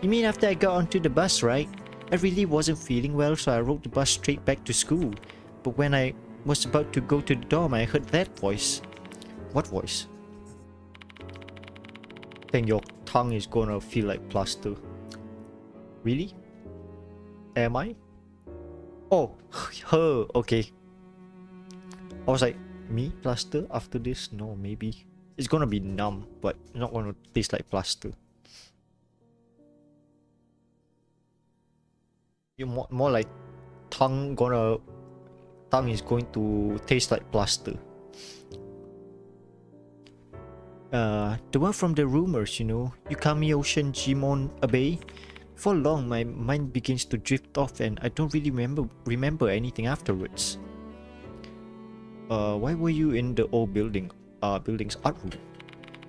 You mean after I got onto the bus, right? I really wasn't feeling well, so I rode the bus straight back to school. But when I was about to go to the dorm, I heard that voice. What voice? Then your tongue is gonna feel like plaster. Really? Am I? Oh, her, okay. I was like, me plaster after this? No, maybe. It's gonna be numb, but not gonna taste like plaster. You're more like tongue is going to taste like plaster. The one from the rumors, you know, Yukami Ocean Jimon Abe. For long, my mind begins to drift off and I don't really remember anything afterwards. Why were you in the old building's art room?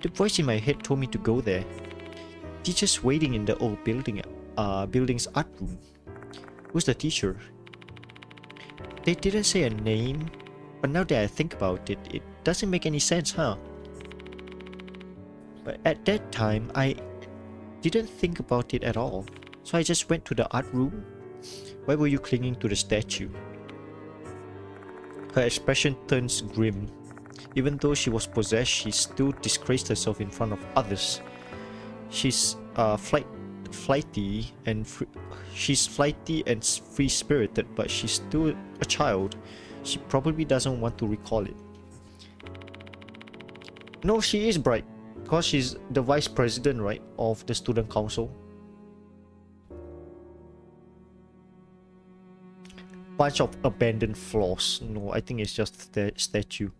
The voice in my head told me to go there. Teacher's waiting in the old building's art room. Who's the teacher? They didn't say a name, but now that I think about it, it doesn't make any sense, huh? But at that time, I didn't think about it at all, so I just went to the art room. Why were you clinging to the statue? Her expression turns grim. Even though she was possessed, she still disgraced herself in front of others. She's flighty and free-spirited, but she's still a child. She probably doesn't want to recall it. No, she is bright, because she's the vice president, right, of the student council. Bunch of abandoned floors. No, I think it's just the statue.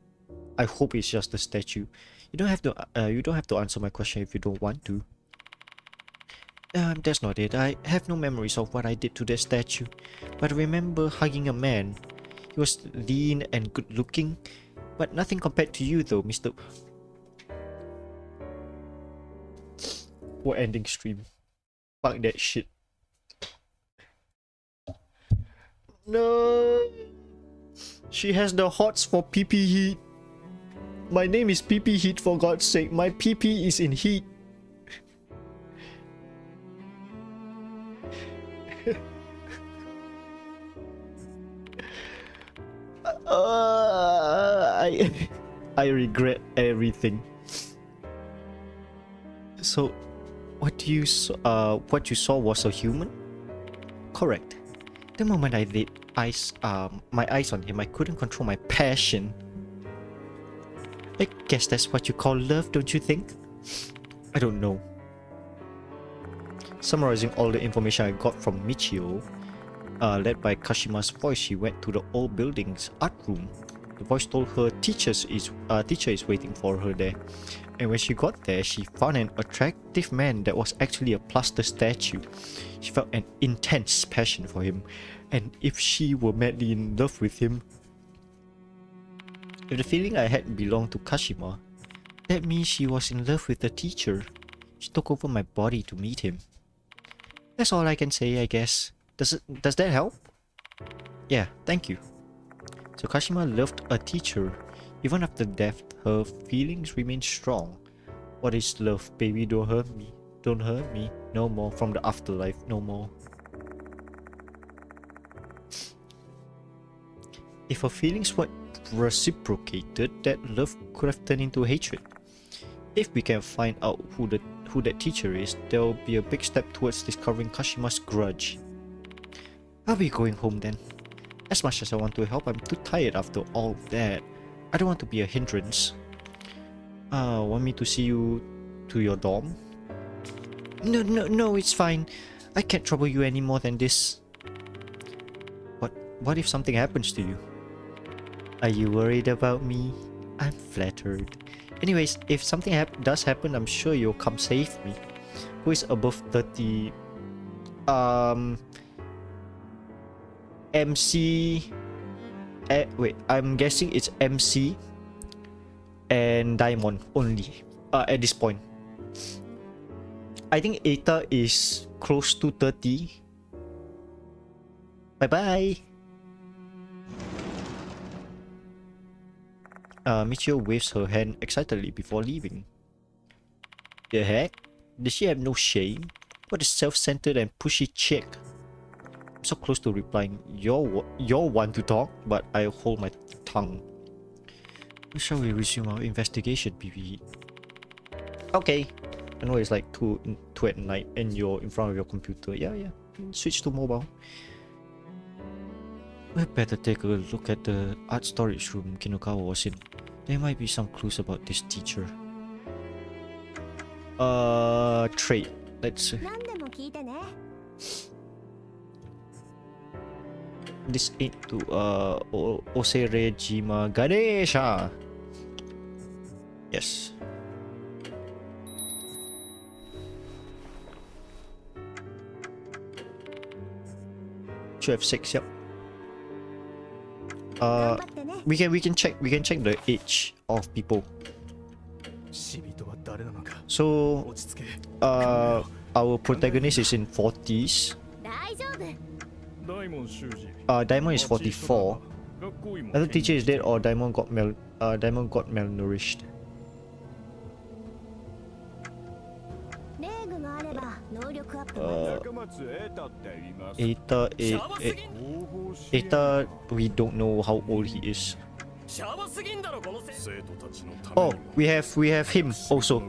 I hope it's just the statue. You don't have to answer my question if you don't want to. That's not it. I have no memories of what I did to the statue, but I remember hugging a man. He was lean and good looking, but nothing compared to you though, Mr. What ending stream? Fuck that shit. No. She has the hots for PP heat. My name is PP Heat, for God's sake. My PP is in heat. I regret everything. So, what you saw was a human? Correct. The moment I laid my eyes on him, I couldn't control my passion. I guess that's what you call love, don't you think? I don't know. Summarizing all the information I got from Michio, led by Kashima's voice, she went to the old building's art room. The voice told her teacher is waiting for her there. And when she got there, she found an attractive man that was actually a plaster statue. She felt an intense passion for him, and if she were madly in love with him, if the feeling I had belonged to Kashima, that means she was in love with the teacher. She took over my body to meet him. That's all I can say, I guess. Does that help? Yeah, thank you. So Kashima loved a teacher. Even after death, her feelings remain strong. What is love, baby? Don't hurt me. Don't hurt me. No more. From the afterlife, no more. If her feelings reciprocated, that love could have turned into hatred. If we can find out who that teacher is, there'll be a big step towards discovering Kashima's grudge. Are we going home then? As much as I want to help, I'm too tired after all of that. I don't want to be a hindrance. Want me to see you to your dorm? No, it's fine. I can't trouble you any more than this. What if something happens to you? Are you worried about me? I'm flattered. Anyways, if something does happen, I'm sure you'll come save me. Who is above 30? MC... wait, I'm guessing it's MC and Diamond only at this point. I think Aether is close to 30. Bye-bye! Michio waves her hand excitedly before leaving. The heck? Does she have no shame? What a self-centered and pushy chick. I'm so close to replying, you're one to talk, but I hold my tongue. Shall we resume our investigation, BB? Okay. I know it's like 2 at night and you're in front of your computer. Yeah. Switch to mobile. We better take a look at the art storage room Kinokawa was in. There might be some clues about this teacher. Trade. Let's see. This ain't to Oserejima Ganesha. Yes. Should have 6, yep. We can check the age of people. So our protagonist is in 40s. Diamond is 44. Other teacher is dead or Diamond got malnourished. Aether, we don't know how old he is. Oh, we have him also.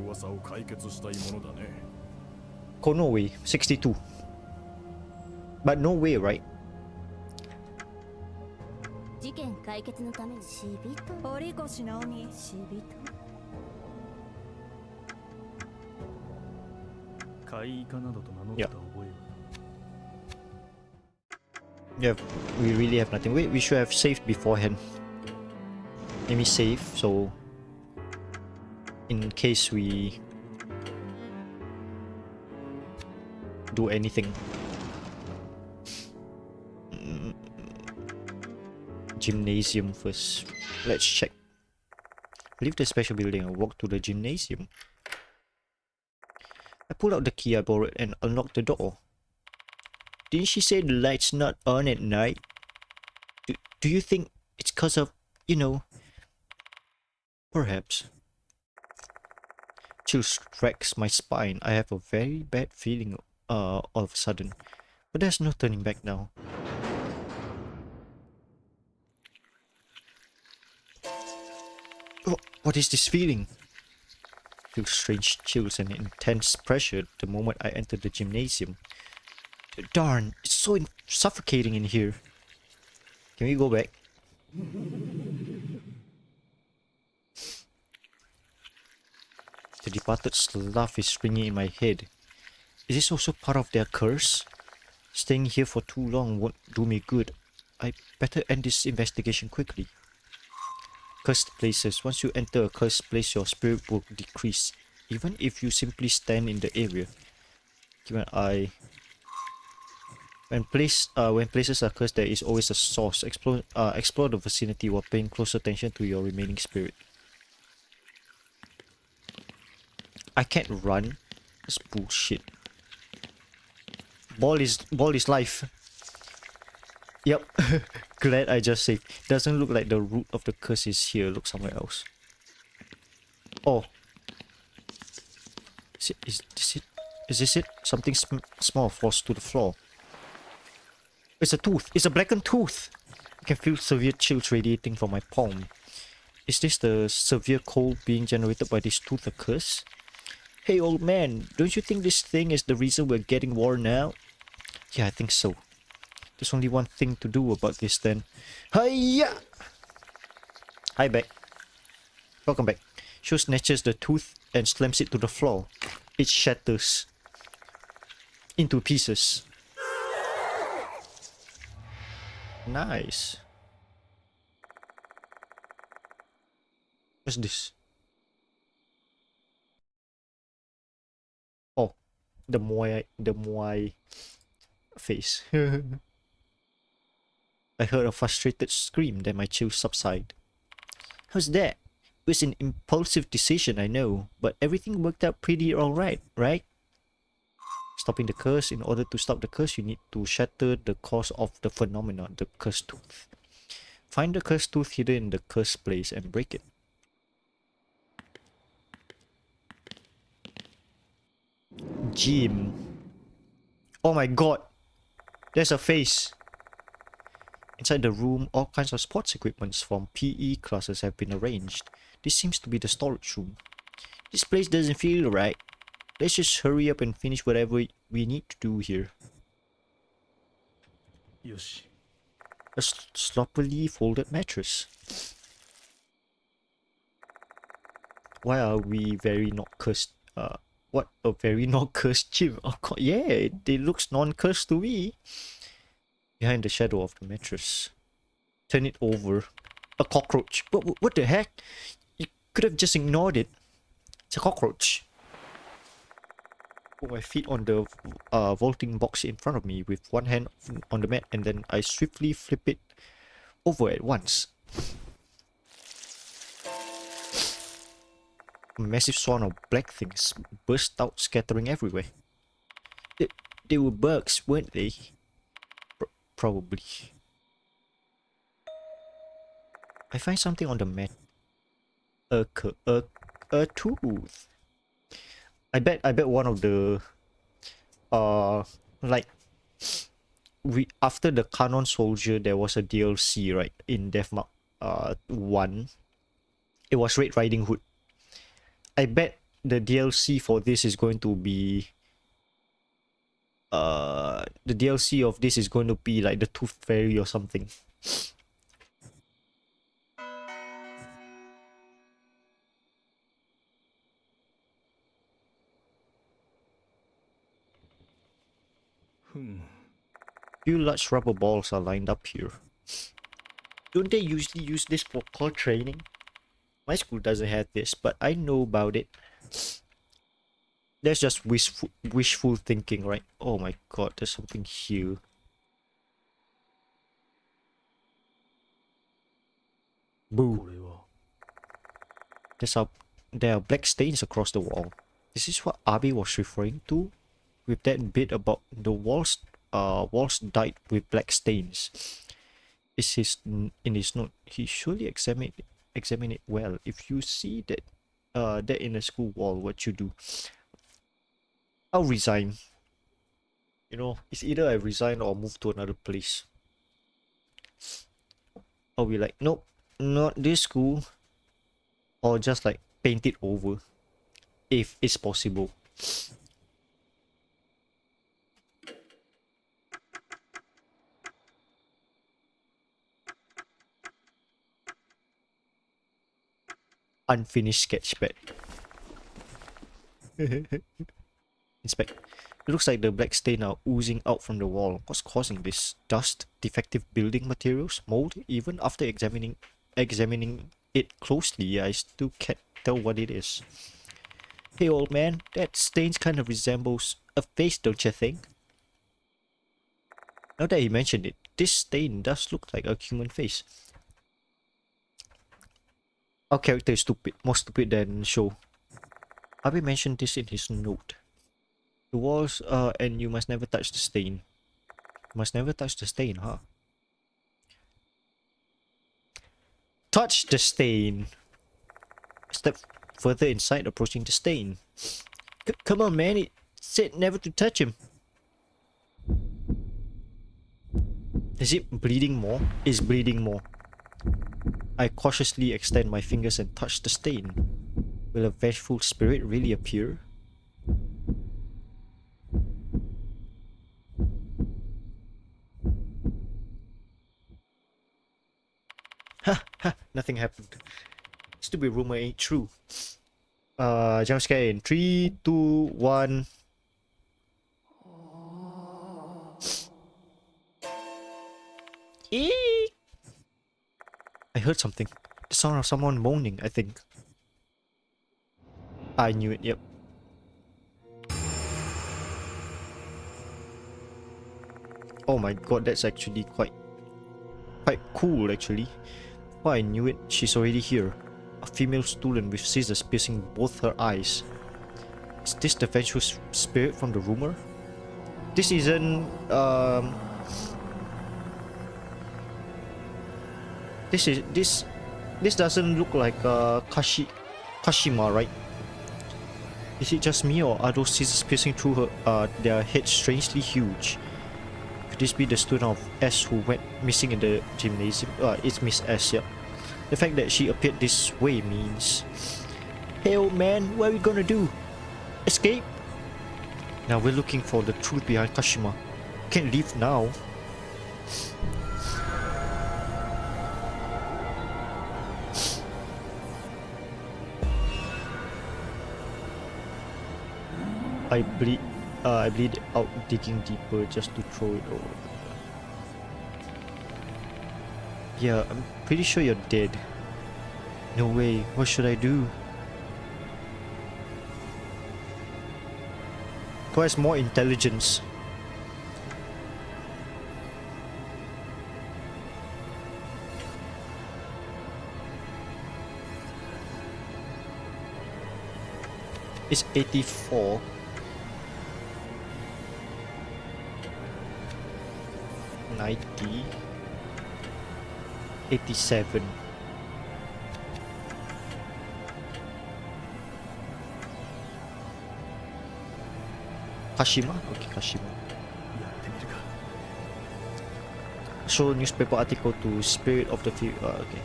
Konoe, 62. But no way, right? Yeah, we really have nothing. Wait, we should have saved beforehand. Let me save, so in case we do anything. Gymnasium first. Let's check. Leave the special building and walk to the gymnasium. I pulled out the key I borrowed and unlocked the door. Didn't she say the light's not on at night? Do you think it's cause of, you know... Perhaps. Chill strikes my spine. I have a very bad feeling all of a sudden. But there's no turning back now. Oh, what is this feeling? Feel strange chills and intense pressure the moment I enter the gymnasium. Darn, it's so suffocating in here. Can we go back? The departed laugh is ringing in my head. Is this also part of their curse? Staying here for too long won't do me good. I better end this investigation quickly. Cursed places. Once you enter a cursed place, your spirit will decrease, even if you simply stand in the area. Keep an eye. When places are cursed, there is always a source. Explore the vicinity while paying close attention to your remaining spirit. I can't run. That's bullshit. Ball is life. Yep. Glad I just saved. Doesn't look like the root of the curse is here. Look somewhere else. Oh. Is this it? Something small falls to the floor. It's a tooth. It's a blackened tooth. I can feel severe chills radiating from my palm. Is this the severe cold being generated by this tooth curse? Hey old man, don't you think this thing is the reason we're getting worn out? Yeah, I think so. There's only one thing to do about this then. Hiya! Hi back. Welcome back. Shu snatches the tooth and slams it to the floor. It shatters into pieces. Nice. What's this? Oh, the Moai face. I heard a frustrated scream, then my chills subside. How's that? It was an impulsive decision, I know, but everything worked out pretty alright, right? Stopping the curse. In order to stop the curse, you need to shatter the cause of the phenomenon, the cursed tooth. Find the cursed tooth hidden in the cursed place and break it. Gym. Oh my god! There's a face! Inside the room, all kinds of sports equipments from PE classes have been arranged. This seems to be the storage room. This place doesn't feel right. Let's just hurry up and finish whatever we need to do here. Yoshi. A sloppily folded mattress. Why are we very not cursed? What a very not cursed gym. Oh god, yeah, it looks non-cursed to me. Behind the shadow of the mattress. Turn it over. A cockroach. What the heck? You could have just ignored it. It's a cockroach. Put my feet on the vaulting box in front of me with one hand on the mat, and then I swiftly flip it over at once. A massive swarm of black things burst out, scattering everywhere. They were bugs, weren't they? Probably. I find something on the mat. A tooth. I bet one of the like after the Canon Soldier there was a DLC, right, in Deathmark 1. It was Red Riding Hood. I bet the DLC for this is going to be the DLC of this is going to be like the Tooth Fairy or something. Few large rubber balls are lined up here. Don't they usually use this for core training? My school doesn't have this, but I know about it. That's just wishful thinking, right? Oh my god, there's something here. Boo. There are black stains across the wall. This is what Abe was referring to with that bit about the walls dyed with black stains. In his note. He surely examine it well. If you see that in a school wall, what you do? I'll resign. You know, it's either I resign or move to another place. I'll be like, nope, not this school. Or just like paint it over, if it's possible. Unfinished sketchpad. Inspect. It looks like the black stain are oozing out from the wall. What's causing this? Dust, defective building materials, mold? Even after examining it closely, I still can't tell what it is. Hey old man, that stain kind of resembles a face, don't you think? Now that he mentioned it, this stain does look like a human face. Our character is stupid, more stupid than show. Abe mentioned this in his note. The walls, and you must never touch the stain. Must never touch the stain, huh? Touch the stain! Step further inside, approaching the stain. Come on, man, it said never to touch him. Is it bleeding more? It's bleeding more. I cautiously extend my fingers and touch the stain. Will a vengeful spirit really appear? Ha ha! Nothing happened. Stupid rumor ain't true. Jump scare in 3, 2, 1. Eek! I heard something. The sound of someone moaning, I think. I knew it, yep. Oh my god, that's actually quite cool actually. Oh, I knew it. She's already here. A female student with scissors piercing both her eyes. Is this the vengeful spirit from the rumor? This isn't this doesn't look like Kashima, right? Is it just me, or are those scissors piercing through her their head strangely huge? Could this be the student of S who went missing in the gymnasium? It's Miss S, yeah. The fact that she appeared this way means... Hey old man, what are we gonna do? Escape? Now we're looking for the truth behind Kashima. Can't leave now. I bleed out digging deeper just to throw it over. Yeah, I'm pretty sure you're dead. No way, what should I do? Who has more intelligence? It's 84. $90. 87. Kashima? Okay, Kashima. Show newspaper article to spirit of the future. Okay.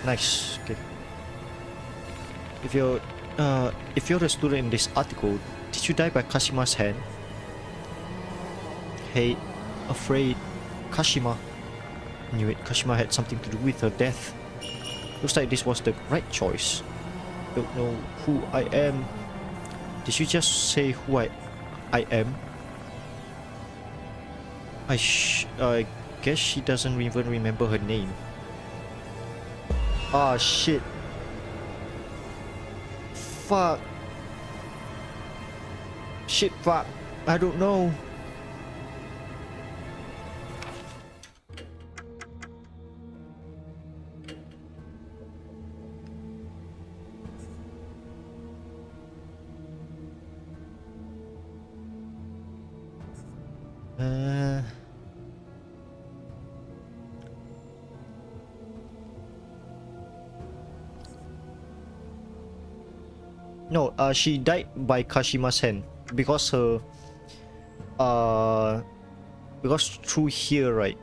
Nice. Okay. If you're a student in this article, did you die by Kashima's hand? Hate, afraid, Kashima. Knew it. Kashima had something to do with her death. Looks like this was the right choice. Don't know who I am. Did you just say who I am? I guess she doesn't even remember her name. Ah, shit. Fuck. Shit, fuck. I don't know. No, she died by Kashima's hand because her because through here, right,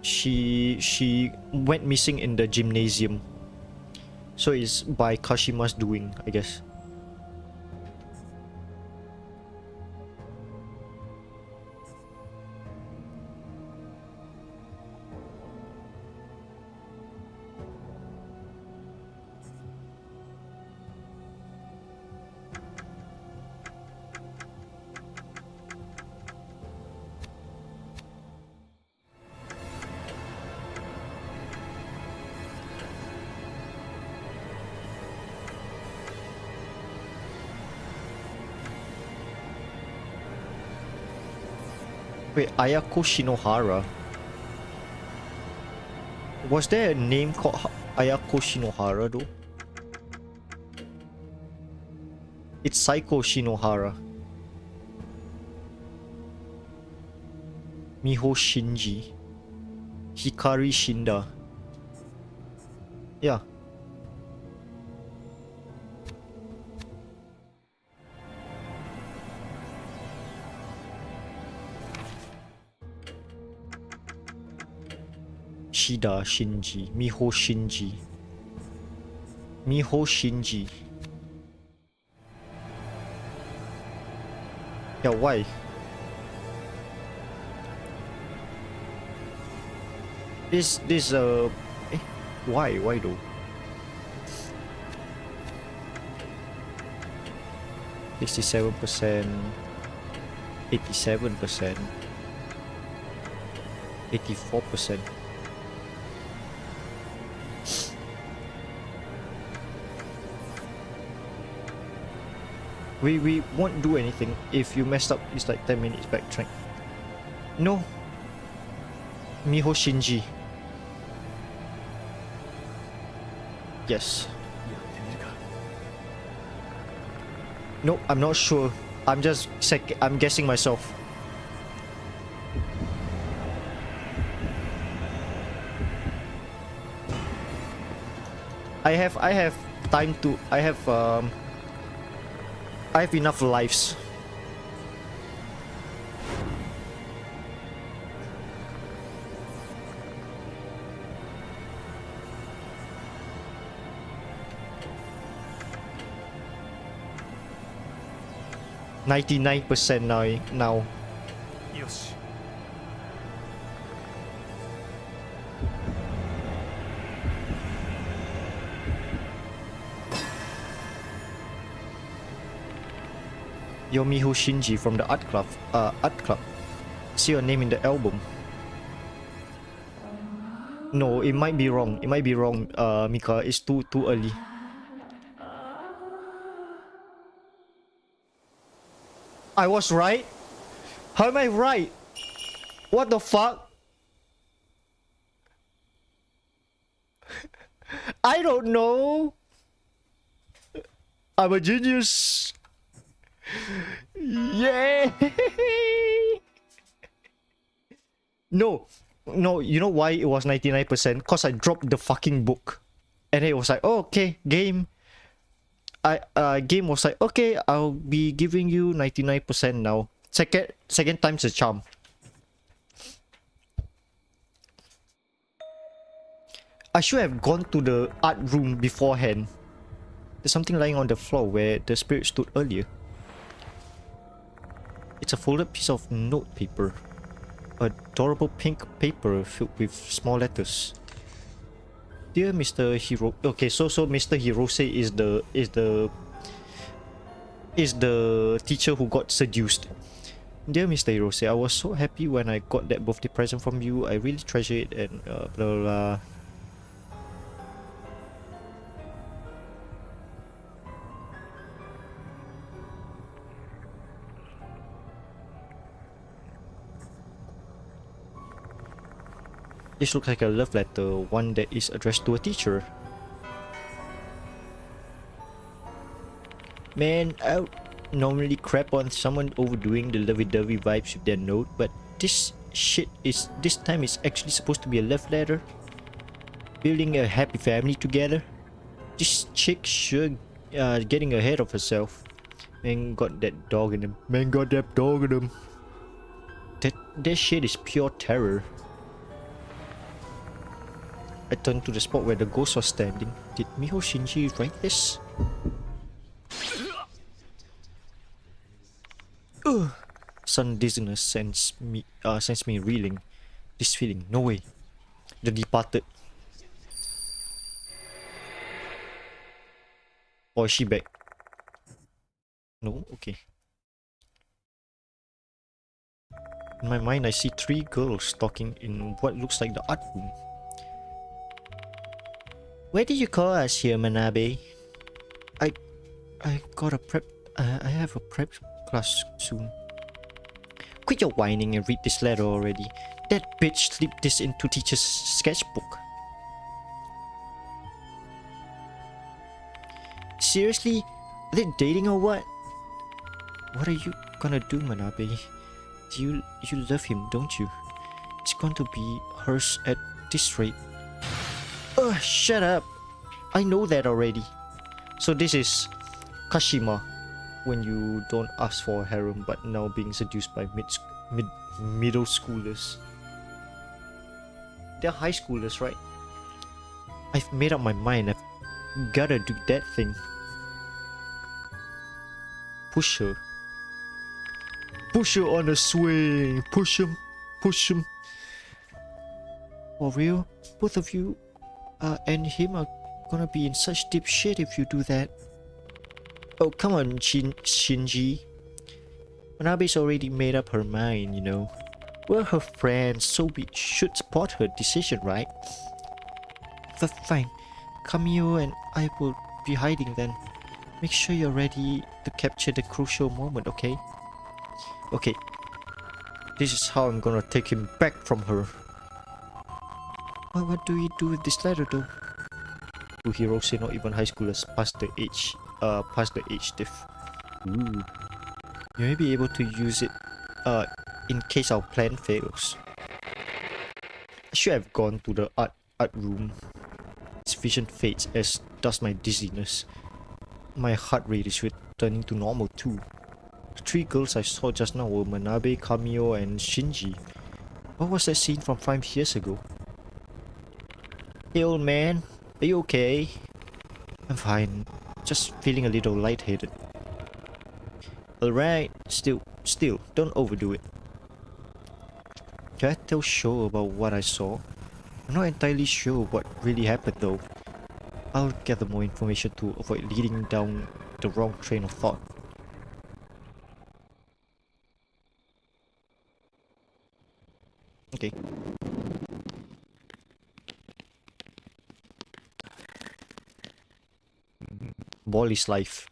she went missing in the gymnasium, so it's by Kashima's doing, I guess. Wait, Ayako Shinohara. Was there a name called Ayako Shinohara though? It's Saiko Shinohara. Miho Shinji. Hikari Shinda. Yeah. Ishida Shinji. Miho Shinji. Miho Shinji. Yeah, why? Why though? 67%, 87%, 84%. We won't do anything. If you messed up, it's like 10 minutes backtrack. No. Miho Shinji. Yes. No, I'm not sure. I'm just I'm guessing myself. I have time to I have enough lives. %99 now. Yoshi. Yomiho Shinji from the art club. See your name in the album. No, it might be wrong. It might be wrong, Mika. It's too early. I was right? How am I right? What the fuck? I don't know. I'm a genius. Yay! No, you know why it was 99%? Cause I dropped the fucking book. And it was like, oh, okay, game. Game was like, okay, I'll be giving you 99% now. Second time's a charm. I should have gone to the art room beforehand. There's something lying on the floor where the spirit stood earlier. It's a folded piece of note paper. Adorable pink paper filled with small letters. Dear Mr. Hiro. Okay, so Mr. Hirose is the teacher who got seduced. Dear Mr. Hirose, I was so happy when I got that birthday present from you. I really treasure it and blah blah blah. This looks like a love letter, one that is addressed to a teacher. Man, I would normally crap on someone overdoing the lovey-dovey vibes with their note, but this time it's actually supposed to be a love letter. Building a happy family together. This chick sure getting ahead of herself. Man got that dog in him. Man got that dog in him. That shit is pure terror. I turned to the spot where the ghost was standing. Did Miho Shinji write this? Sudden dizziness sends me reeling. This feeling, no way. The departed. Or is she back? No? Okay. In my mind, I see 3 girls talking in what looks like the art room. Where did you call us here, Manabe? I got a prep. I have a prep class soon. Quit your whining and read this letter already. That bitch slipped this into teacher's sketchbook. Seriously? Are they dating or what? What are you gonna do, Manabe? You love him, don't you? It's going to be hers at this rate. Shut up. I know that already. So this is Kashima when you don't ask for a harem but now being seduced by middle schoolers. They're high schoolers, right? I've made up my mind. I've gotta do that thing. Push her. Push her on a swing. Push him. Push him. For real? Both of you and him are gonna be in such deep shit if you do that. Oh, come on, Shinji. Manabe's already made up her mind, you know. We're her friends, so we should support her decision, right? But fine. Camille and I will be hiding then. Make sure you're ready to capture the crucial moment, okay? Okay. This is how I'm gonna take him back from her. What do we do with this letter though? Two heroes say not even high schoolers past the age diff. Ooh. You may be able to use it in case our plan fails. I should have gone to the art room. Its vision fades, as does my dizziness. My heart rate is returning to normal too. The three girls I saw just now were Manabe, Kamio, and Shinji. What was that scene from 5 years ago? Hey old man, are you okay? I'm fine, just feeling a little lightheaded. Alright, still, don't overdo it. Can I tell Sho about what I saw? I'm not entirely sure what really happened though. I'll gather more information to avoid leading down the wrong train of thought. Okay. Ball is life.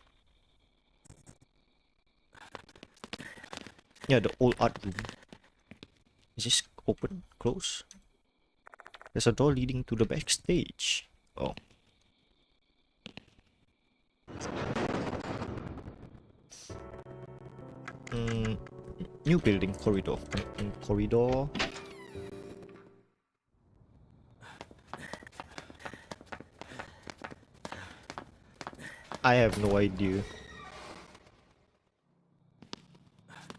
Yeah, the old art room. Is this open? Close? There's a door leading to the backstage. Oh. New building corridor. Corridor. I have no idea.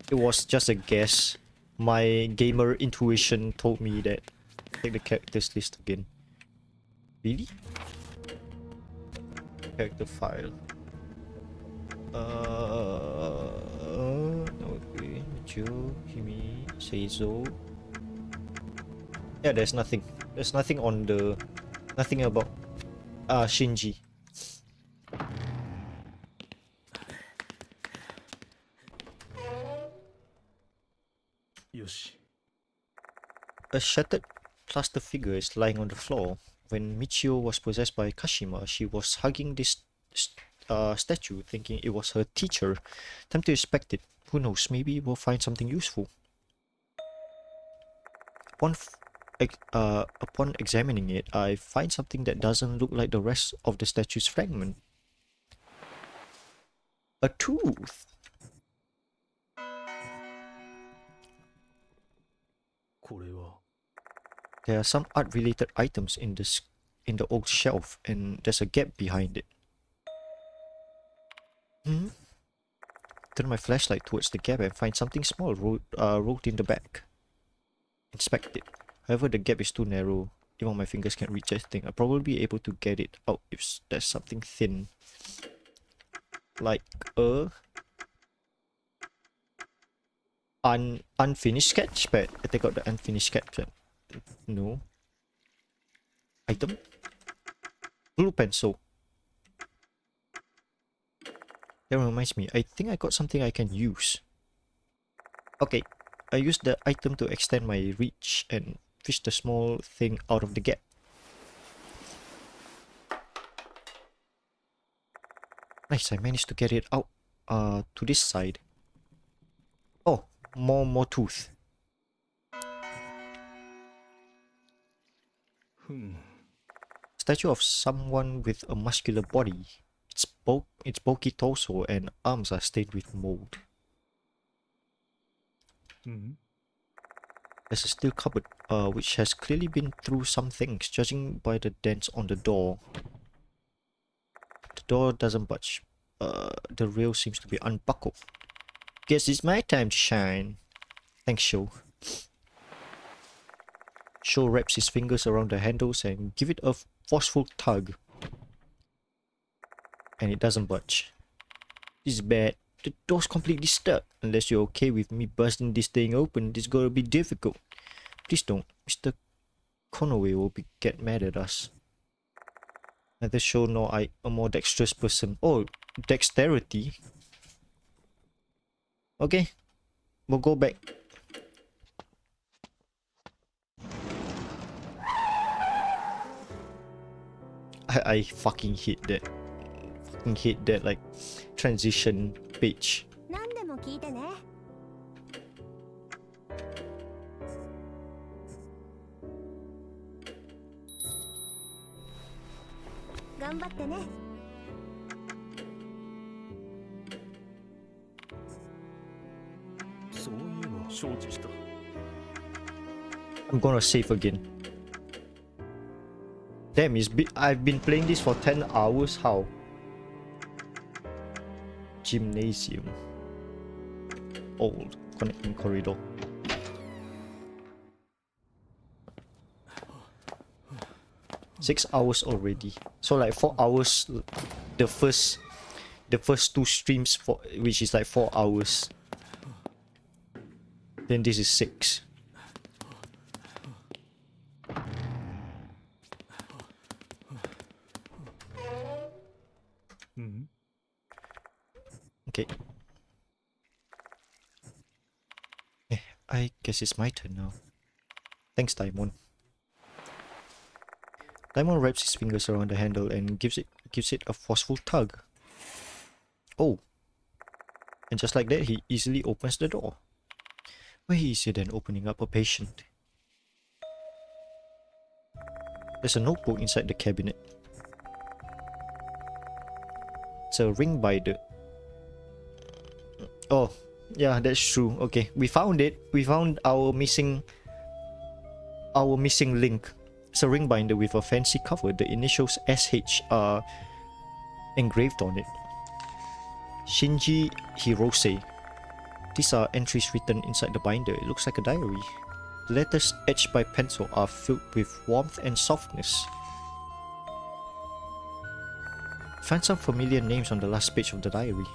It was just a guess. My gamer intuition told me that. Take the characters list again. Really? Character file. Okay. Michiyo, Kimi, Seizo. Yeah, there's nothing. There's nothing on the. Nothing about Shinji. A shattered plaster figure is lying on the floor. When Michiyo was possessed by Kashima, she was hugging this statue, thinking it was her teacher. Time to inspect it. Who knows, maybe we'll find something useful. Upon examining it, I find something that doesn't look like the rest of the statue's fragment. A tooth! There are some art-related items in the old shelf, and there's a gap behind it. Turn my flashlight towards the gap and find something small rolled in the back. Inspect it. However, the gap is too narrow. Even my fingers can't reach that thing. I'll probably be able to get it out if there's something thin. Like a unfinished sketch pad. I take out the unfinished sketch pad. No. Item? Blue pencil. That reminds me, I think I got something I can use. Okay, I use the item to extend my reach and fish the small thing out of the gap. Nice, I managed to get it out to this side. Oh, more tooth. Statue of someone with a muscular body. Its bulky torso and arms are stained with mold. There's a steel cupboard, which has clearly been through some things, judging by the dents on the door. The door doesn't budge. The rail seems to be unbuckled. Guess it's my time to shine. Thanks, Sho. Sho wraps his fingers around the handles and give it a forceful tug. And it doesn't budge. This is bad. The door's completely stuck. Unless you're okay with me busting this thing open, this is gonna be difficult. Please don't. Mr. Conaway will get mad at us. Neither Sho nor I a more dexterous person. Oh, dexterity. Okay. We'll go back. I fucking hate that. Fucking hate that like transition page. 何でも聞いてね。頑張ってね。そういえば承知した。 I'm gonna save again. Damn, I've been playing this for 10 hours. How? Gymnasium. Old connecting corridor. Six hours already. So like 4 hours. The first 2 streams for which is like 4 hours. Then this is 6. Okay. I guess it's my turn now. Thanks, Daimon. Daimon wraps his fingers around the handle and gives it a forceful tug. Oh. And just like that, he easily opens the door. Way easier than opening up a patient. There's a notebook inside the cabinet. It's a ring binder. Oh, yeah, that's true. Okay, we found it. We found our missing link. It's a ring binder with a fancy cover. The initials SH are engraved on it. Shinji Hirose. These are entries written inside the binder. It looks like a diary. The letters etched by pencil are filled with warmth and softness. Find some familiar names on the last page of the diary.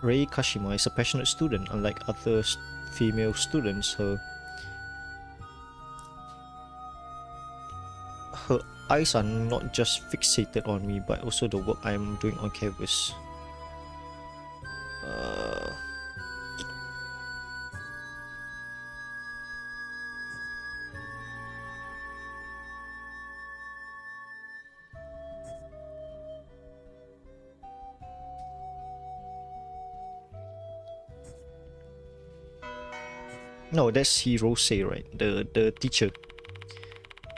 Rei Kashima is a passionate student. Unlike other female students, her eyes are not just fixated on me, but also the work I am doing on campus. No, that's Hirose, right? The teacher.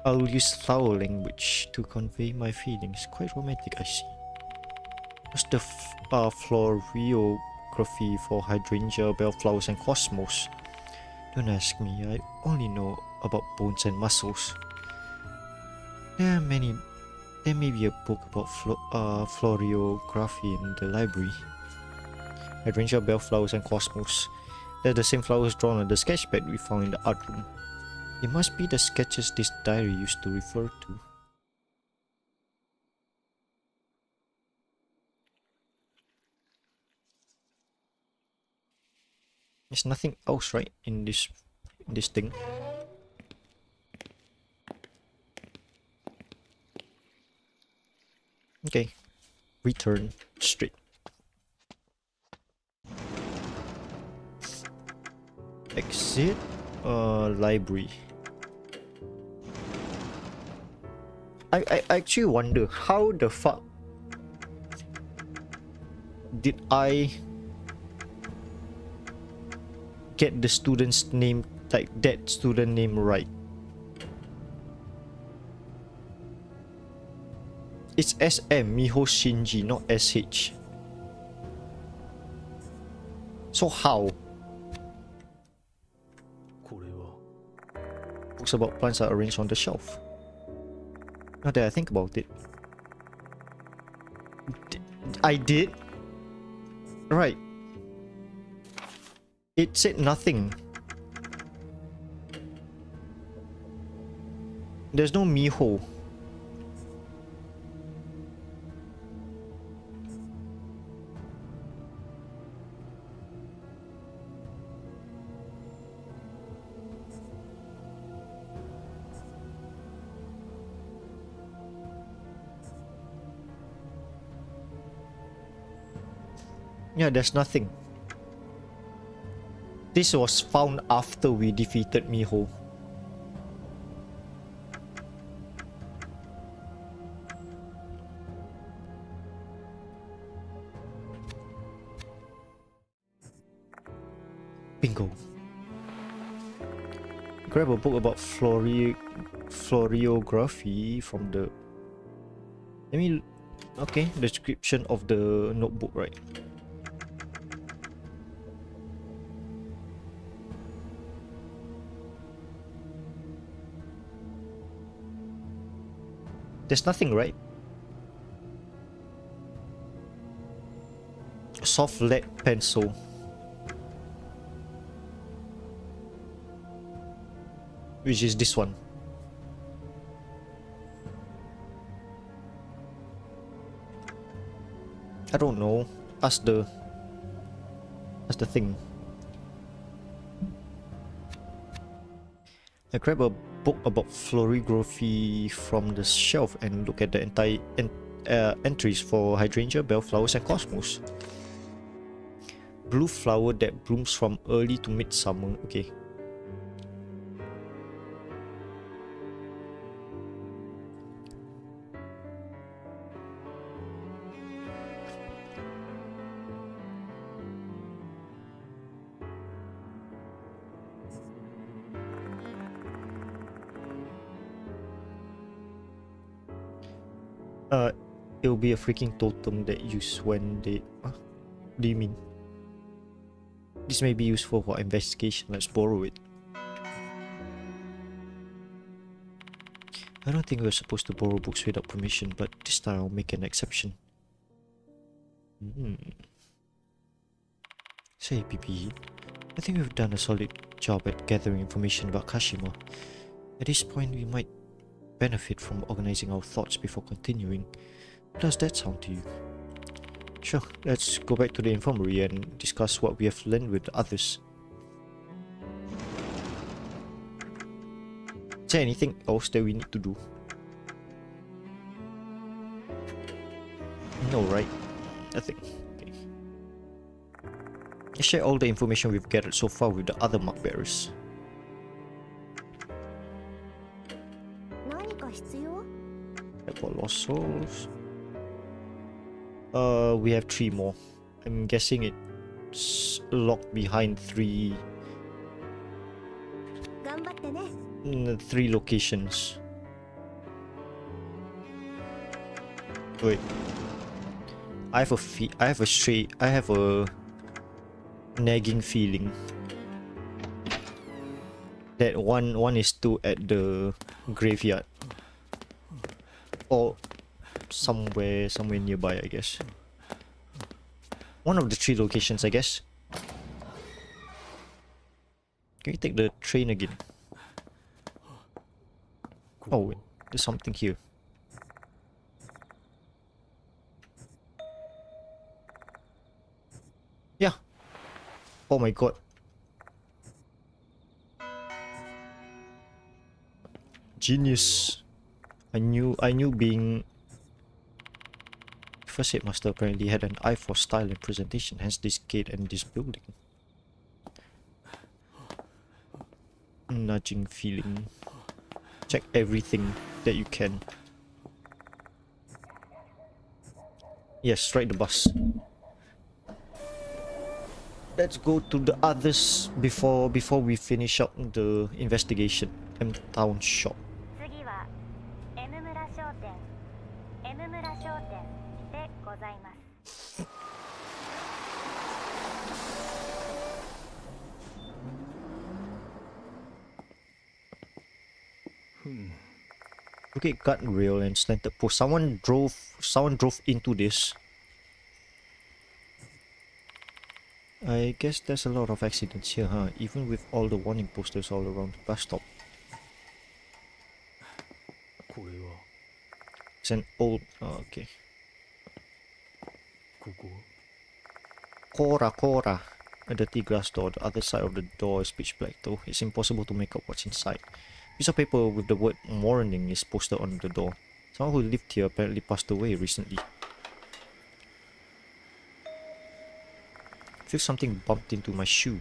I'll use flower language to convey my feelings. Quite romantic, I see. What's the florography for hydrangea, bellflowers, and cosmos? Don't ask me. I only know about bones and muscles. There may be a book about florography in the library. Hydrangea, bellflowers, and cosmos. They're the same flowers drawn on the sketchpad we found in the art room. It must be the sketches this diary used to refer to. There's nothing else, right, in this thing. Okay, return straight. Exit library. I actually wonder how the fuck did I get the student's name, like that student name, right? It's SM Miho Shinji, not SH. So how? Books about plants are arranged on the shelf. Now that I think about it. I did? Right. It said nothing. There's no Miho. Yeah, there's nothing. This was found after we defeated Miho. Bingo. Grab a book about floriography from the... I mean, okay, description of the notebook, right? There's nothing, right? Soft lead pencil. Which is this one. I don't know. That's the thing. I grab a book about florigraphy from the shelf and look at the entire entries for hydrangea, bellflowers, and cosmos. Blue flower that blooms from early to midsummer. Okay. It'll be a freaking totem that used when they... What do you mean? This may be useful for investigation. Let's borrow it. I don't think we're supposed to borrow books without permission, but this time I'll make an exception. Say, PP, I think we've done a solid job at gathering information about Kashima. At this point, we might benefit from organizing our thoughts before continuing. How does that sound to you? Sure, let's go back to the infirmary and discuss what we have learned with the others. Is there anything else that we need to do? No, right? Nothing. Okay. Let's share all the information we've gathered so far with the other mark bearers. 何か必要？ For lost souls. We have 3 more. I'm guessing it's locked behind 3 頑張ってね。 3 locations. Wait. I have a nagging feeling that one is still at the graveyard. Or somewhere nearby, I guess. One of the 3 locations, I guess. Can we take the train again? Oh wait, there's something here. Yeah. Oh my god. Genius. I knew being first headmaster apparently had an eye for style and presentation, hence this gate and this building. Nudging feeling. Check everything that you can. Yes, ride the bus. Let's go to the others before we finish up the investigation. M-Town shop. 次は M 村商店 M 村商店でございます。 Okay, guardrail and slanted post. Someone drove into this. I guess there's a lot of accidents here, huh? Even with all the warning posters all around the bus stop. It's an old. Oh, okay. Kora. A dirty glass door. The other side of the door is pitch black though. It's impossible to make out what's inside. Piece of paper with the word morning is posted on the door. Someone who lived here apparently passed away recently. I feel something bumped into my shoe.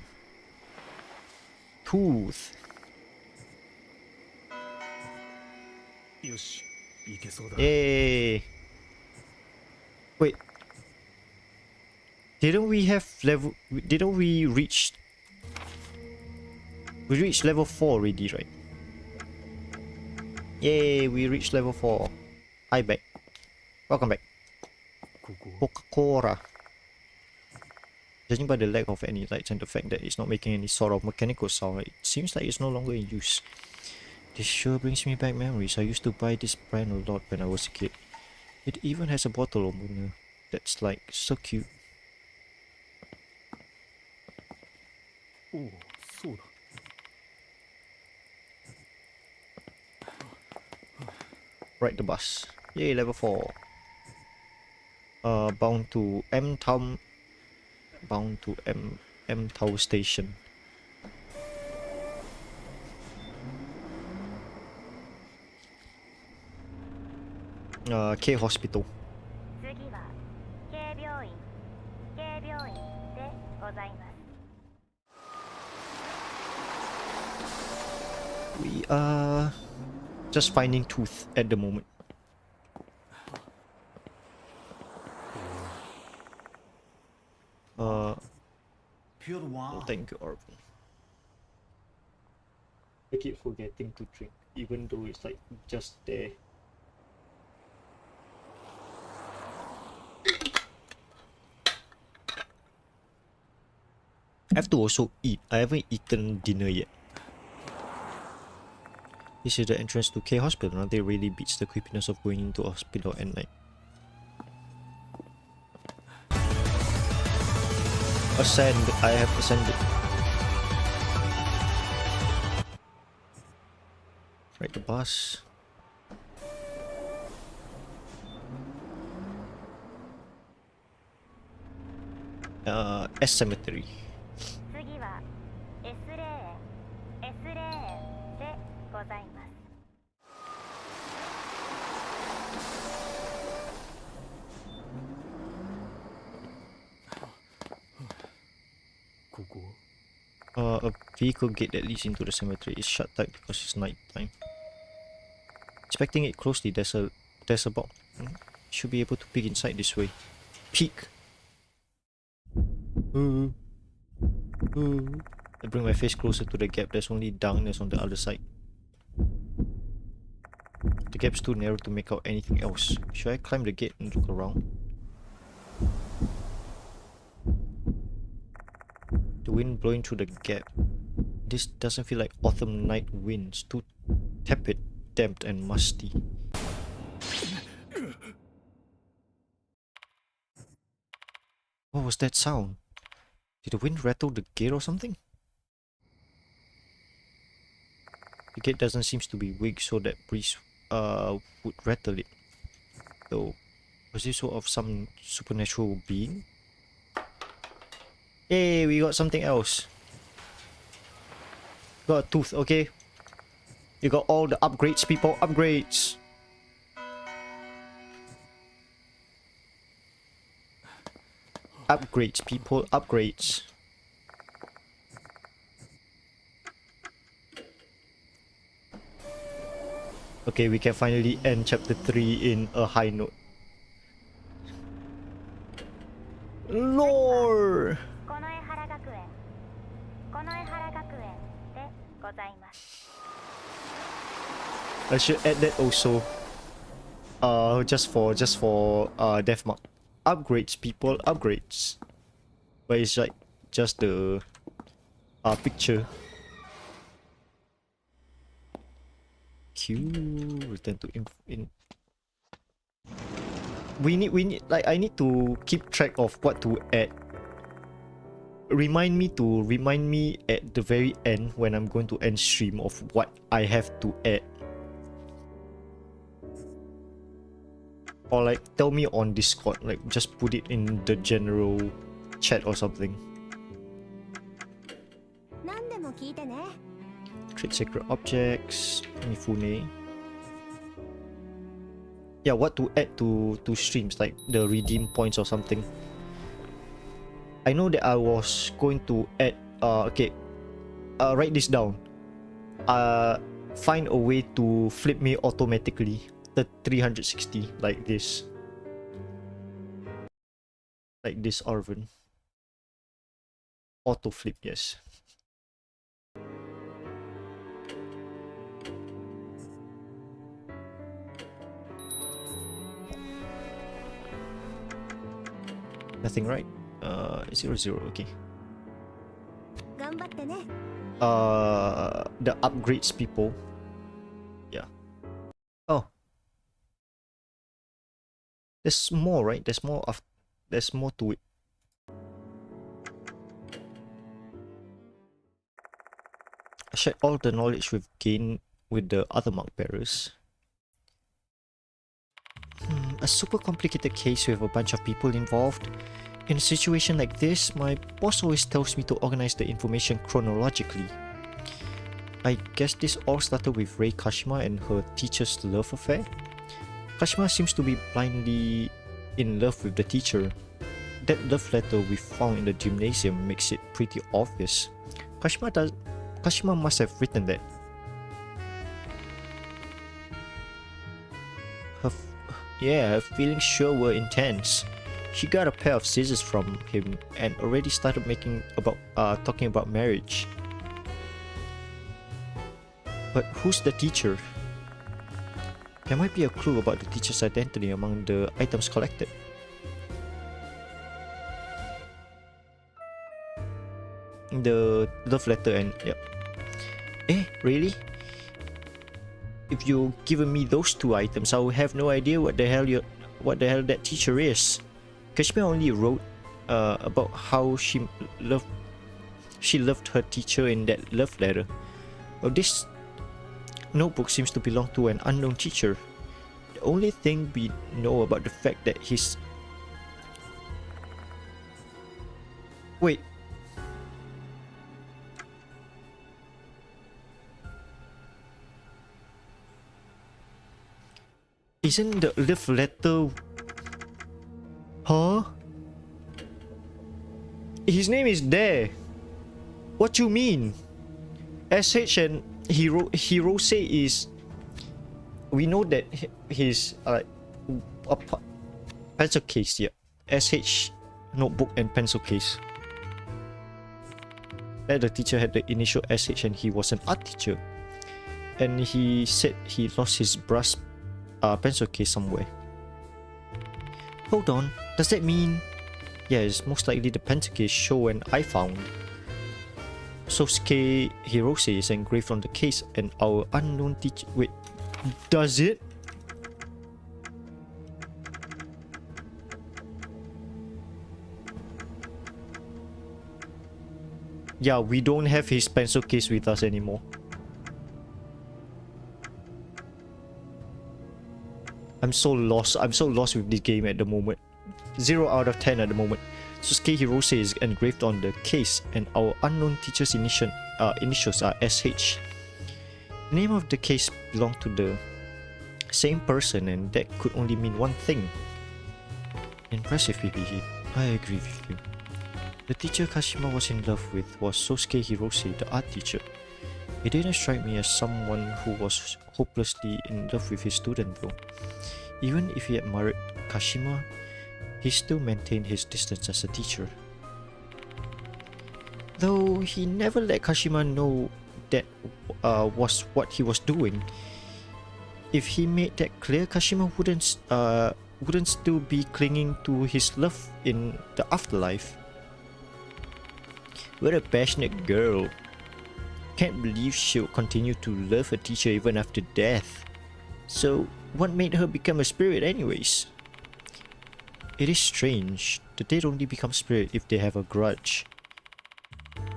Tooth. Yay. Wait. Didn't we have level... Didn't we reach... We reached level 4 already, right? Yay, we reached level 4. Hi, back. Welcome back. Coca-Cola. Judging by the lack of any lights and the fact that it's not making any sort of mechanical sound, it seems like it's no longer in use. This sure brings me back memories. I used to buy this brand a lot when I was a kid. It even has a bottle opener that's like so cute. Ride the bus. Yay, level 4. Bound to M-Town. Bound to M-Town Station. K Hospital. 次は K 病院 K 病院でございます。 We are just finding tooth at the moment. Oh, thank you, Orville. I keep forgetting to drink, even though it's like just there. I have to also eat. I haven't eaten dinner yet. This is the entrance to K Hospital. Nothing really beats the creepiness of going into a hospital at night. Ascend. I have ascended. Right, the bus. S Cemetery. 次は S レーン S レーンでございます。 A vehicle gate that leads into the cemetery is shut tight because it's night time. Inspecting it closely, there's a box. Should be able to peek inside this way. Peek. I bring my face closer to the gap. There's only darkness on the other side. The gap's too narrow to make out anything else. Should I climb the gate and look around? The wind blowing through the gap. This doesn't feel like autumn night winds. Too tepid, damp and musty. What was that sound? Did the wind rattle the gate or something? The gate doesn't seem to be weak, so that breeze would rattle it. Though, was this sort of some supernatural being? Hey, we got something else. Got a tooth, okay. You got all the upgrades, people. Upgrades. Upgrades, people. Upgrades. Okay, we can finally end chapter 3 in a high note. Lore! この江原学園この江原学園でございます。 I should add that also. Just for Death Mark. Upgrades, people, upgrades. But it's like just the picture. Q return to in. We need like I need to keep track of what to add. Remind me at the very end when I'm going to end stream of what I have to add. Or like tell me on Discord, like just put it in the general chat or something. 何でも聞いてね。 Trade sacred objects, Mifune. Yeah, what to add to streams, like the redeem points or something. I know that I was going to add okay. Write this down. Find a way to flip me automatically. The 360 like this. Like this, Arvin. Auto flip, yes. Nothing, right? 0, okay. 頑張ってね。 The upgrades people. Yeah. Oh. There's more, right? There's more to it. Share all the knowledge we've gained with the other monk bearers. A super complicated case with a bunch of people involved. In a situation like this, my boss always tells me to organize the information chronologically. I guess this all started with Rei Kashima and her teacher's love affair. Kashima seems to be blindly in love with the teacher. That love letter we found in the gymnasium makes it pretty obvious. Kashima must have written that. Her feelings sure were intense. She got a pair of scissors from him and already started talking about marriage. But who's the teacher? There might be a clue about the teacher's identity among the items collected. The love letter and yep. Really? If you given me those two items, I would have no idea what the hell that teacher is. Kashima only wrote about how she loved her teacher in that love letter. Well, this notebook seems to belong to an unknown teacher. The only thing we know about the fact that he's... Wait. Isn't the love letter... Huh? His name is there. What you mean? SH and Hirose is... We know that his a pencil case, yeah. SH notebook and pencil case. That the teacher had the initial SH and he was an art teacher. And he said he lost his brass pencil case somewhere. Hold on, does that mean... Yeah, it's most likely the pencil case show and I found. Sosuke Hirose is engraved on the case and our unknown teacher... Wait, does it? Yeah, we don't have his pencil case with us anymore. I'm so lost with this game at the moment. 0 out of 10 at the moment. Sosuke Hirose is engraved on the case and our unknown teacher's initials are SH. The name of the case belonged to the same person and that could only mean one thing. Impressive, PPG. I agree with you. The teacher Kashima was in love with was Sosuke Hirose, the art teacher. He didn't strike me as someone who was hopelessly in love with his student though. Even if he admired Kashima, he still maintained his distance as a teacher. Though he never let Kashima know that was what he was doing. If he made that clear, Kashima wouldn't still be clinging to his love in the afterlife. What a passionate girl. Can't believe she'll continue to love her teacher even after death. So, what made her become a spirit anyways? It is strange. The dead only become spirit if they have a grudge.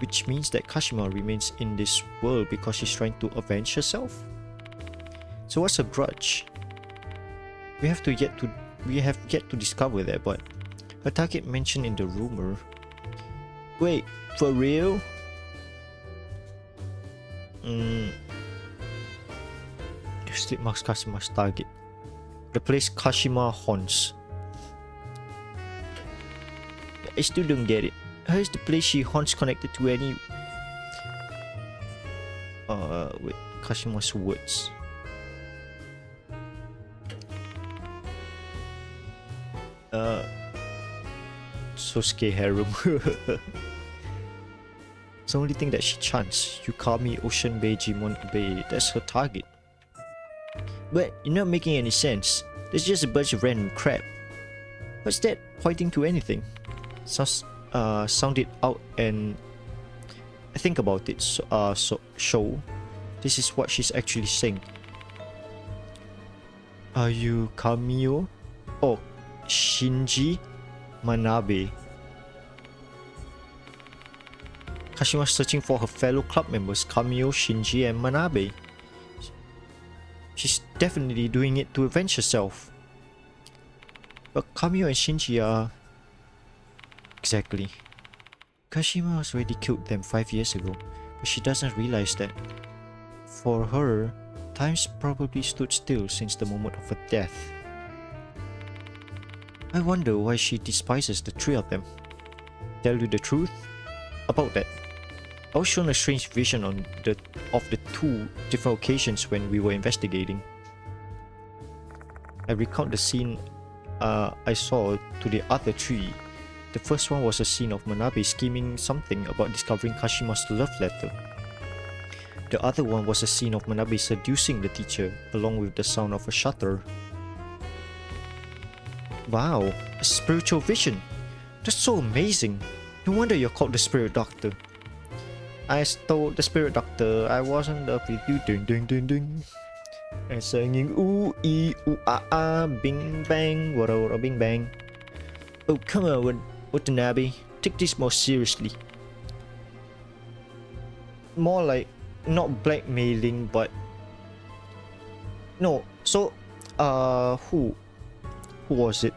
Which means that Kashima remains in this world because she's trying to avenge herself? So what's a grudge? We have to yet to We have yet to discover that, but her target mentioned in the rumor. Wait, for real? Slit-mouthed Kashima's target. The place Kashima haunts. I still don't get it. How is the place she haunts connected to any... wait, Kashima's words. Sosuke harem. It's the only thing that she chants. Yukami, Ocean Bay, Jimon Bay. That's her target. But you're not making any sense. There's just a bunch of random crap. What's that pointing to anything? Sound it out and think about it. Show. This is what she's actually saying. Are you Kamio? Oh, Shinji Manabe. Kashima's searching for her fellow club members Kamio, Shinji, and Manabe. She's definitely doing it to avenge herself. But Kamio and Shinji are... Exactly. Kashima has already killed them 5 years ago, but she doesn't realize that. For her, time's probably stood still since the moment of her death. I wonder why she despises the three of them. Tell you the truth about that. I was shown a strange vision of the two different occasions when we were investigating. I recount the scene I saw to the other three. The first one was a scene of Manabe scheming something about discovering Kashima's love letter. The other one was a scene of Manabe seducing the teacher, along with the sound of a shutter. Wow, a spiritual vision! That's so amazing! No wonder you're called the Spirit Doctor. I told the Spirit Doctor I wasn't love with you, ding ding ding ding. And singing ooh ee ooh ah ah, bing bang, wada wada bing bang. Oh come on, Watanabe, take this more seriously. More like, not blackmailing, but... No, so, who was it?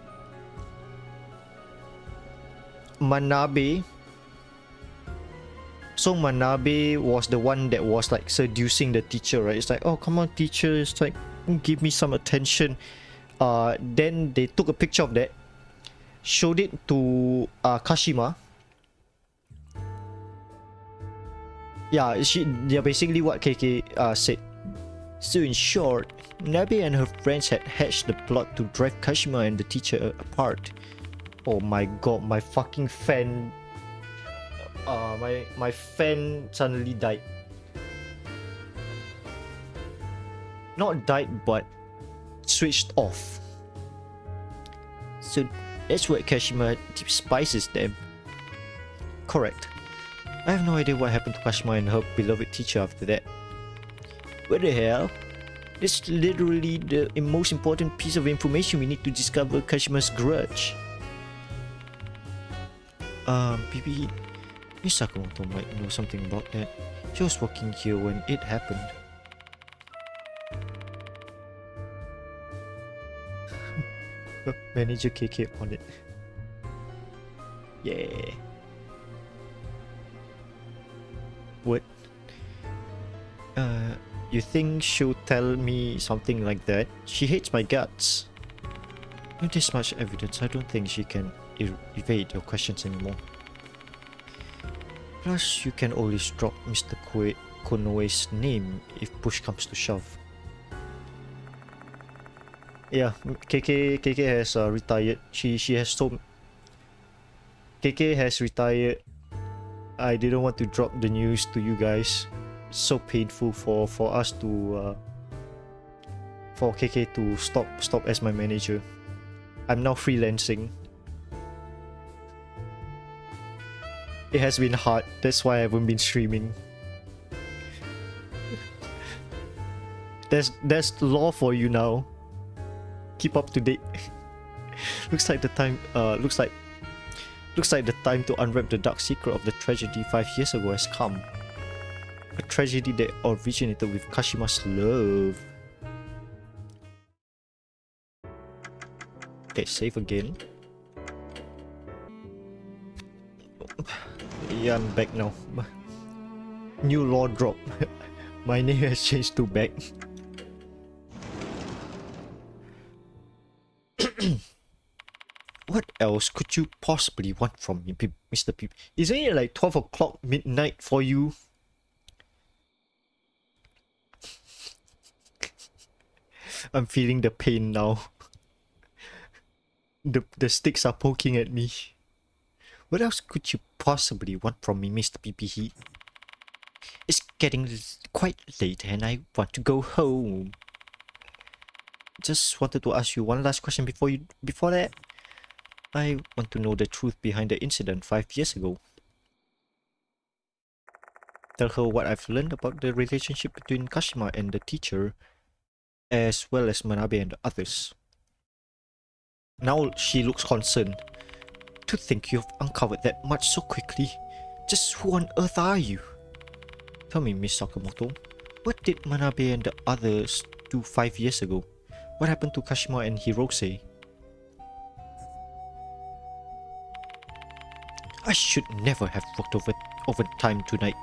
Manabe. So Manabe was the one that was like seducing the teacher, right? It's like, oh come on teacher, it's like, give me some attention. Then they took a picture of that, showed it to Kashima. Yeah, basically what KK said. So in short, Nabe and her friends had hatched the plot to drive Kashima and the teacher apart. Oh my god, my fucking fan... my fan suddenly died. Not died, but switched off. So that's why Kashima despises them. Correct. I have no idea what happened to Kashima and her beloved teacher after that. What the hell? That's literally the most important piece of information we need to discover Kashima's grudge. Maybe Miss Sakamoto might know something about that. She was working here when it happened. Manager KK on it. Yeah. What? You think she'll tell me something like that? She hates my guts. With this much evidence, I don't think she can evade your questions anymore. Plus, you can always drop Mr. Konoe's name if push comes to shove. Yeah, KK has retired. She has told... KK has retired. I didn't want to drop the news to you guys. It's so painful for us to... for KK to stop as my manager. I'm now freelancing. It has been hard, that's why I haven't been streaming. There's law for you now. Keep up to date. Looks like the time the time to unwrap the dark secret of the tragedy 5 years ago has come. A tragedy that originated with Kashima's love. Okay, save again. Yeah, I'm back now. New law drop. My name has changed to back. What else could you possibly want from me, Mr. P? Isn't it like 12 o'clock midnight for you? I'm feeling the pain now. The sticks are poking at me. What else could you possibly want from me, Mr. PPE? It's getting quite late and I want to go home. Just wanted to ask you one last question before that. I want to know the truth behind the incident 5 years ago. Tell her what I've learned about the relationship between Kashima and the teacher, as well as Manabe and the others. Now she looks concerned. To think you've uncovered that much so quickly. Just who on earth are you? Tell me, Miss Sakamoto, what did Manabe and the others do 5 years ago? What happened to Kashima and Hirose? I should never have worked overtime tonight.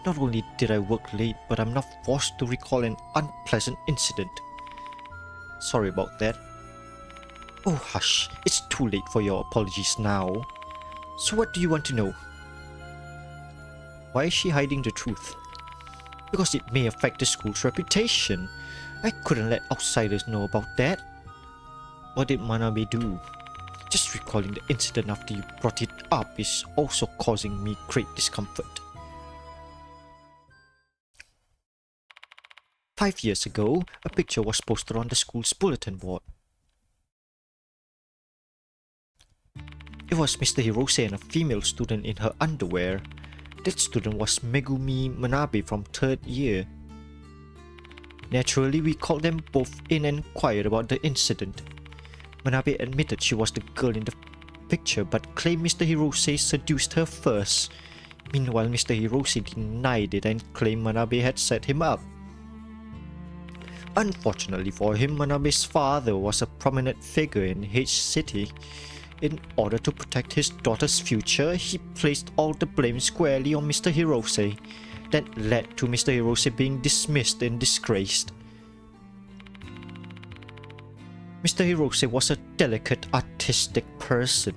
Not only did I work late, but I'm now forced to recall an unpleasant incident. Sorry about that. Oh hush, it's too late for your apologies now. So what do you want to know? Why is she hiding the truth? Because it may affect the school's reputation. I couldn't let outsiders know about that. What did Manabe do? Just recalling the incident after you brought it up is also causing me great discomfort. 5 years ago, a picture was posted on the school's bulletin board. It was Mr. Hirose and a female student in her underwear. That student was Megumi Manabe from 3rd year. Naturally, we called them both in and inquired about the incident. Manabe admitted she was the girl in the picture but claimed Mr. Hirose seduced her first. Meanwhile, Mr. Hirose denied it and claimed Manabe had set him up. Unfortunately for him, Manabe's father was a prominent figure in H City. In order to protect his daughter's future, he placed all the blame squarely on Mr. Hirose. That led to Mr. Hirose being dismissed and disgraced. Mr. Hirose was a delicate, artistic person.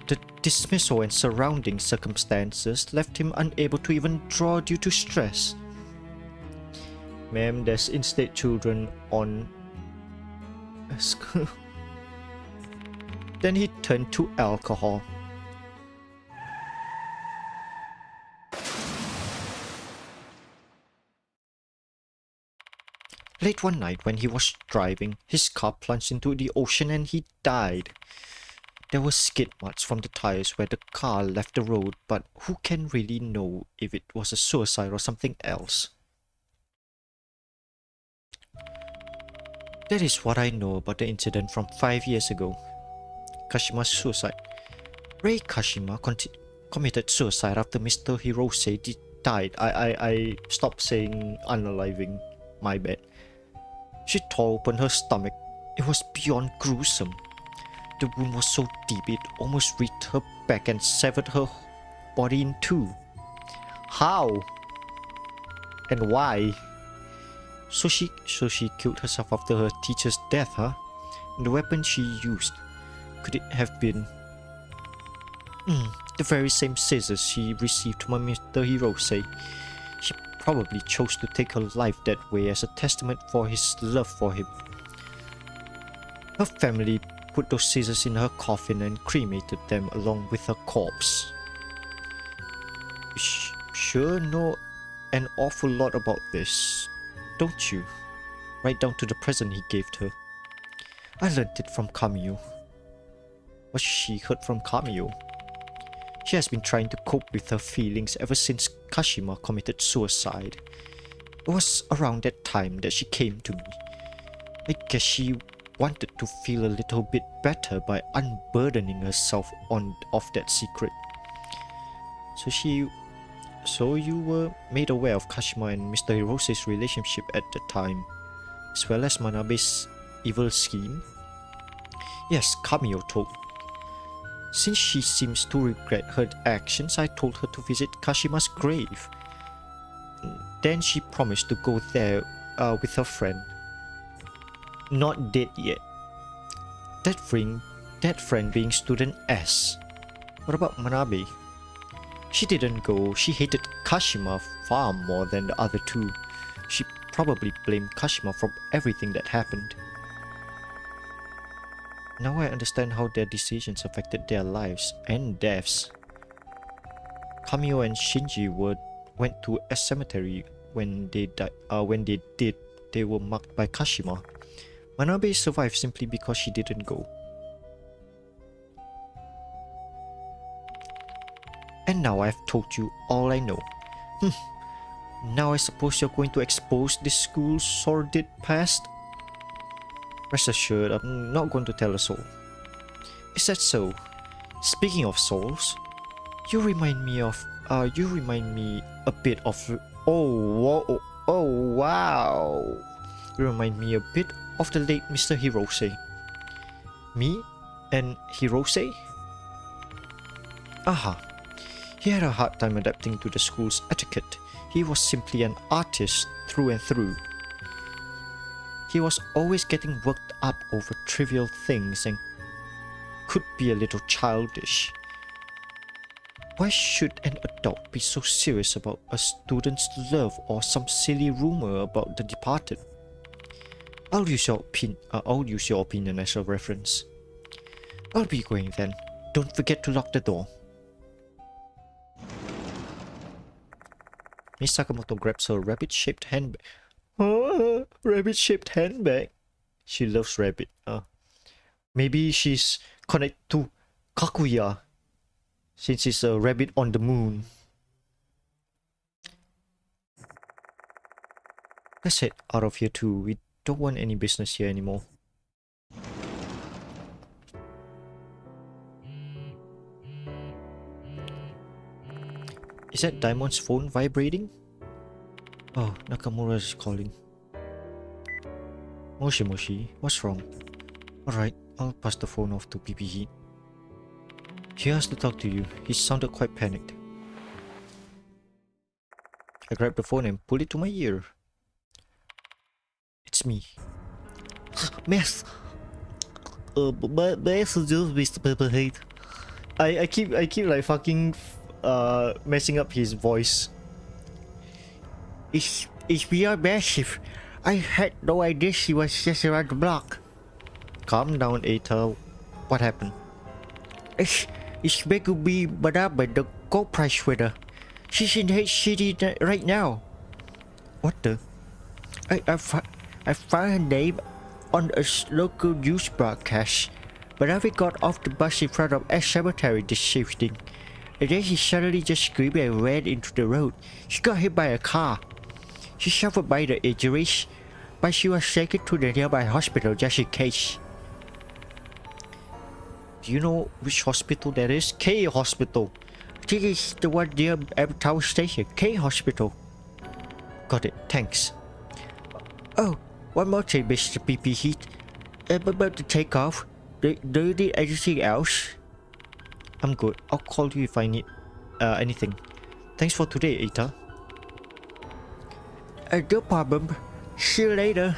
The dismissal and surrounding circumstances left him unable to even draw due to stress. Ma'am, there's in-state children on... Then he turned to alcohol. Late one night when he was driving, his car plunged into the ocean and he died. There were skid marks from the tires where the car left the road, but who can really know if it was a suicide or something else? That is what I know about the incident from 5 years ago. Kashima's suicide. Rei Kashima committed suicide after Mr. Hirose died. I stopped saying unaliving. My bad. She tore open her stomach. It was beyond gruesome. The wound was so deep it almost reached her back and severed her body in two. How? And why? So she killed herself after her teacher's death, huh? And the weapon she used, could it have been the very same scissors she received from Mr. Hirose? She probably chose to take her life that way as a testament for his love for him. Her family put those scissors in her coffin and cremated them along with her corpse. You sure know an awful lot about this, don't you? Right down to the present he gave her. I learned it from Kamio. What she heard from Kamio? She has been trying to cope with her feelings ever since Kashima committed suicide. It was around that time that she came to me. I guess she wanted to feel a little bit better by unburdening herself of that secret. So you were made aware of Kashima and Mr. Hirose's relationship at the time, as well as Manabe's evil scheme? Yes, Kamio told. Since she seems to regret her actions, I told her to visit Kashima's grave. Then she promised to go there with her friend. Not dead yet. That friend being student S. What about Manabe? She didn't go. She hated Kashima far more than the other two. She probably blamed Kashima for everything that happened. Now I understand how their decisions affected their lives and deaths. Kamio and Shinji went to a cemetery when they died. When they did, they were marked by Kashima. Manabe survived simply because she didn't go. And now I've told you all I know. Now I suppose you're going to expose this school's sordid past? Rest assured, I'm not going to tell a soul. Is that so? Speaking of souls, you remind me a bit of. Oh wow! You remind me a bit of the late Mr. Hirose. Me and Hirose? Aha. He had a hard time adapting to the school's etiquette. He was simply an artist through and through. He was always getting worked up over trivial things and could be a little childish. Why should an adult be so serious about a student's love or some silly rumor about the departed? I'll use your opinion as a reference. I'll be going then. Don't forget to lock the door. Miss Sakamoto grabs her rabbit-shaped handbag. Oh, rabbit-shaped handbag. She loves rabbit. Maybe she's connected to Kakuya, since it's a rabbit on the moon. Let's head out of here too. We don't want any business here anymore. Is that Diamond's phone vibrating? Oh, Nakamura is calling. Moshi Moshi, what's wrong? Alright, I'll pass the phone off to PP Heat. He has to talk to you. He sounded quite panicked. I grabbed the phone and pulled it to my ear. It's me. Mess. Mr. Pepperhead. I keep like fucking messing up his voice. It's beyond massive. I had no idea she was just around the block. Calm down, Eta. What happened? It's making me Madame the gold price winner. She's in HCD right now. What the? I found her name on a local news broadcast. Madame got off the bus in front of a cemetery this evening. And then she suddenly just screamed and ran into the road. She got hit by a car. She suffered minor injuries, but she was taken to the nearby hospital just in case. Do you know which hospital that is? K Hospital. I think it's the one near Tower Station. K Hospital. Got it, thanks. Oh, one more thing, Mr. PP Heat. I'm about to take off. Do you need anything else? I'm good. I'll call you if I need anything. Thanks for today, Eta. No problem. See you later.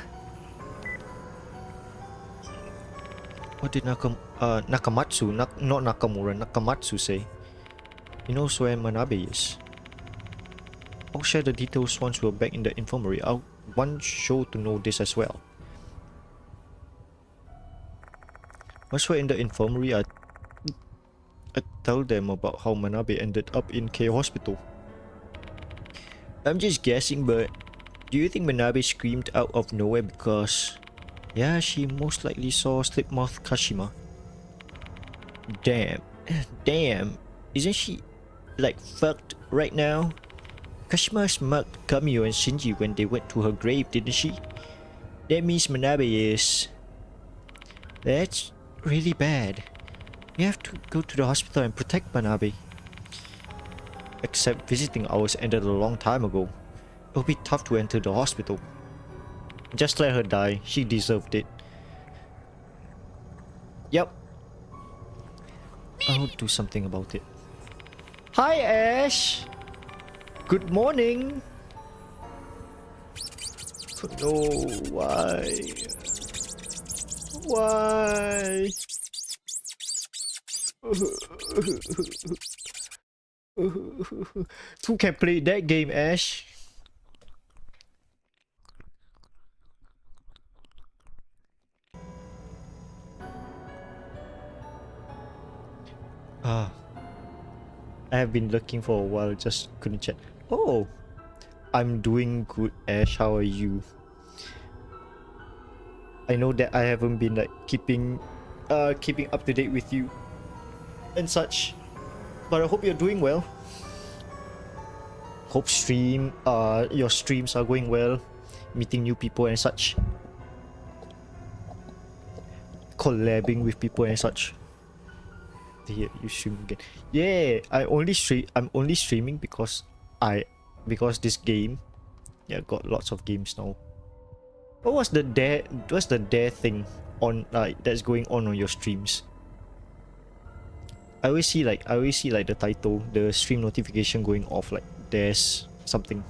What did Nakamatsu, not Nakamura, Nakamatsu say? He knows where Manabe is. I'll share the details once we're back in the infirmary. I want Sho to know this as well. Once we're in the infirmary, I tell them about how Manabe ended up in K Hospital. I'm just guessing, but do you think Manabe screamed out of nowhere because... Yeah, she most likely saw Slit-mouthed Kashima. Damn, isn't she like fucked right now? Kashima smugged Kamio and Shinji when they went to her grave, didn't she? That means Manabe is... That's really bad. We have to go to the hospital and protect Manabe. Except visiting hours ended a long time ago. It'll be tough to enter the hospital. Just let her die. She deserved it. Yep. I'll do something about it. Hi, Ash. Good morning. No, why? Why? Who can play that game, Ash? Ah, I have been looking for a while, just couldn't check. Oh, I'm doing good, Ash. How are you? I know that I haven't been like keeping up to date with you and such, but I hope you're doing well. Hope your streams are going well, meeting new people and such, collabing with people and such. Yeah, you stream again. Yeah, I'm only streaming because this game, yeah, got lots of games now. What's the dare thing on that's going on your streams? I always see like the title, the stream notification going off, like there's something.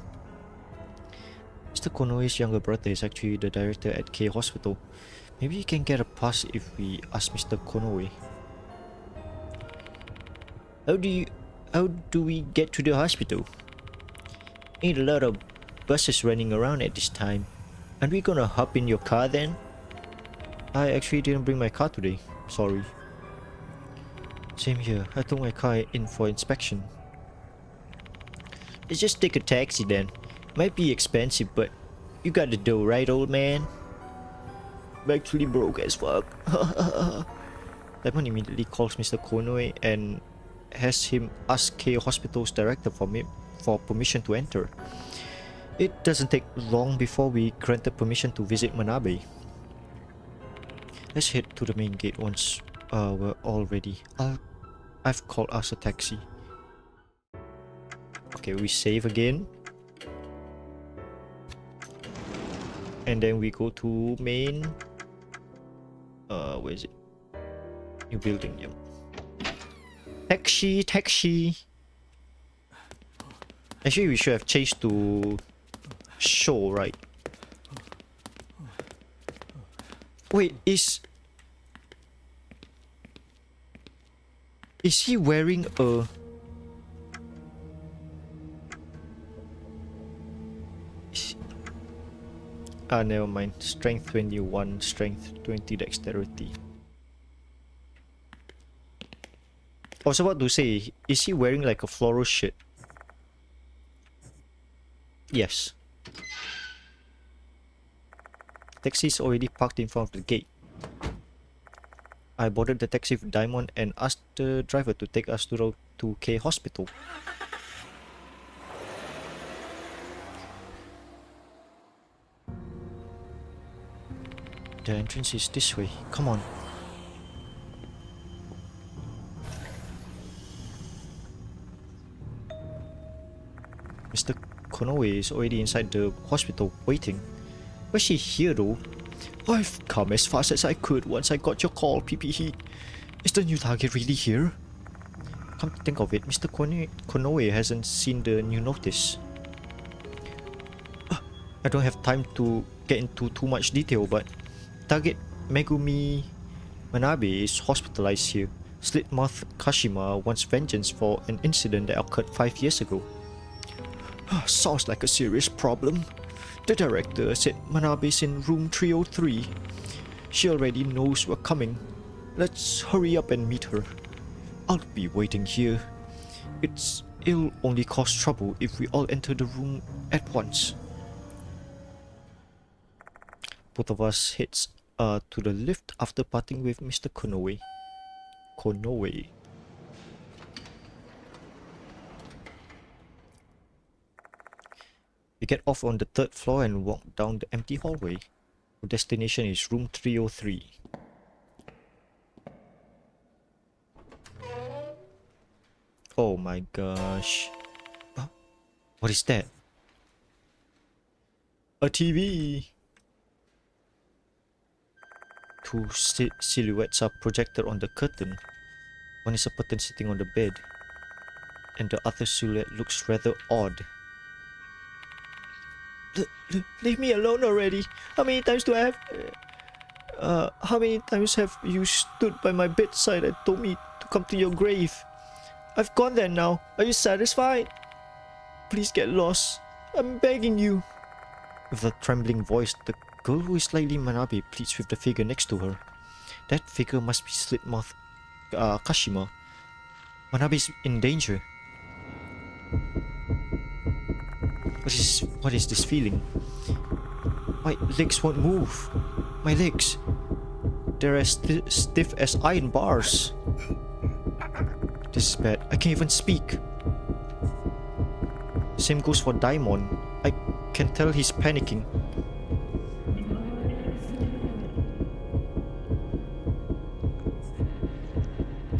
Mr. Konoe's younger brother is actually the director at K Hospital. Maybe you can get a pass if we ask Mr. Konoe. How do we get to the hospital? Ain't a lot of buses running around at this time. Aren't we gonna hop in your car then? I actually didn't bring my car today. Sorry. Same here. I took my car in for inspection. Let's just take a taxi then. Might be expensive, but you got the dough, right, old man? I'm actually broke as fuck. Lemon immediately calls Mr. Konoe and has him ask K Hospital's director for permission to enter. It doesn't take long before we granted permission to visit Manabe. Let's head to the main gate once we're all ready. I've called us a taxi. Okay, we save again. And then we go to main. Where is it? New building, yep. Taxi. Actually, we should have changed to show, right? Wait, is he wearing a... never mind. Strength 21, strength 20, dexterity. I was about to say, is he wearing like a floral shirt? Yes. Taxi is already parked in front of the gate. I boarded the taxi with Diamond and asked the driver to take us to K Hospital. The entrance is this way. Come on. Mr. Konoe is already inside the hospital waiting. Was she here though? I've come as fast as I could once I got your call, PP. Is the new target really here? Come to think of it, Mr. Konoe hasn't seen the new notice. I don't have time to get into too much detail, but target Megumi Manabe is hospitalized here. Slit-mouthed Kashima wants vengeance for an incident that occurred 5 years ago. Sounds like a serious problem. The director said Manabe's in room 303. She already knows we're coming. Let's hurry up and meet her. I'll be waiting here. It'll only cause trouble if we all enter the room at once. Both of us heads to the lift after parting with Mr. Konoe. We get off on the 3rd floor and walk down the empty hallway. Our destination is room 303. Oh my gosh. What is that? A TV! Two silhouettes are projected on the curtain. One is a person sitting on the bed, and the other silhouette looks rather odd. Leave me alone already. How many times do I have... how many times have you stood by my bedside and told me to come to your grave? I've gone there now. Are you satisfied? Please get lost. I'm begging you. With a trembling voice, the girl who is slightly Manabe pleads with the figure next to her. That figure must be Slit-mouthed Kashima. Manabe is in danger. What is this feeling? My legs won't move. My legs. They're as stiff as iron bars. This is bad. I can't even speak. Same goes for Daimon. I can tell he's panicking.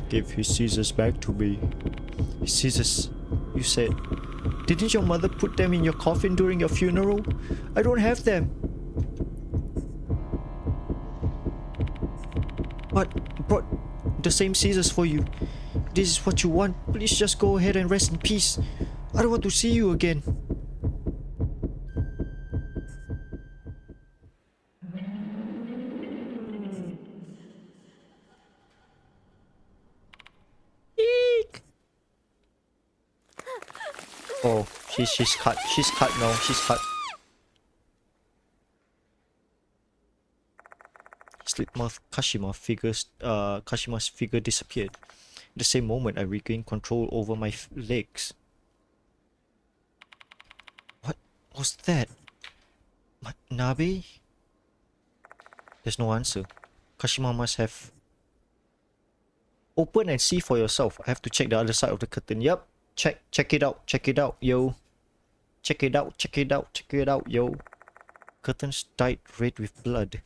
Give his scissors back to me. His scissors, you said. Didn't your mother put them in your coffin during your funeral? I don't have them. But brought the same scissors for you. This is what you want. Please just go ahead and rest in peace. I don't want to see you again. Eek. Oh, she's cut. She's cut now. She's cut. Slit-mouthed Kashima's figure disappeared. At the same moment, I regained control over my legs. What was that? Nabe? There's no answer. Kashima must have... Open and see for yourself. I have to check the other side of the curtain. Yup. Check it out, yo. Check it out, yo. Curtains dyed red with blood.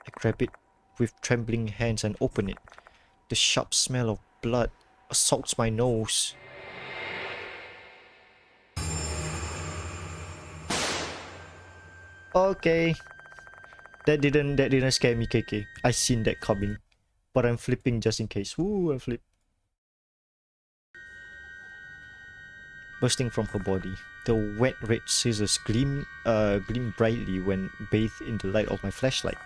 I grab it with trembling hands and open it. The sharp smell of blood assaults my nose. Okay. That didn't scare me, KK. I seen that coming. But I'm flipping just in case. Ooh, I flip. Bursting from her body, the wet red scissors gleam brightly when bathed in the light of my flashlight.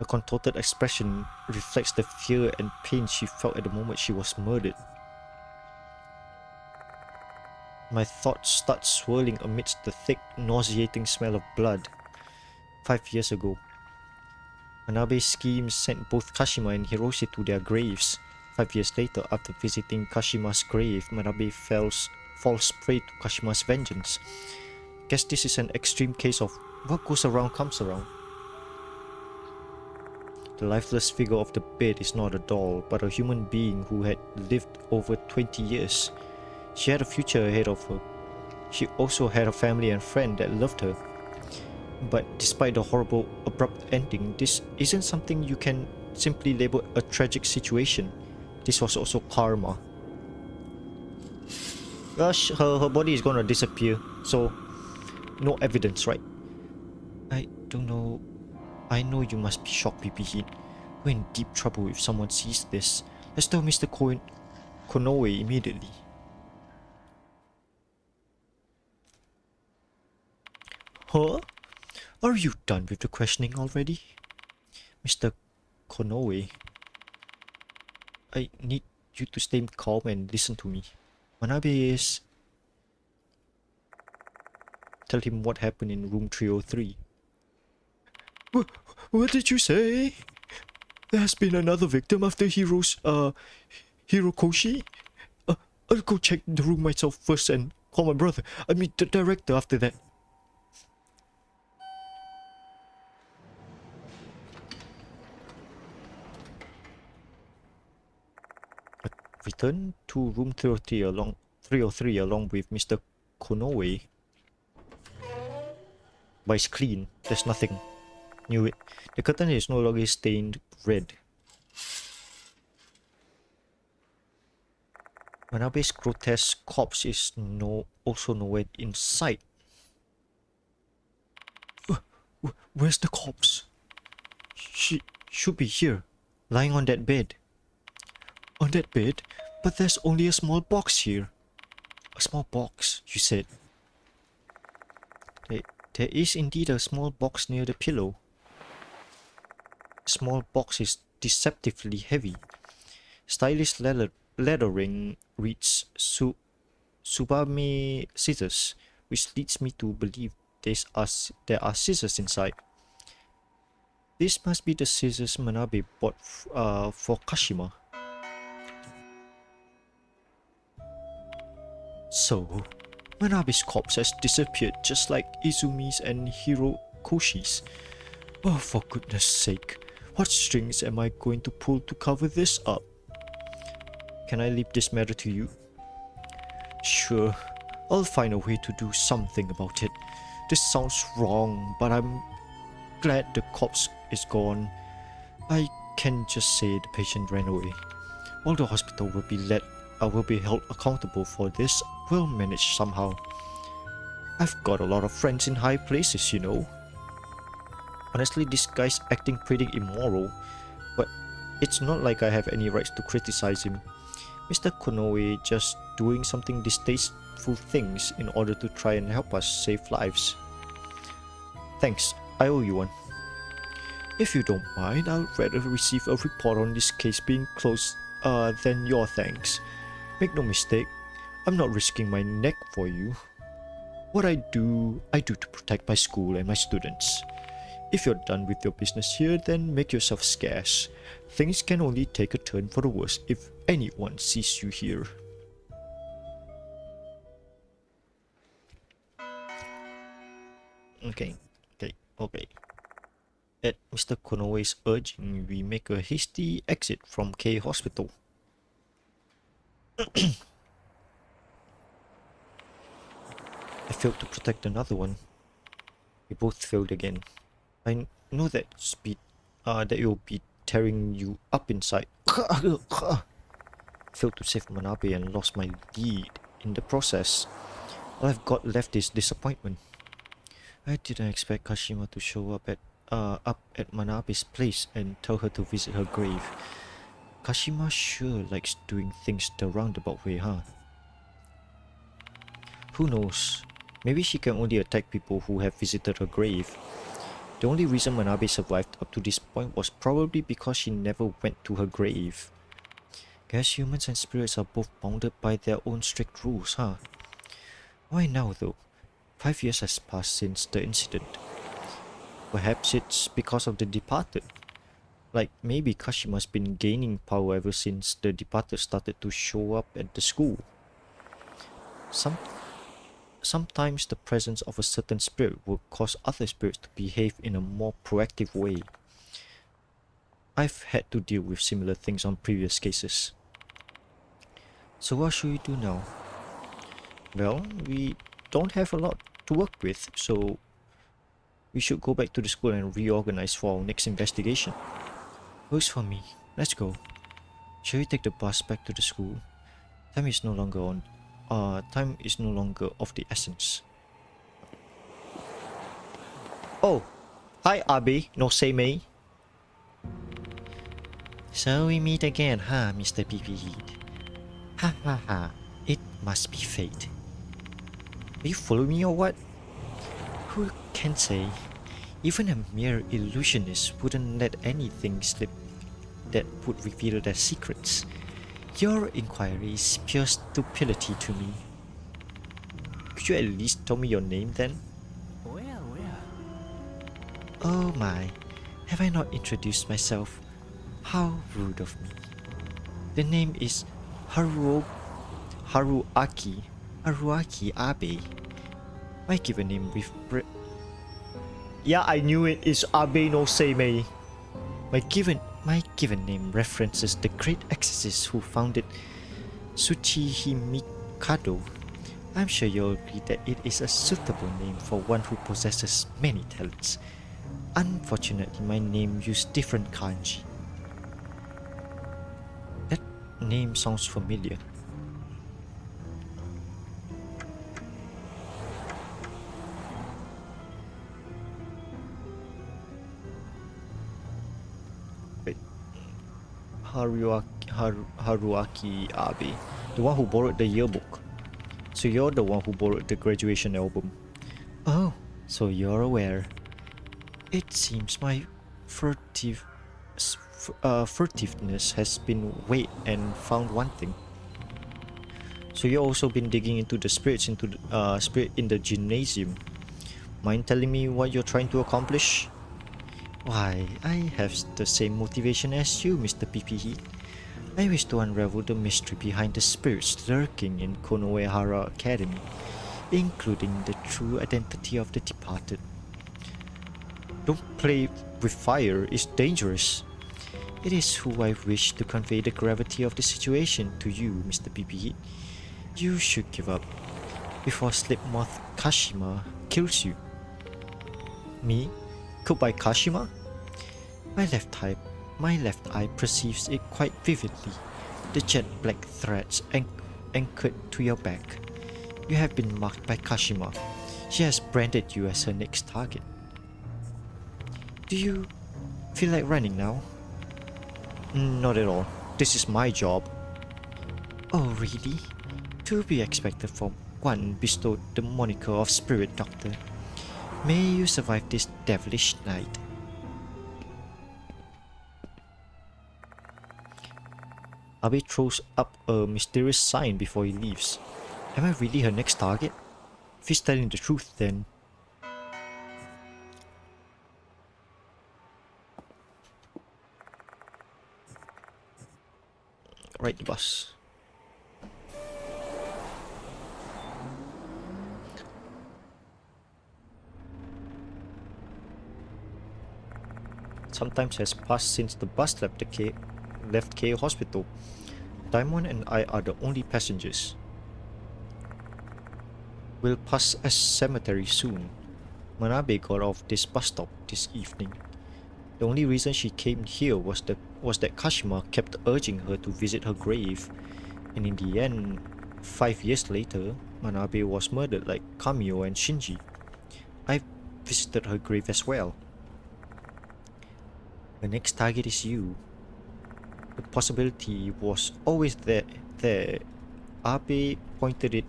A contorted expression reflects the fear and pain she felt at the moment she was murdered. My thoughts start swirling amidst the thick, nauseating smell of blood. 5 years ago, Manabe's scheme sent both Kashima and Hiroshi to their graves. 5 years later, after visiting Kashima's grave, Manabe falls prey to Kashima's vengeance. Guess this is an extreme case of what goes around comes around. The lifeless figure of the bed is not a doll, but a human being who had lived over 20 years. She had a future ahead of her. She also had a family and friend that loved her. But despite the horrible, abrupt ending, this isn't something you can simply label a tragic situation. This was also karma. Gosh, her body is gonna disappear, so no evidence, right? I don't know. I know you must be shocked, PP. We're in deep trouble if someone sees this. Let's tell Mr. Konoe immediately. Huh? Are you done with the questioning already? Mr. Konoe, I need you to stay calm and listen to me. Manabe is... Tell him what happened in room 303. What did you say? There has been another victim after Hirokoshi? I'll go check the room myself first and call my brother. I mean the director after that. Return to room 303 along with Mr. Konoe. But it's clean. There's nothing. Knew it. The curtain is no longer stained red. Manabe's grotesque corpse is also nowhere in sight. Where's the corpse? She should be here, lying on that bed. On that bed? But there's only a small box here. A small box, you said. There is indeed a small box near the pillow. The small box is deceptively heavy. Stylish lettering reads Subame scissors, which leads me to believe there are scissors inside. This must be the scissors Manabe bought for Kashima. So, Manabe's corpse has disappeared just like Izumi's and Hirokoshi's. Oh, for goodness sake, what strings am I going to pull to cover this up? Can I leave this matter to you? Sure, I'll find a way to do something about it. This sounds wrong, but I'm glad the corpse is gone. I can just say the patient ran away. All the hospital will be held accountable for this. We'll manage somehow. I've got a lot of friends in high places, you know. Honestly, this guy's acting pretty immoral, but it's not like I have any rights to criticize him. Mr. Konoe just doing something distasteful things in order to try and help us save lives. Thanks, I owe you one. If you don't mind, I'd rather receive a report on this case being closed than your thanks. Make no mistake, I'm not risking my neck for you. What I do to protect my school and my students. If you're done with your business here, then make yourself scarce. Things can only take a turn for the worse if anyone sees you here. Okay. At Mr. Konoe's urging, we make a hasty exit from K Hospital. I failed to protect another one. We both failed again. I know that it will be tearing you up inside. Failed to save Manabe and lost my lead in the process. All I've got left is disappointment. I didn't expect Kashima to show up at Manabe's place and tell her to visit her grave. Kashima sure likes doing things the roundabout way, huh? Who knows? Maybe she can only attack people who have visited her grave. The only reason Manabe survived up to this point was probably because she never went to her grave. Guess humans and spirits are both bounded by their own strict rules, huh? Why now though? 5 years has passed since the incident. Perhaps it's because of the departed. Like maybe Kashima's been gaining power ever since the departed started to show up at the school. Sometimes the presence of a certain spirit will cause other spirits to behave in a more proactive way. I've had to deal with similar things on previous cases. So what should we do now? Well, we don't have a lot to work with, so we should go back to the school and reorganize for our next investigation. Works for me. Let's go. Shall we take the bus back to the school? Time is no longer of the essence. Oh, hi Abe, no Seimei. So we meet again, huh, Mr. PP? Ha ha ha, it must be fate. Are you following me or what? Who can say? Even a mere illusionist wouldn't let anything slip that would reveal their secrets. Your inquiry is pure stupidity to me. Could you at least tell me your name then? Well. Oh my, have I not introduced myself? How rude of me. The name is Haruaki Abe. My given name Yeah, I knew it. It's Abe no Seimei. My given name references the great exorcist who founded Tsuchihimikado. I'm sure you'll agree that it is a suitable name for one who possesses many talents. Unfortunately, my name used different kanji. That name sounds familiar. Haruaki Abe, the one who borrowed the yearbook. So you're the one who borrowed the graduation album. Oh, so you're aware. It seems my furtiveness has been weighed and found wanting. So you've also been digging into the spirits spirit in the gymnasium. Mind telling me what you're trying to accomplish? Why, I have the same motivation as you, Mr. PPE. I wish to unravel the mystery behind the spirits lurking in Konoehara Academy, including the true identity of the departed. Don't play with fire, it's dangerous. It is who I wish to convey the gravity of the situation to you, Mr. PPE. You should give up before Slit-mouthed Kashima kills you. Me? Killed by Kashima? My left eye perceives it quite vividly. The jet black threads anchored to your back. You have been marked by Kashima. She has branded you as her next target. Do you feel like running now? Not at all. This is my job. Oh, really? To be expected from one bestowed the moniker of Spirit Doctor. May you survive this devilish night. Abe throws up a mysterious sign before he leaves. Am I really her next target? If he's telling the truth, then... Ride the bus. Some time has passed since the bus left K Hospital. Diamond and I are the only passengers. We'll pass a cemetery soon. Manabe got off this bus stop this evening. The only reason she came here was that Kashima kept urging her to visit her grave, and in the end, 5 years later, Manabe was murdered like Kamio and Shinji. I visited her grave as well. The next target is you. The possibility was always there. Abe pointed it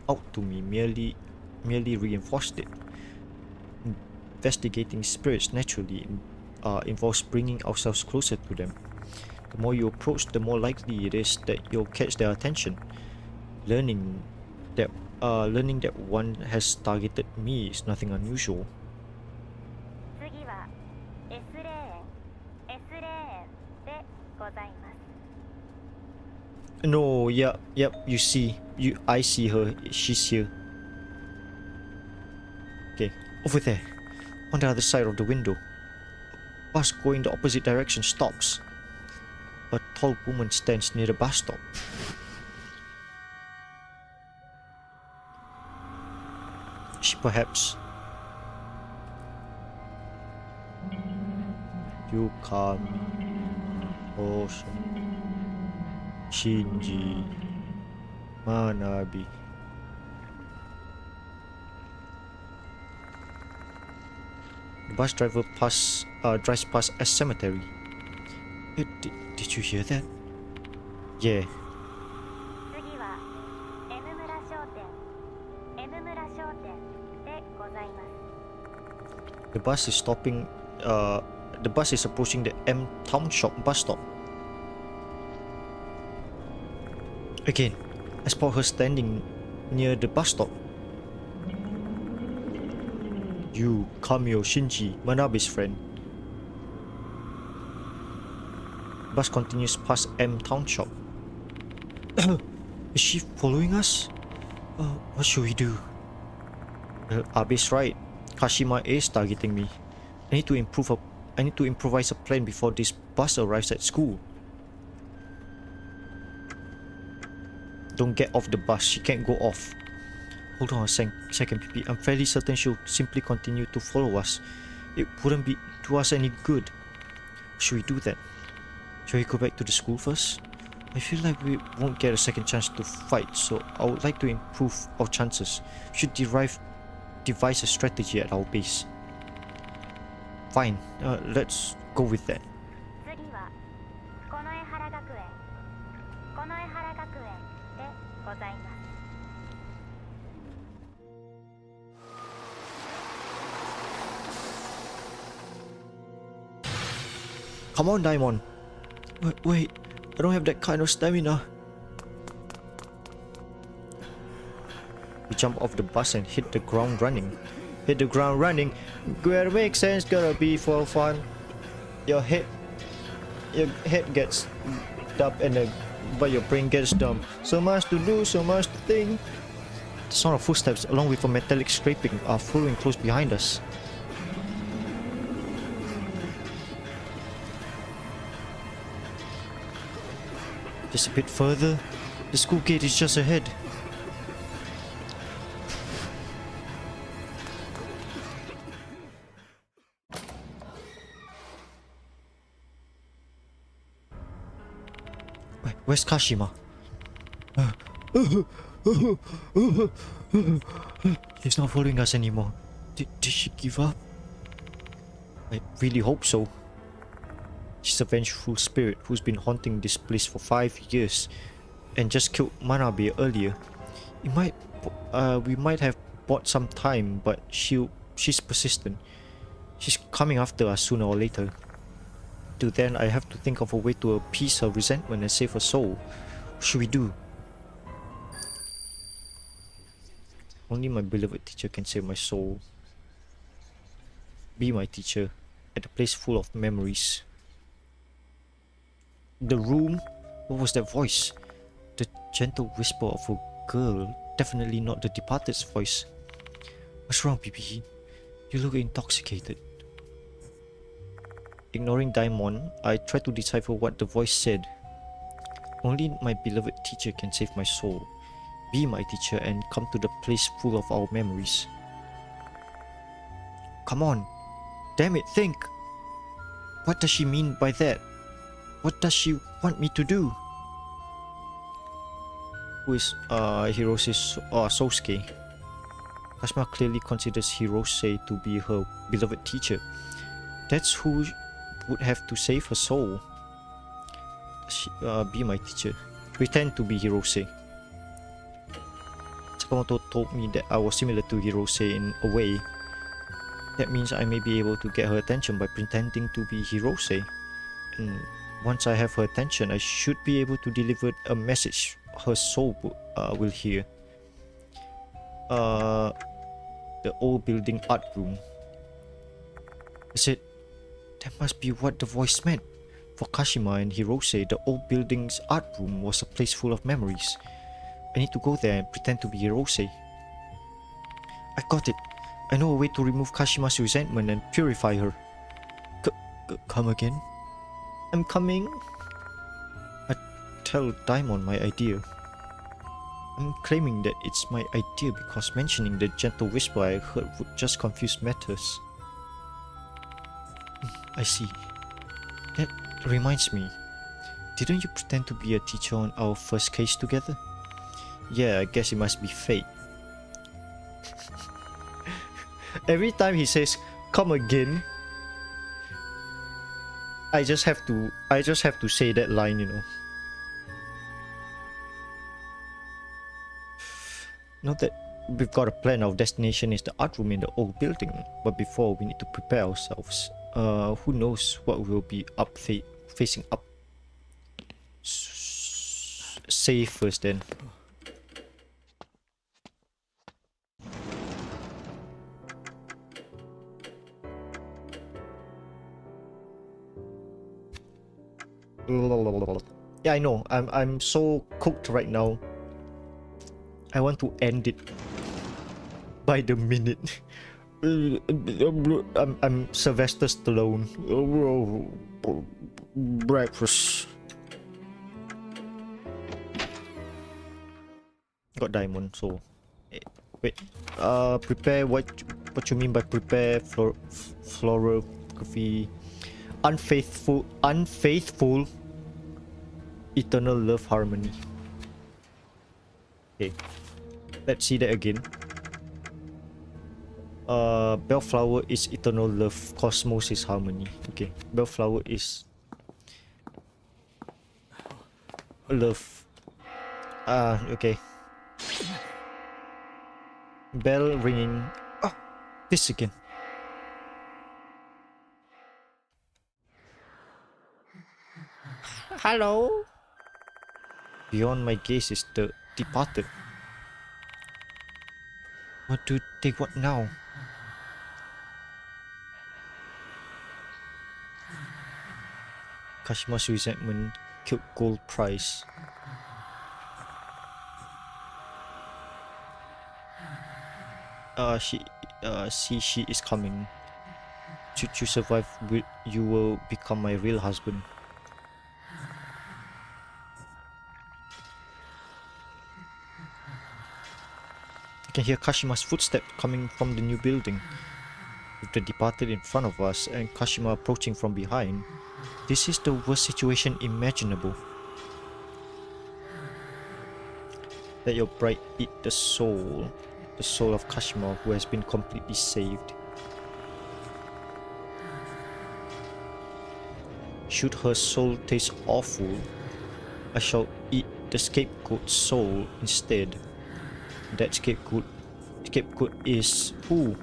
out to me, merely reinforced it. Investigating spirits naturally involves bringing ourselves closer to them. The more you approach, the more likely it is that you'll catch their attention. Learning that one has targeted me is nothing unusual. No, yep, I see her, she's here. Okay, over there, on the other side of the window. Bus going the opposite direction stops. A tall woman stands near the bus stop. She perhaps... Yukami Ocean Shinji Manabe. The bus driver drives past a cemetery. Did you hear that? Yeah. The bus is stopping. The bus is approaching the M Town Shop bus stop. Again, I spot her standing near the bus stop. You, Kamio Shinji, Manabe's friend. Bus continues past M Town Shop. Is she following us? What should we do? Abe's right. Kashima is targeting me. I need to improvise a plan before this bus arrives at school. Don't get off the bus. She can't go off. Hold on a second, PP. I'm fairly certain she'll simply continue to follow us. It wouldn't be to us any good. Should we do that? Shall we go back to the school first? I feel like we won't get a second chance to fight, so I would like to improve our chances. We should devise a strategy at our base. Fine, let's go with that. ざいます。 Come on, Daimon. Wait, I don't have that kind of stamina. We jump off the bus and hit the ground running. Hit the ground running. Gotta make sense, gotta be for fun. Your head gets up and but your brain gets dumb. So much to do, so much to think. The sound of footsteps along with a metallic scraping are following close behind us. Just a bit further. The school gate is just ahead. Where's Kashima? She's not following us anymore. Did she give up? I really hope so. She's a vengeful spirit who's been haunting this place for 5 years and just killed Manabe earlier. We might have bought some time, but she's persistent. She's coming after us sooner or later. Till then, I have to think of a way to appease her resentment and save her soul. What should we do? Only my beloved teacher can save my soul. Be my teacher at a place full of memories. The room? What was that voice? The gentle whisper of a girl. Definitely not the departed's voice. What's wrong, BB? You look intoxicated. Ignoring Daimon, I tried to decipher what the voice said. Only my beloved teacher can save my soul. Be my teacher and come to the place full of our memories. Come on. Damn it, think. What does she mean by that? What does she want me to do? Who is Hirose Sosuke? Kashima clearly considers Hirose to be her beloved teacher. That's who would have to save her soul. She, be my teacher. Pretend to be Hirose. Sakamoto told me that I was similar to Hirose in a way. That means I may be able to get her attention by pretending to be Hirose. And once I have her attention, I should be able to deliver a message her soul will hear. The old building art room. Is it? That must be what the voice meant. For Kashima and Hirose, the old building's art room was a place full of memories. I need to go there and pretend to be Hirose. I got it. I know a way to remove Kashima's resentment and purify her. Come again? I'm coming. I tell Daimon my idea. I'm claiming that it's my idea because mentioning the gentle whisper I heard would just confuse matters. I see. That reminds me. Didn't you pretend to be a teacher on our first case together? Yeah, I guess it must be fate. Every time he says, come again, I just have to say that line, you know. Not that we've got a plan, our destination is the art room in the old building, but before we need to prepare ourselves. Who knows what will be up facing up. Save first then. Yeah, I know. I'm so cooked right now. I want to end it by the minute. I'm Sylvester Stallone. Breakfast. Got diamond. So wait. Prepare. What you mean by prepare? Florography. Unfaithful. Eternal love harmony. Okay. Let's see that again. Bellflower is eternal love. Cosmos is harmony. Okay. Bellflower is love. Okay. Bell ringing. Oh, this again. Hello? Beyond my gaze is the departed. What do they want now? Kashima's resentment killed gold price. She is coming. Should you survive, you will become my real husband. I can hear Kashima's footsteps coming from the new building. With the departed in front of us and Kashima approaching from behind, this is the worst situation imaginable. Let your bride eat the soul of Kashima, who has been completely saved. Should her soul taste awful, I shall eat the scapegoat's soul instead. That scapegoat is who?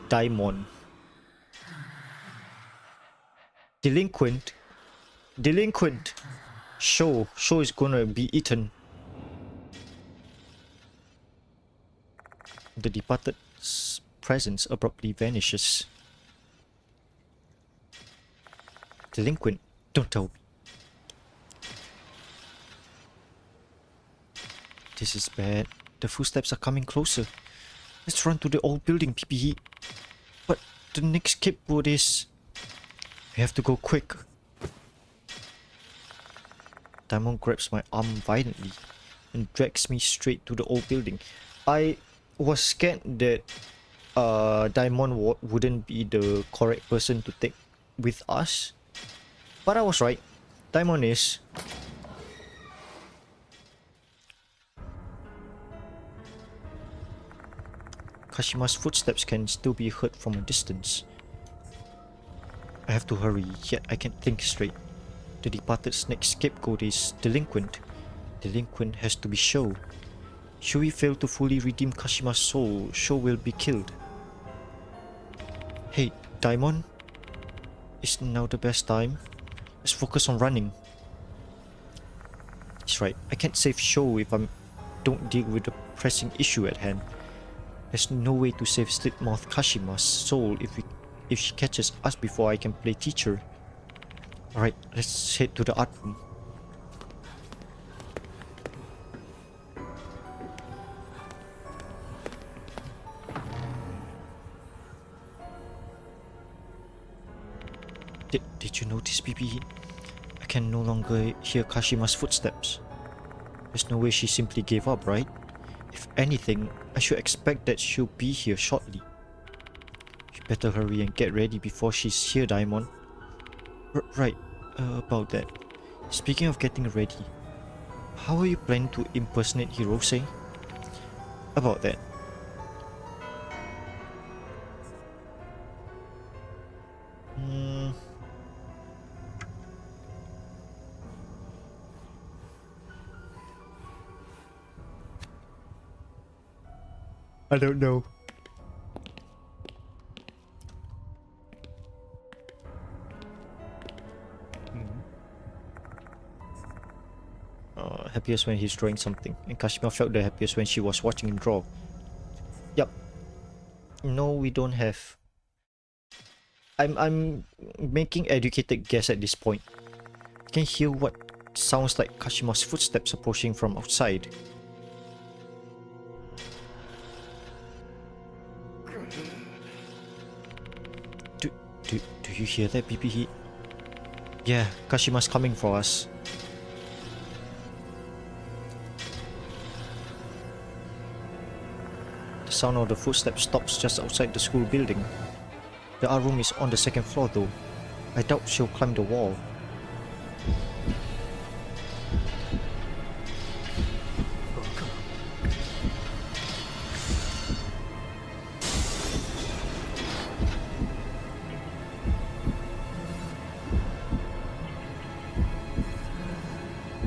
Daimon. Delinquent. Show is gonna be eaten. The departed's presence abruptly vanishes. Delinquent, don't tell me. This is bad. The footsteps are coming closer. Let's run to the old building, PPE. But the next scapegoat is... We have to go quick. Diamond grabs my arm violently and drags me straight to the old building. I was scared that Diamond wouldn't be the correct person to take with us. But I was right. Diamond is. Kashima's footsteps can still be heard from a distance. I have to hurry, yet I can't think straight. The departed's next scapegoat is Delinquent. Delinquent has to be Sho. Should we fail to fully redeem Kashima's soul, Sho will be killed. Hey, Daimon? Is now the best time? Let's focus on running. He's right, I can't save Sho if I don't deal with the pressing issue at hand. There's no way to save Slit-mouthed Kashima's soul if she catches us before I can play teacher. Alright, let's head to the art room. Did you notice, BB? I can no longer hear Kashima's footsteps. There's no way she simply gave up, right? If anything, I should expect that she'll be here shortly. You better hurry and get ready before she's here, Daimon. Right, about that. Speaking of getting ready, how are you planning to impersonate Hirose? About that. I don't know. Happiest when he's drawing something, and Kashima felt the happiest when she was watching him draw. Yup. No, we don't have. I'm making educated guess at this point. I can hear what sounds like Kashima's footsteps approaching from outside. Do you hear that, BB? Yeah, Kashima's coming for us. The sound of the footsteps stops just outside the school building. The art room is on the second floor though. I doubt she'll climb the wall.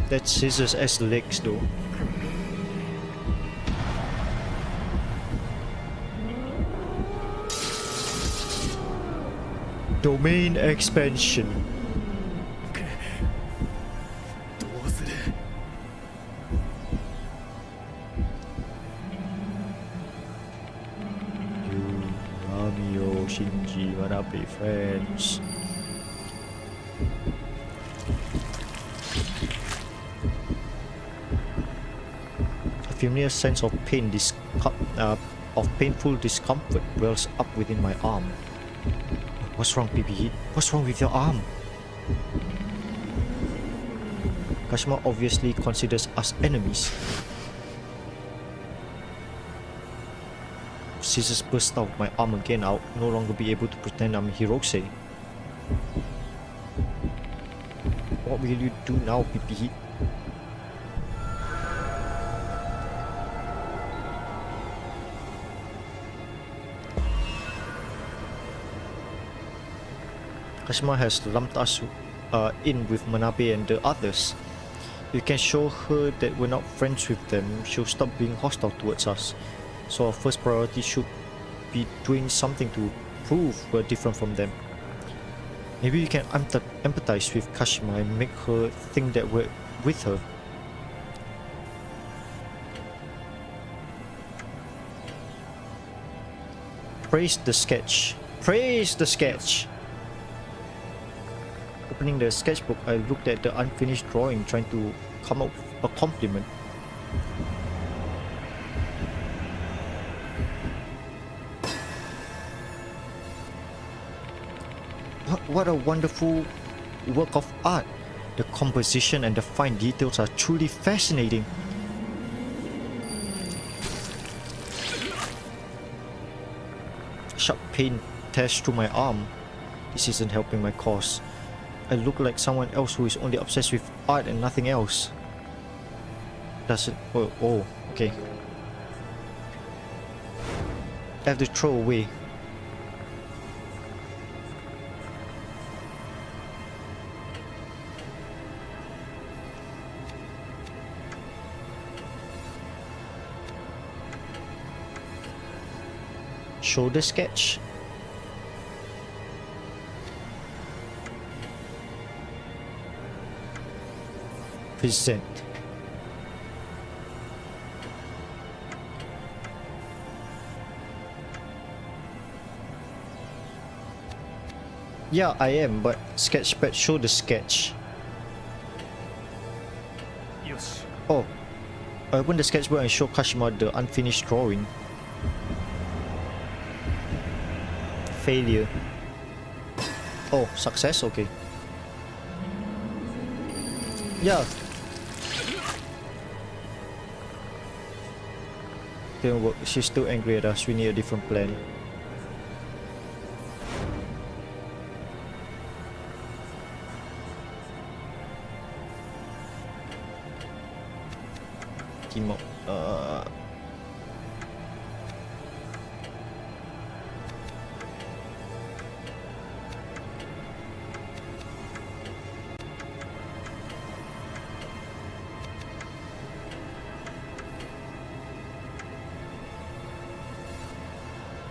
That scissors as legs though. Domain expansion. どうする。Ramio, Shinji, Manabe, friends. A familiar sense of of painful discomfort wells up within my arm. What's wrong, PPE? What's wrong with your arm? Kashima obviously considers us enemies. If scissors burst out my arm again, I'll no longer be able to pretend I'm Hirose. What will you do now, PPE? Kashima has lumped us in with Manabe and the others. If we can show her that we're not friends with them, she'll stop being hostile towards us. So our first priority should be doing something to prove we're different from them. Maybe we can empathize with Kashima and make her think that we're with her. Praise the sketch. Praise the sketch! Opening the sketchbook, I looked at the unfinished drawing, trying to come up with a compliment. What a wonderful work of art! The composition and the fine details are truly fascinating. Sharp pain tears through my arm. This isn't helping my cause. I look like someone else who is only obsessed with art and nothing else. Doesn't... Oh, okay. I have to throw away. Show the sketch. Present. Yeah, I am, but sketchpad, show the sketch. よし。 Oh, I opened the sketchbook and showed Kashima the unfinished drawing. Failure. Oh, success? Okay. Yeah. Didn't work. She's still angry at us. We need a different plan. Team up.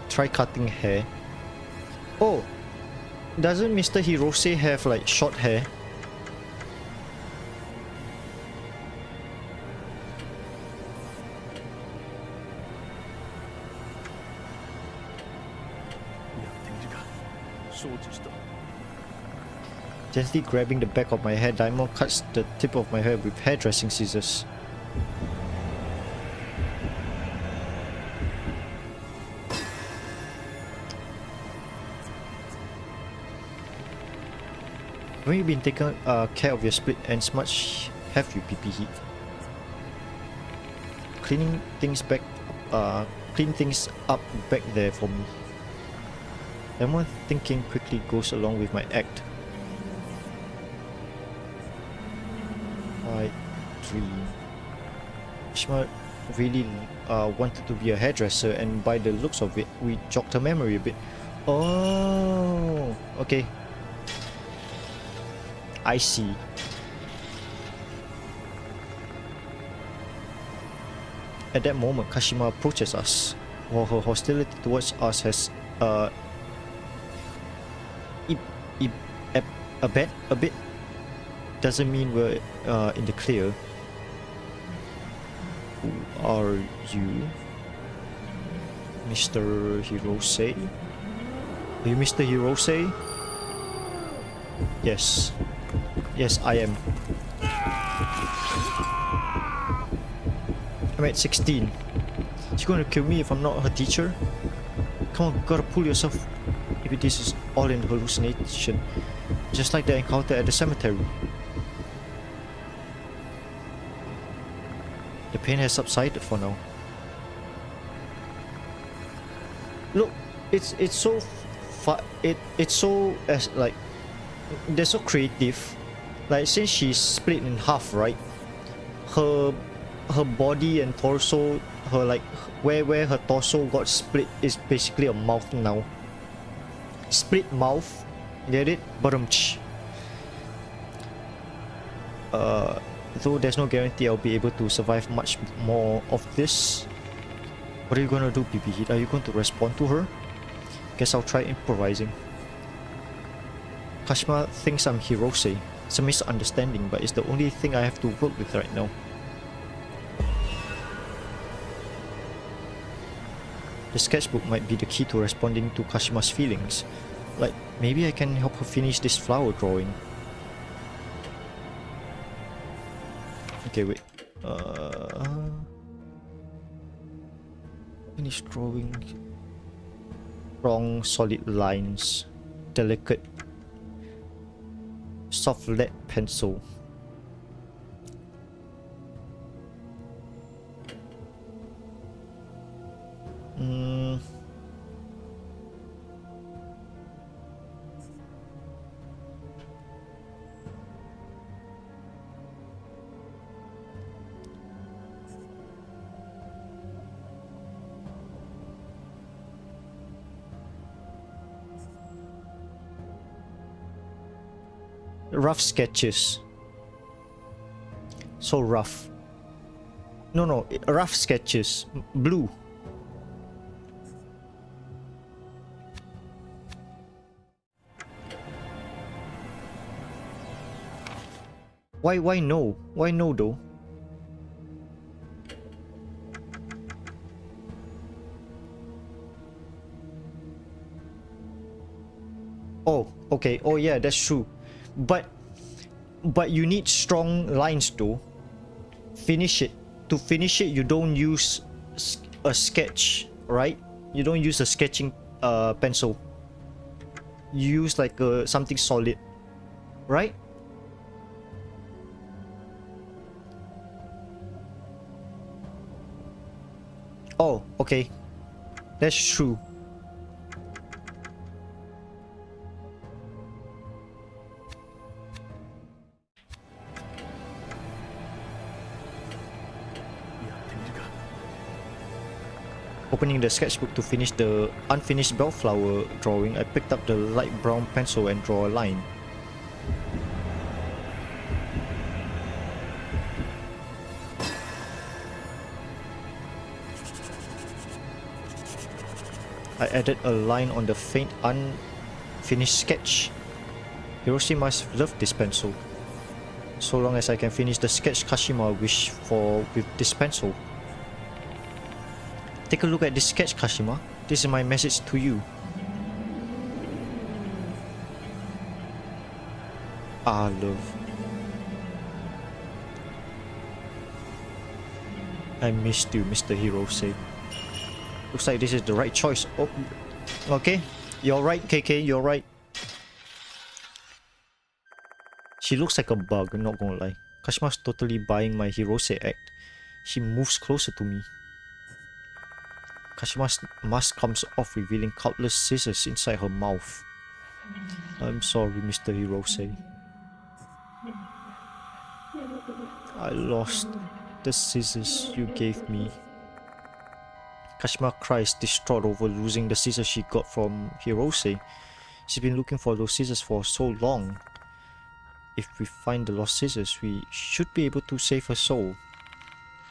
Try cutting hair. Oh, doesn't Mr. Hirose have like short hair? Gently grabbing the back of my hair, Daimon cuts the tip of my hair with hairdressing scissors. Haven't you been taking care of your split ends much, have you, PPE? Clean things up back there for me. Daimon thinking quickly goes along with my act. 3. Kashima really wanted to be a hairdresser, and by the looks of it, we jogged her memory a bit. Oh, okay. I see. At that moment, Kashima approaches us. While her hostility towards us has i- a bit doesn't mean we're in the clear. Who are you? Mr. Hirose? Are you Mr. Hirose? Yes. Yes, I am. I'm at 16. She's gonna kill me if I'm not her teacher? Come on, gotta pull yourself. Maybe this is all in hallucination. Just like the encounter at the cemetery. The pain has subsided for now. Look, it's so it's so as like they're so creative. Like since she's split in half, right? Her body and torso, her like where her torso got split is basically a mouth now. Split mouth, get it? Badumch. Though there's no guarantee I'll be able to survive much more of this. What are you gonna do, BB Heat? Are you going to respond to her? Guess I'll try improvising. Kashima thinks I'm Hirose. It's a misunderstanding, but it's the only thing I have to work with right now. The sketchbook might be the key to responding to Kashima's feelings. Like, maybe I can help her finish this flower drawing. Okay, wait. Finish drawing. Strong, solid lines. Delicate. Soft lead pencil. Rough sketches. So rough. No, rough sketches. Blue. Why no? Why no though? Oh, okay. Oh yeah, that's true. But you need strong lines though. Finish it. To finish it, you don't use a sketch, right? You don't use a sketching pencil. You use like something solid, right? Oh, okay. That's true. Opening the sketchbook to finish the unfinished bellflower drawing, I picked up the light brown pencil and draw a line. I added a line on the faint unfinished sketch. Hiroshi must love this pencil. So long as I can finish the sketch Kashima wished for with this pencil. Take a look at this sketch, Kashima. This is my message to you. Ah, love. I missed you, Mr. Hirose. Looks like this is the right choice. Oh, okay. You're right, KK. You're right. She looks like a bug, I'm not gonna lie. Kashima's totally buying my Hirose act. She moves closer to me. Kashima's mask comes off, revealing countless scissors inside her mouth. I'm sorry, Mr. Hirose. I lost the scissors you gave me. Kashima cries, distraught over losing the scissors she got from Hirose. She's been looking for those scissors for so long. If we find the lost scissors, we should be able to save her soul.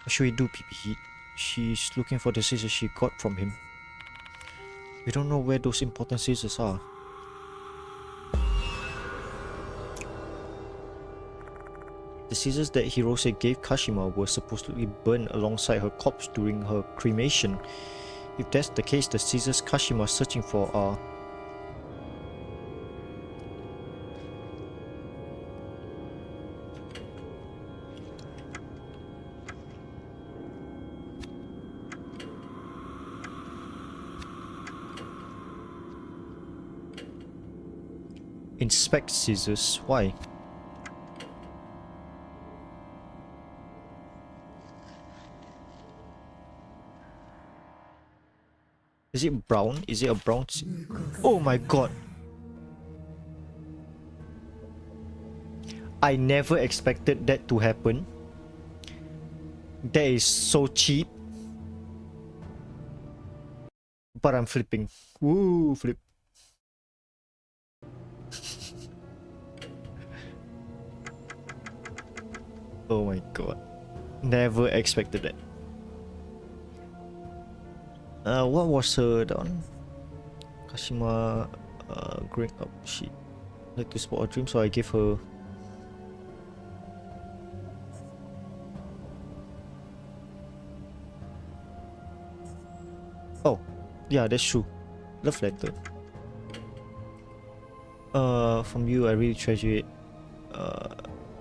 What should we do, PP? She's looking for the scissors she got from him. We don't know where those important scissors are. The scissors that Hirose gave Kashima were supposedly burned alongside her corpse during her cremation. If that's the case, the scissors Kashima is searching for are... Inspect scissors. Why? Is it brown? Is it a brown? Oh my god! I never expected that to happen. That is so cheap. But I'm flipping. Woo, flip. Oh my god. Never expected that. What was her down? Kashima growing up. She liked to spot a dream, so I gave her. Oh, yeah, that's true. Love letter. From you, I really treasure it.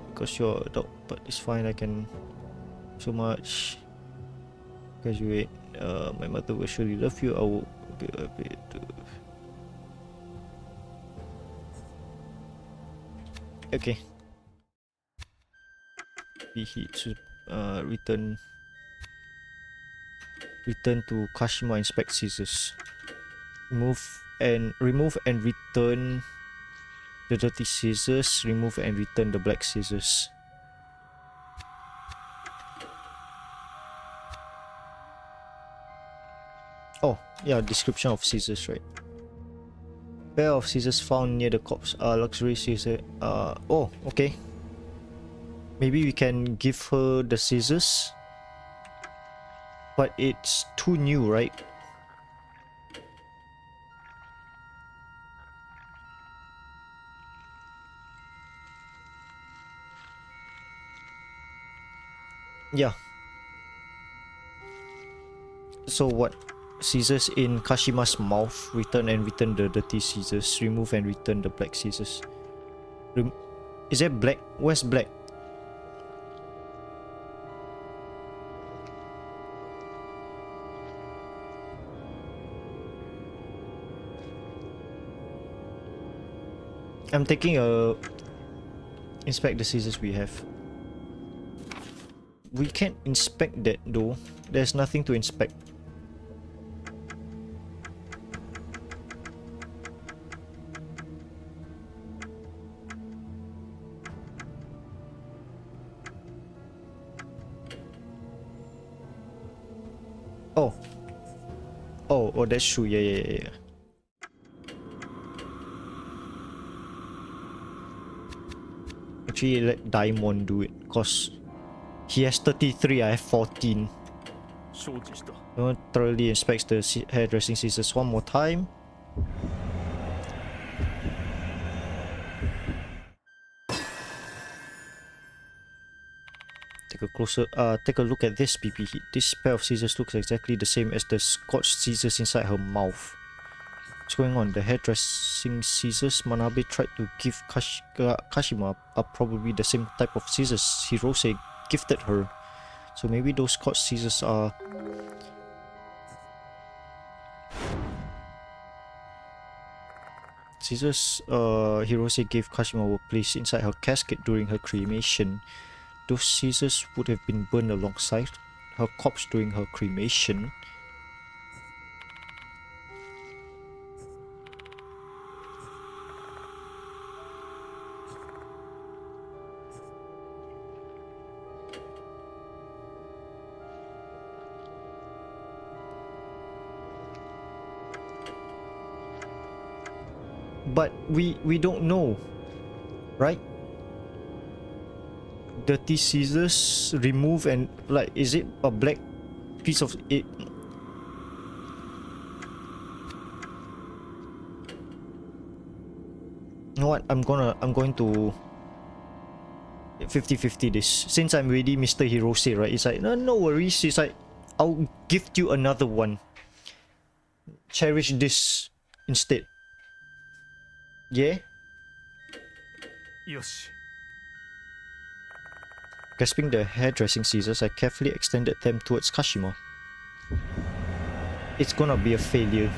Because you're a dog, but it's fine. I can so much graduate. My mother will surely love you. I will be a bit. Okay. We hit to return to Kashima. Inspect scissors. Remove and return the dirty scissors. Remove and return the black scissors. Oh, yeah, description of scissors, right? Pair of scissors found near the corpse are luxury scissors. Oh, okay. Maybe we can give her the scissors. But it's too new, right? Yeah. So what? Scissors in Kashima's mouth. Return the dirty scissors. Remove and return the black scissors. Is that black? Where's black? I'm taking a... Inspect the scissors we have. We can't inspect that though. There's nothing to inspect. Oh. Oh, that's true. Yeah. Actually, let Daimon do it, cause he has 33, I have 14. Daimon thoroughly inspects the hairdressing scissors one more time. Take a look at this, PP. This pair of scissors looks exactly the same as the scotch scissors inside her mouth. What's going on? The hairdressing scissors Manabe tried to give Kashima are probably the same type of scissors Hirose gifted her. So maybe those scotch scissors are... Scissors Hirose gave Kashima were placed inside her casket during her cremation. Those scissors would have been burned alongside her corpse during her cremation. But we don't know, right? Dirty scissors, remove and like, is it a black piece of it? You know what? I'm going to 50-50 this. Since I'm already Mr. Hirose, right? It's like, no, no worries. It's like, I'll gift you another one. Cherish this instead. Yeah? よし Grasping the hairdressing scissors, I carefully extended them towards Kashima. It's gonna be a failure.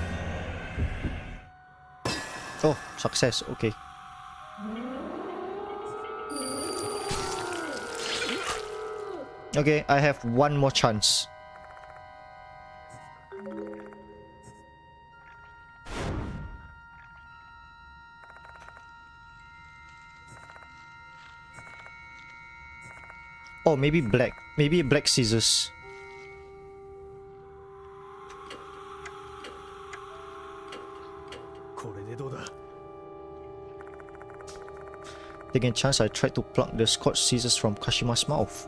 Oh, success. Okay. Okay, I have one more chance. Oh, maybe black. Maybe black scissors. Taking a chance, I tried to pluck the Scotch scissors from Kashima's mouth.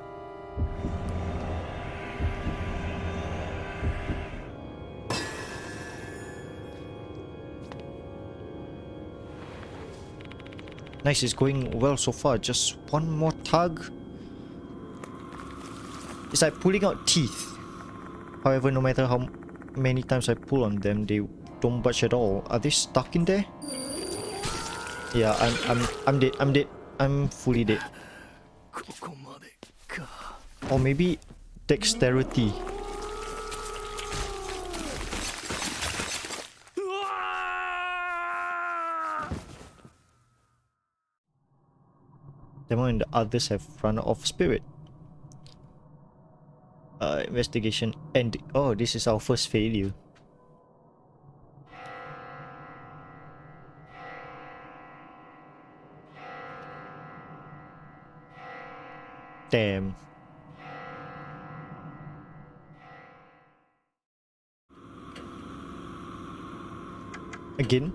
Nice, it's going well so far. Just one more tug. It's like pulling out teeth. However, no matter how many times I pull on them, they don't budge at all. Are they stuck in there? Yeah, I'm dead. I'm dead. I'm fully dead. Or maybe dexterity. Demon and the others have run out of spirit. Investigation and oh, this is our first failure. Damn. Again.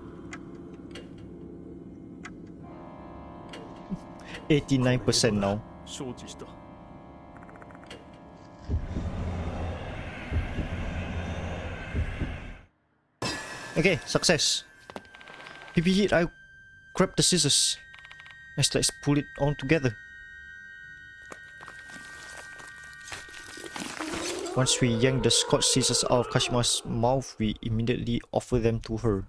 89% now. Okay, success. PP hit, I grab the scissors. Let's pull it on together. Once we yank the Scotch scissors out of Kashima's mouth, we immediately offer them to her.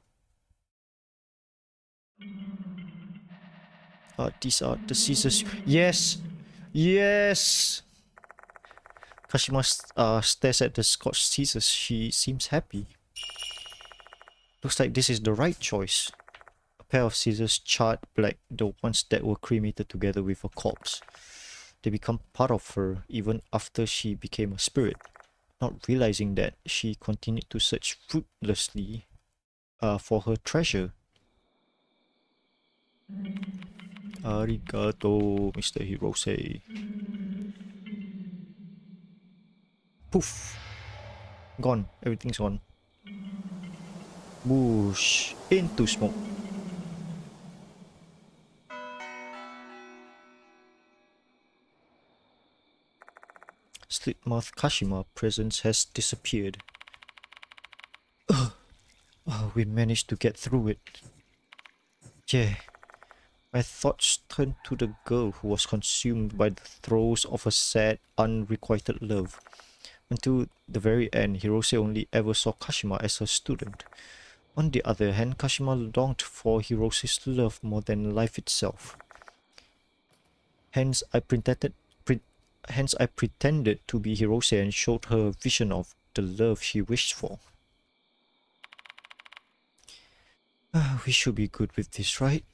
These are the scissors. Yes! Yes! Kashima stares at the Scotch scissors. She seems happy. Looks like this is the right choice. A pair of scissors charred black, the ones that were cremated together with a corpse. They become part of her even after she became a spirit, not realizing that she continued to search fruitlessly for her treasure. Arigato, Mr. Hirose. Poof! Gone. Everything's gone. Whoosh! Into smoke. Slit-mouthed Kashima presence has disappeared. Oh, we managed to get through it. Yeah. My thoughts turned to the girl who was consumed by the throes of a sad, unrequited love. Until the very end, Hirose only ever saw Kashima as her student. On the other hand, Kashima longed for Hirose's love more than life itself. Hence, I pretended to be Hirose and showed her a vision of the love she wished for. We should be good with this, right?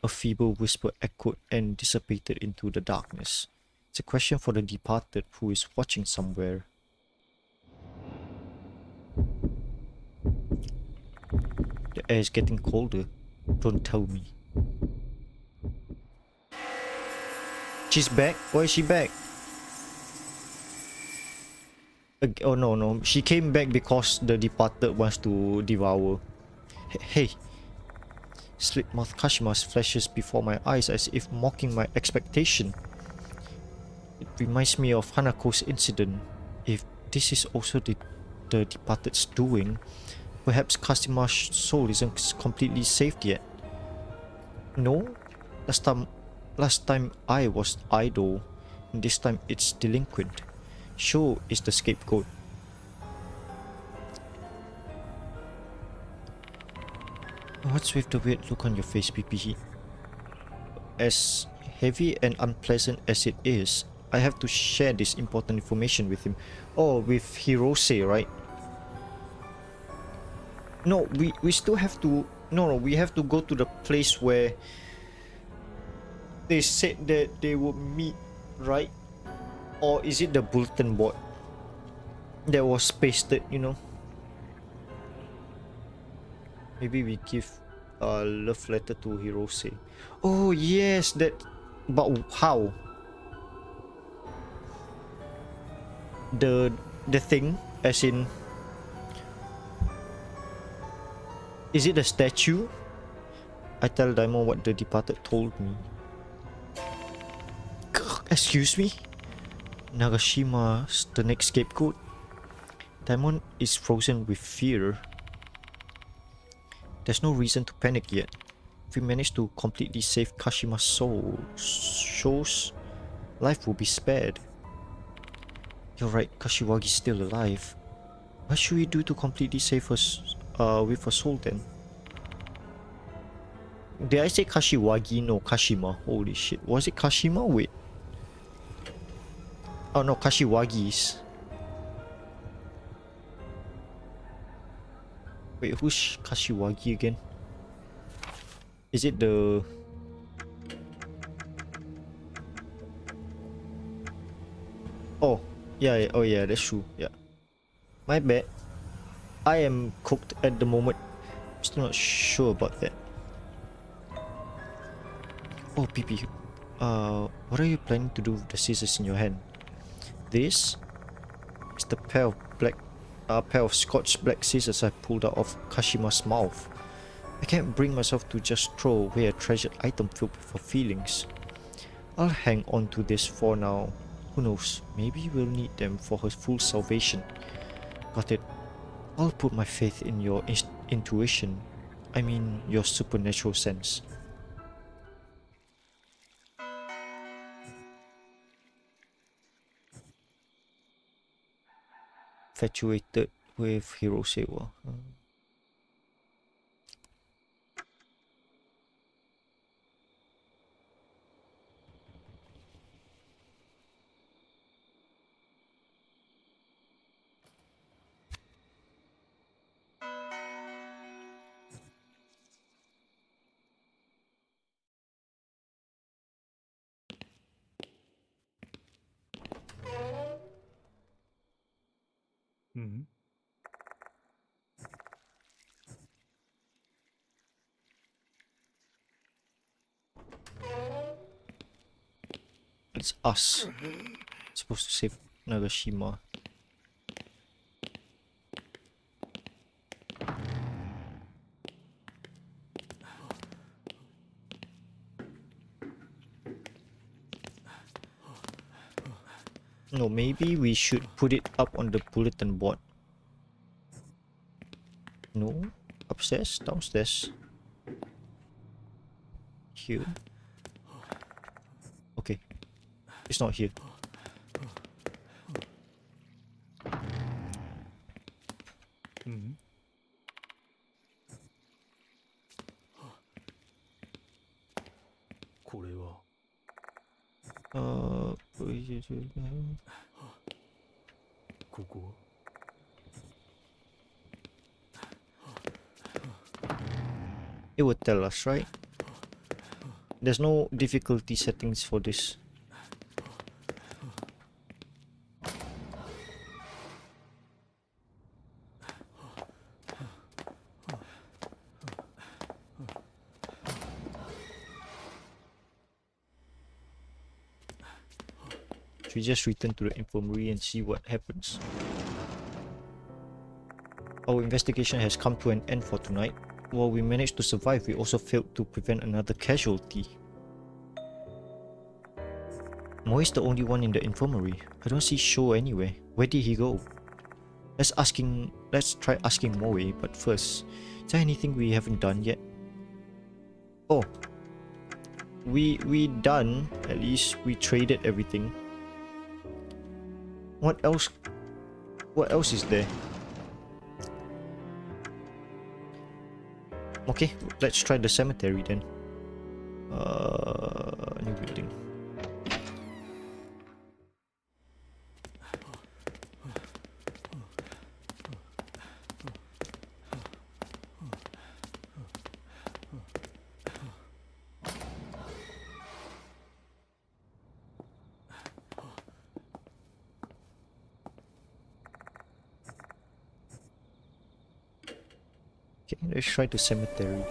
A feeble whisper echoed and dissipated into the darkness. It's a question for the departed who is watching somewhere. The air is getting colder. Don't tell me. She's back? Why is she back? Oh no, she came back because the departed wants to devour. Hey! Slit-mouthed Kashima flashes before my eyes as if mocking my expectation. It reminds me of Hanako's incident. If this is also the departed's doing, perhaps Kashima's soul isn't completely saved yet. No? Last time I was idle, and this time it's delinquent. Sho is the scapegoat. What's with the weird look on your face, PPE? As heavy and unpleasant as it is, I have to share this important information with him. Oh, with Hirose, right? No, we still have to... No, we have to go to the place where they said that they would meet, right? Or is it the bulletin board that was pasted, you know? Maybe we give a love letter to Hirose. Oh yes, that... But how? The thing, as in... Is it a statue? I tell Daimon what the departed told me. Excuse me? Nagashima's the next scapegoat? Daimon is frozen with fear. There's no reason to panic yet. If we manage to completely save Kashima's soul, Sho's life will be spared. You're right, Kashiwagi's still alive. What should we do to completely save us with her soul then? Did I say Kashiwagi? No, Kashima. Holy shit. Was it Kashima? Wait. Oh no, Kashiwagi's. Wait, who's Kashiwagi again? Is it the... Oh, yeah, oh yeah, that's true, yeah. My bad. I am cooked at the moment. I'm still not sure about that. Oh, PP. What are you planning to do with the scissors in your hand? This is the pair of Scotch black scissors I pulled out of Kashima's mouth. I can't bring myself to just throw away a treasured item filled with her feelings. I'll hang on to this for now. Who knows, maybe we'll need them for her full salvation. Got it. I'll put my faith in your intuition. I mean, your supernatural sense. Infatuated with Hirose. Mm-hmm. It's us. Supposed to save Nagashima. No, maybe we should put it up on the bulletin board. No? Upstairs? Downstairs? Here? Okay. It's not here. Mm-hmm. It would tell us, right? There's no difficulty settings for this. Should we just return to the infirmary and see what happens? Our investigation has come to an end for tonight. While we managed to survive, we also failed to prevent another casualty. Moe's the only one in the infirmary. I don't see Sho anywhere. Where did he go? Let's try asking Moe, but first, is there anything we haven't done yet? Oh. we done. At least we traded everything. What else? What else is there? Okay, let's try the cemetery then. New building. Okay, let's try the cemetery.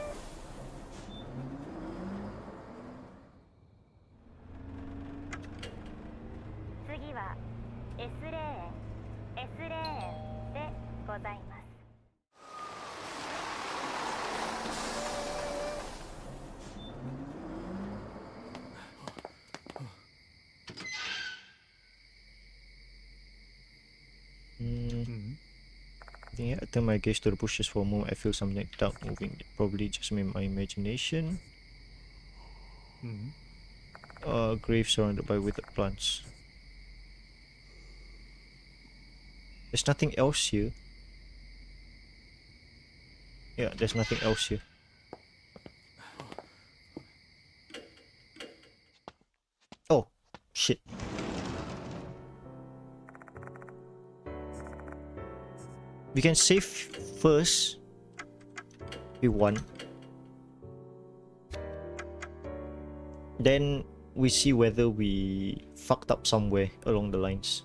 I turn my gaze to the bushes for a moment. I feel something dark moving. Probably just my imagination. Grave surrounded by withered plants. There's nothing else here. Yeah, there's nothing else here. Oh, shit. We can save first. We want. Then we see whether we fucked up somewhere along the lines.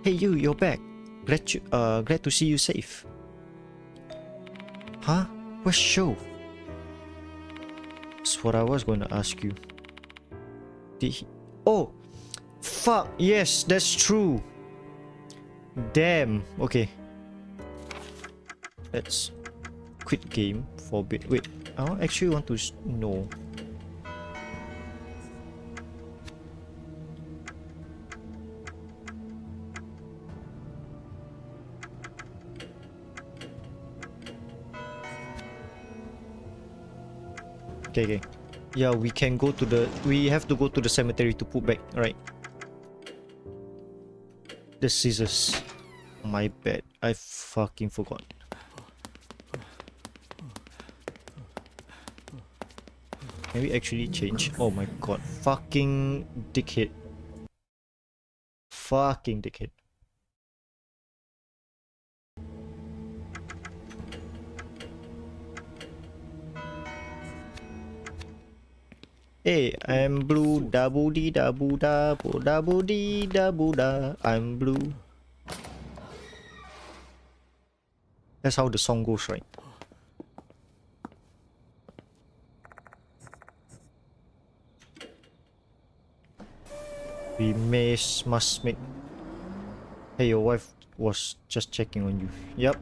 Hey you, you're back. Glad to see you safe. Huh? Where's Show? That's what I was going to ask you. Did he... Oh! Fuck! Yes, that's true! Damn! Okay. Let's quit game for a bit. Wait, I actually want to know. Okay. Yeah, we can go to the... We have to go to the cemetery to put back, right? The scissors. My bad. I fucking forgot. Can we actually change? Oh my god. Fucking dickhead. Fucking dickhead. Hey, I'm blue, da boo dee da boo da boo da boo dee da boo da. I'm blue. That's how the song goes, right? We must make... Hey, your wife was just checking on you. Yep.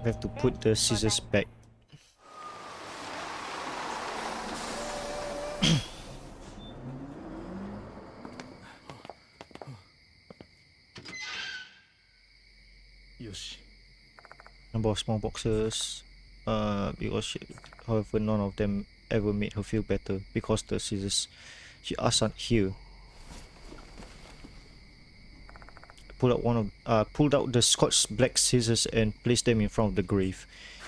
We have to put the scissors back. Number of small boxes. However, none of them ever made her feel better because the scissors she asked aren't here. Pulled out the Scotch black scissors and placed them in front of the grave.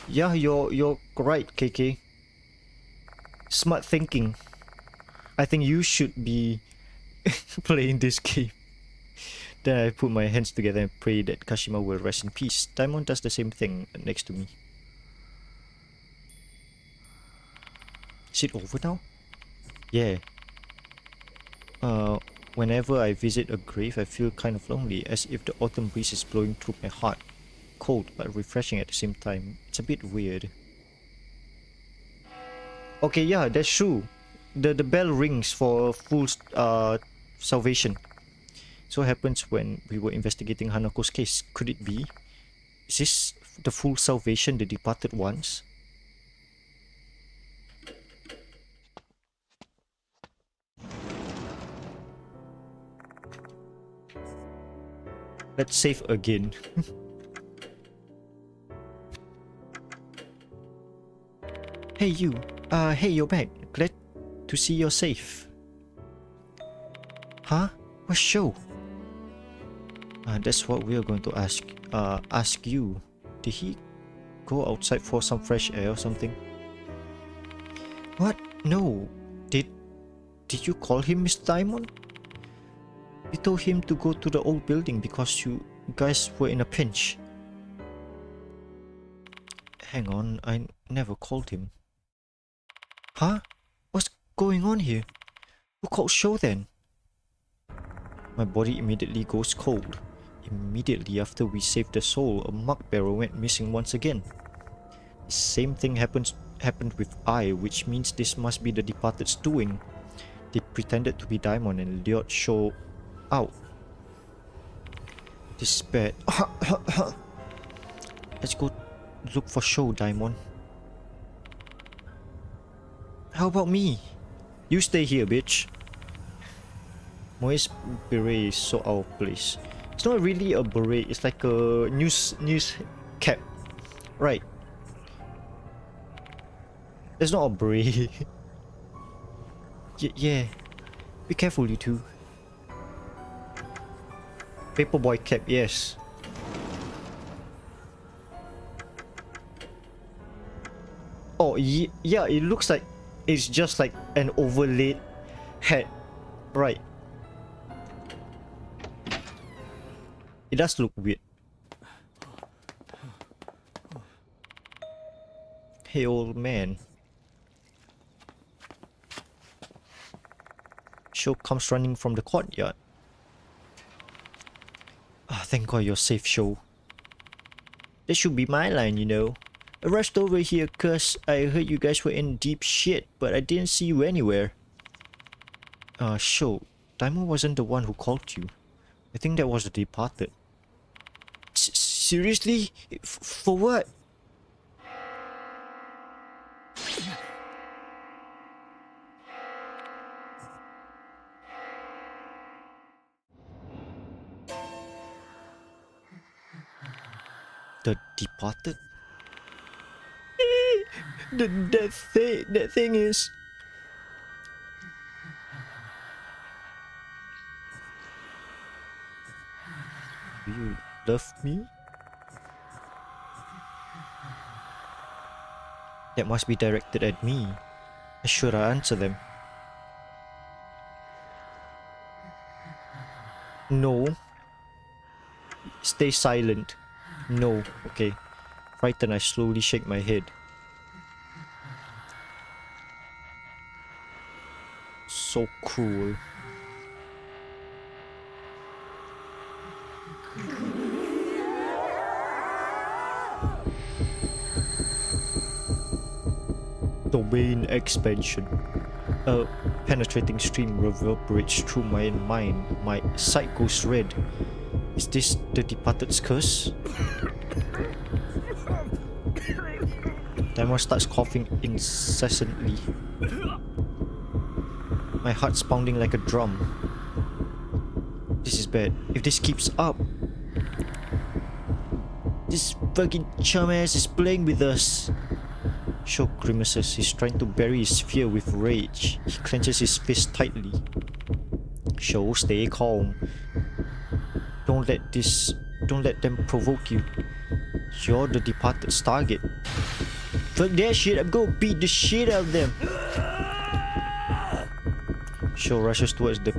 Yeah, you're right, KK. Smart thinking. I think you should be playing this game. Then I put my hands together and pray that Kashima will rest in peace. Diamond does the same thing next to me. Is it over now? Yeah. Whenever I visit a grave, I feel kind of lonely, as if the autumn breeze is blowing through my heart. Cold, but refreshing at the same time. It's a bit weird. Okay, yeah, that's true. The bell rings for full salvation. So what happens when we were investigating Hanako's case? Could it be? Is this the full salvation, the departed ones? Let's save again. Hey you, hey, you're back. Glad to see you're safe. Huh? What show? That's what we're going to ask you. Did he go outside for some fresh air or something? What? No. Did you call him Mr. Diamond? You told him to go to the old building because you guys were in a pinch. Hang on, I never called him. Huh? What's going on here? Who called Show then? My body immediately goes cold. Immediately after we saved the soul, a muck barrel went missing once again. The same thing happened with I, which means this must be the departed's doing. They pretended to be Diamond and lured Show out. This is bad. Let's go look for Show, Diamond. How about me? You stay here, bitch. Moe's beret is so out of place. It's not really a beret, it's like a news cap. Right. It's not a beret. Yeah. Be careful, you two. Paperboy cap, yes. Oh, yeah, it looks like it's just like an overlaid hat. Right. It does look weird. Hey, old man. Show comes running from the courtyard. Thank God you're safe, Show. That should be my line, you know. I rushed over here cause I heard you guys were in deep shit, but I didn't see you anywhere. Show, Diamond wasn't the one who called you. I think that was the departed. Seriously? For what? The departed? That thing is... Do you love me? That must be directed at me. Should I answer them? No. Stay silent. No. Okay. Frightened, I slowly shake my head. So cruel. Domain expansion. A penetrating stream reverberates through my mind. My sight goes red. Is this the departed's curse? Diamond starts coughing incessantly. My heart's pounding like a drum. This is bad. If this keeps up, this fucking chum ass is playing with us. Show grimaces. He's trying to bury his fear with rage. He clenches his fist tightly. Show, stay calm. Don't let them provoke you. You're the departed's target. Fuck that shit, I'm gonna beat the shit out of them. Show rushes towards the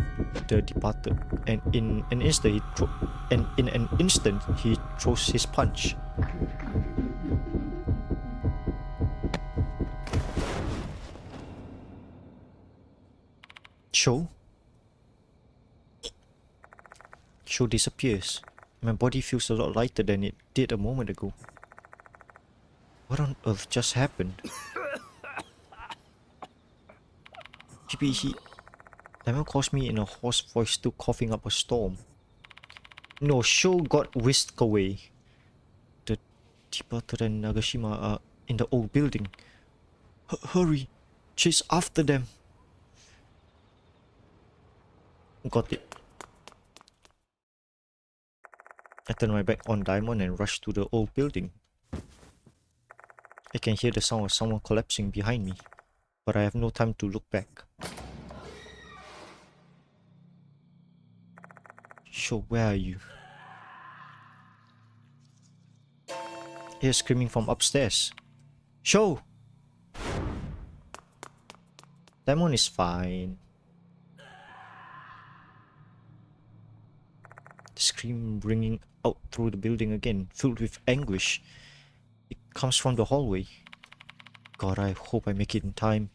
departed, and in an instant he throws his punch. Show disappears. My body feels a lot lighter than it did a moment ago. What on earth just happened? Maybe Diamond calls me in a hoarse voice, still coughing up a storm. No, Show got whisked away. The departed and Nagashima are in the old building. Hurry! Chase after them! Got it. I turn my back on Diamond and rush to the old building. I can hear the sound of someone collapsing behind me, but I have no time to look back. Sure, where are you? Hear screaming from upstairs. Show! Diamond is fine. The scream ringing out through the building again, filled with anguish. It comes from the hallway. God, I hope I make it in time.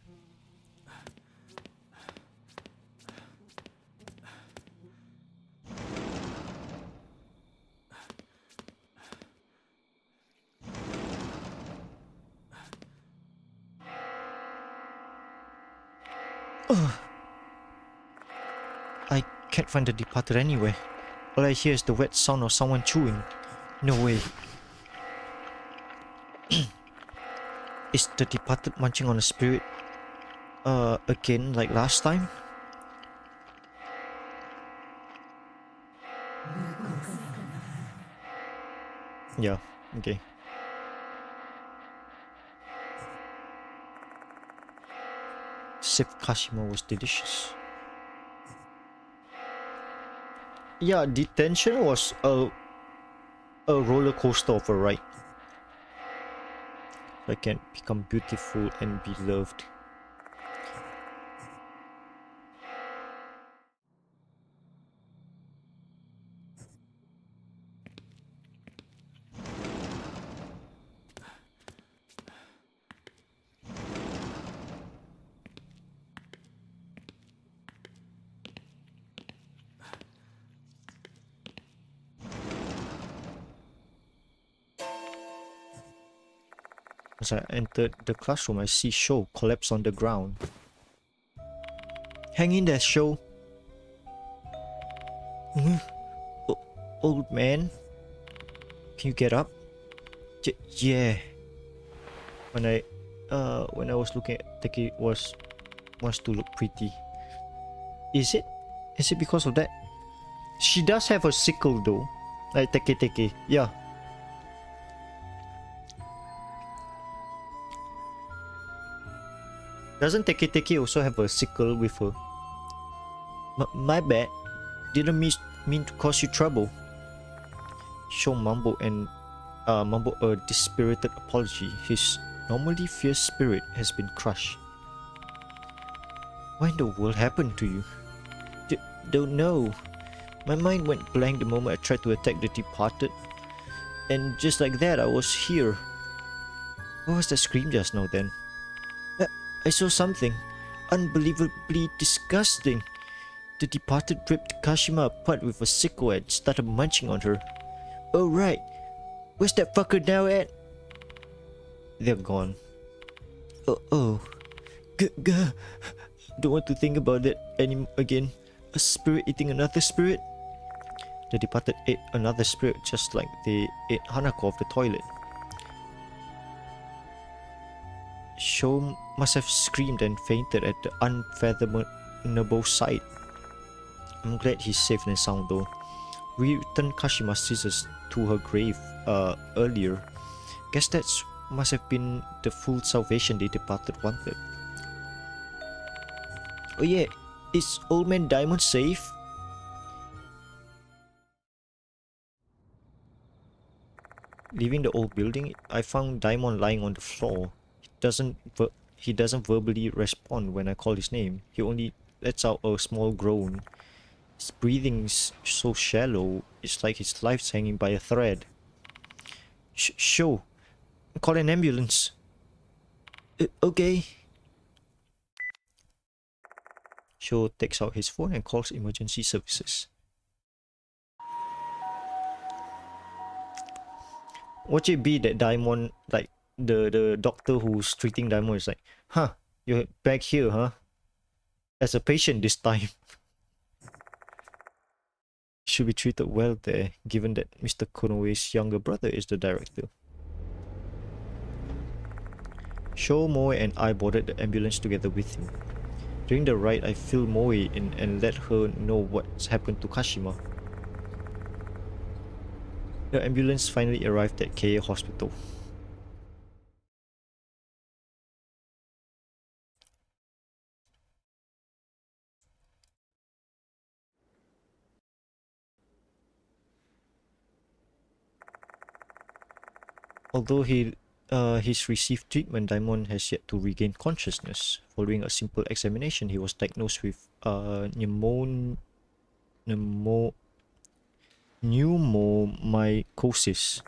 I can't find the departed anywhere. All I hear is the wet sound of someone chewing. No way. Is the departed munching on a spirit? Again, like last time? Yeah, okay. Slit-mouthed Kashima was delicious. Yeah, detention was a roller coaster of a ride. I can become beautiful and be loved. As I entered the classroom, I see Sho collapse on the ground. Hang in there, Sho. Old man, can you get up? Yeah. When I was looking at Teki, wants to look pretty. Is it? Is it because of that? She does have a sickle though, like Teki. Yeah. Doesn't Teki also have a sickle with her? My bad. Didn't mean to cause you trouble. Sho mumbled a dispirited apology. His normally fierce spirit has been crushed. What in the world happened to you? Don't know. My mind went blank the moment I tried to attack the departed. And just like that, I was here. What was that scream just now then? I saw something unbelievably disgusting. The departed ripped Kashima apart with a sickle and started munching on her. Oh right, where's that fucker now at? They're gone. Oh. Don't want to think about that again. A spirit eating another spirit? The departed ate another spirit just like they ate Hanako off the toilet. Sho must have screamed and fainted at the unfathomable sight. I'm glad he's safe and sound though. We returned Kashima's scissors to her grave earlier. Guess that must have been the full salvation the departed wanted. Oh yeah, is Old Man Diamond safe? Leaving the old building, I found Diamond lying on the floor. He doesn't verbally respond when I call his name. He only lets out a small groan. His breathing's so shallow, it's like his life's hanging by a thread. Sho, call an ambulance. Okay. Sho takes out his phone and calls emergency services. Watch it be that Diamond, like the doctor who's treating Diamond is like, huh, you're back here, huh? As a patient this time. Should be treated well there, given that Mr. Konoe's younger brother is the director. Sho, Moe and I boarded the ambulance together with him. During the ride, I filled Moe in and let her know what's happened to Kashima. The ambulance finally arrived at KA Hospital. Although he's received treatment, Daimon has yet to regain consciousness. Following a simple examination, he was diagnosed with pneumo pneumomycosis.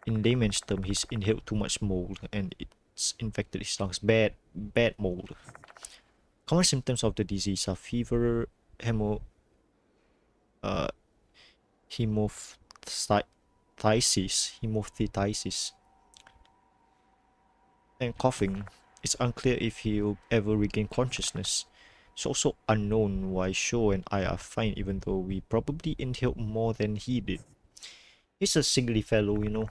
In layman's term, he's inhaled too much mold and it's infected his lungs. Bad mold. Common symptoms of the disease are fever, uh, hemoptysis, and coughing. It's unclear if he'll ever regain consciousness. It's also unknown why Sho and I are fine even though we probably inhaled more than he did. He's a singly fellow, you know.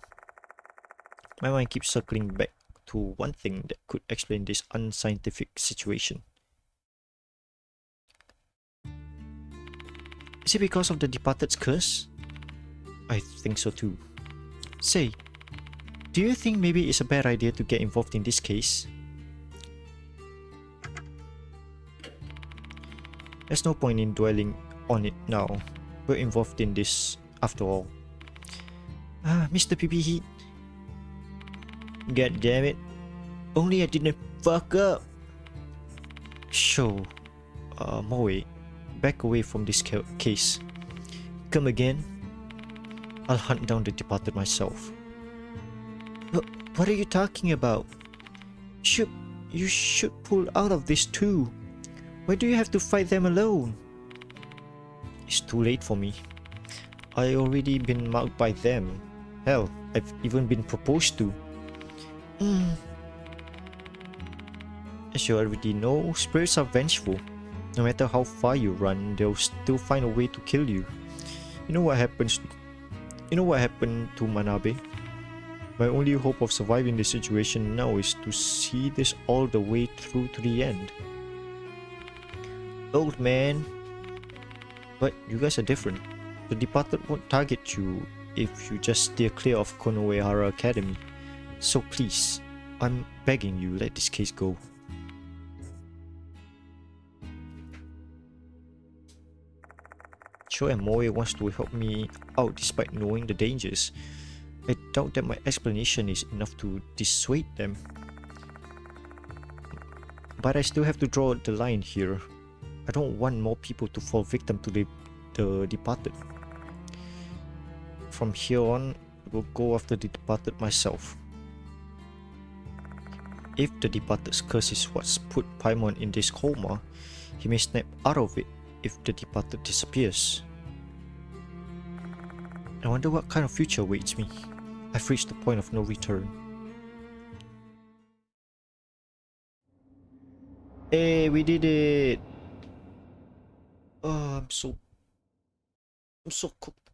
My mind keeps circling back to one thing that could explain this unscientific situation. Is it because of the departed's curse? I think so too. Say, do you think maybe it's a bad idea to get involved in this case? There's no point in dwelling on it now. We're involved in this after all. Mr. PP Heat. God damn it. Only I didn't fuck up. Sure. Moe, back away from this case. Come again. I'll hunt down the departed myself. What are you talking about? You should pull out of this too. Why do you have to fight them alone? It's too late for me. I already been marked by them. Hell, I've even been proposed to. As you already know, spirits are vengeful. No matter how far you run, they'll still find a way to kill you. You know what happened to Manabe? My only hope of surviving this situation now is to see this all the way through to the end. Old man. But you guys are different. The departed won't target you if you just steer clear of Konohara Academy. So please, I'm begging you, let this case go. Sho and Moe wants to help me out despite knowing the dangers. I doubt that my explanation is enough to dissuade them. But I still have to draw the line here. I don't want more people to fall victim to the departed. From here on, I will go after the departed myself. If the departed's curse is what's put Paimon in this coma, he may snap out of it if the departed disappears. I wonder what kind of future awaits me. I've reached the point of no return. Hey, we did it! Oh, I'm so cooked.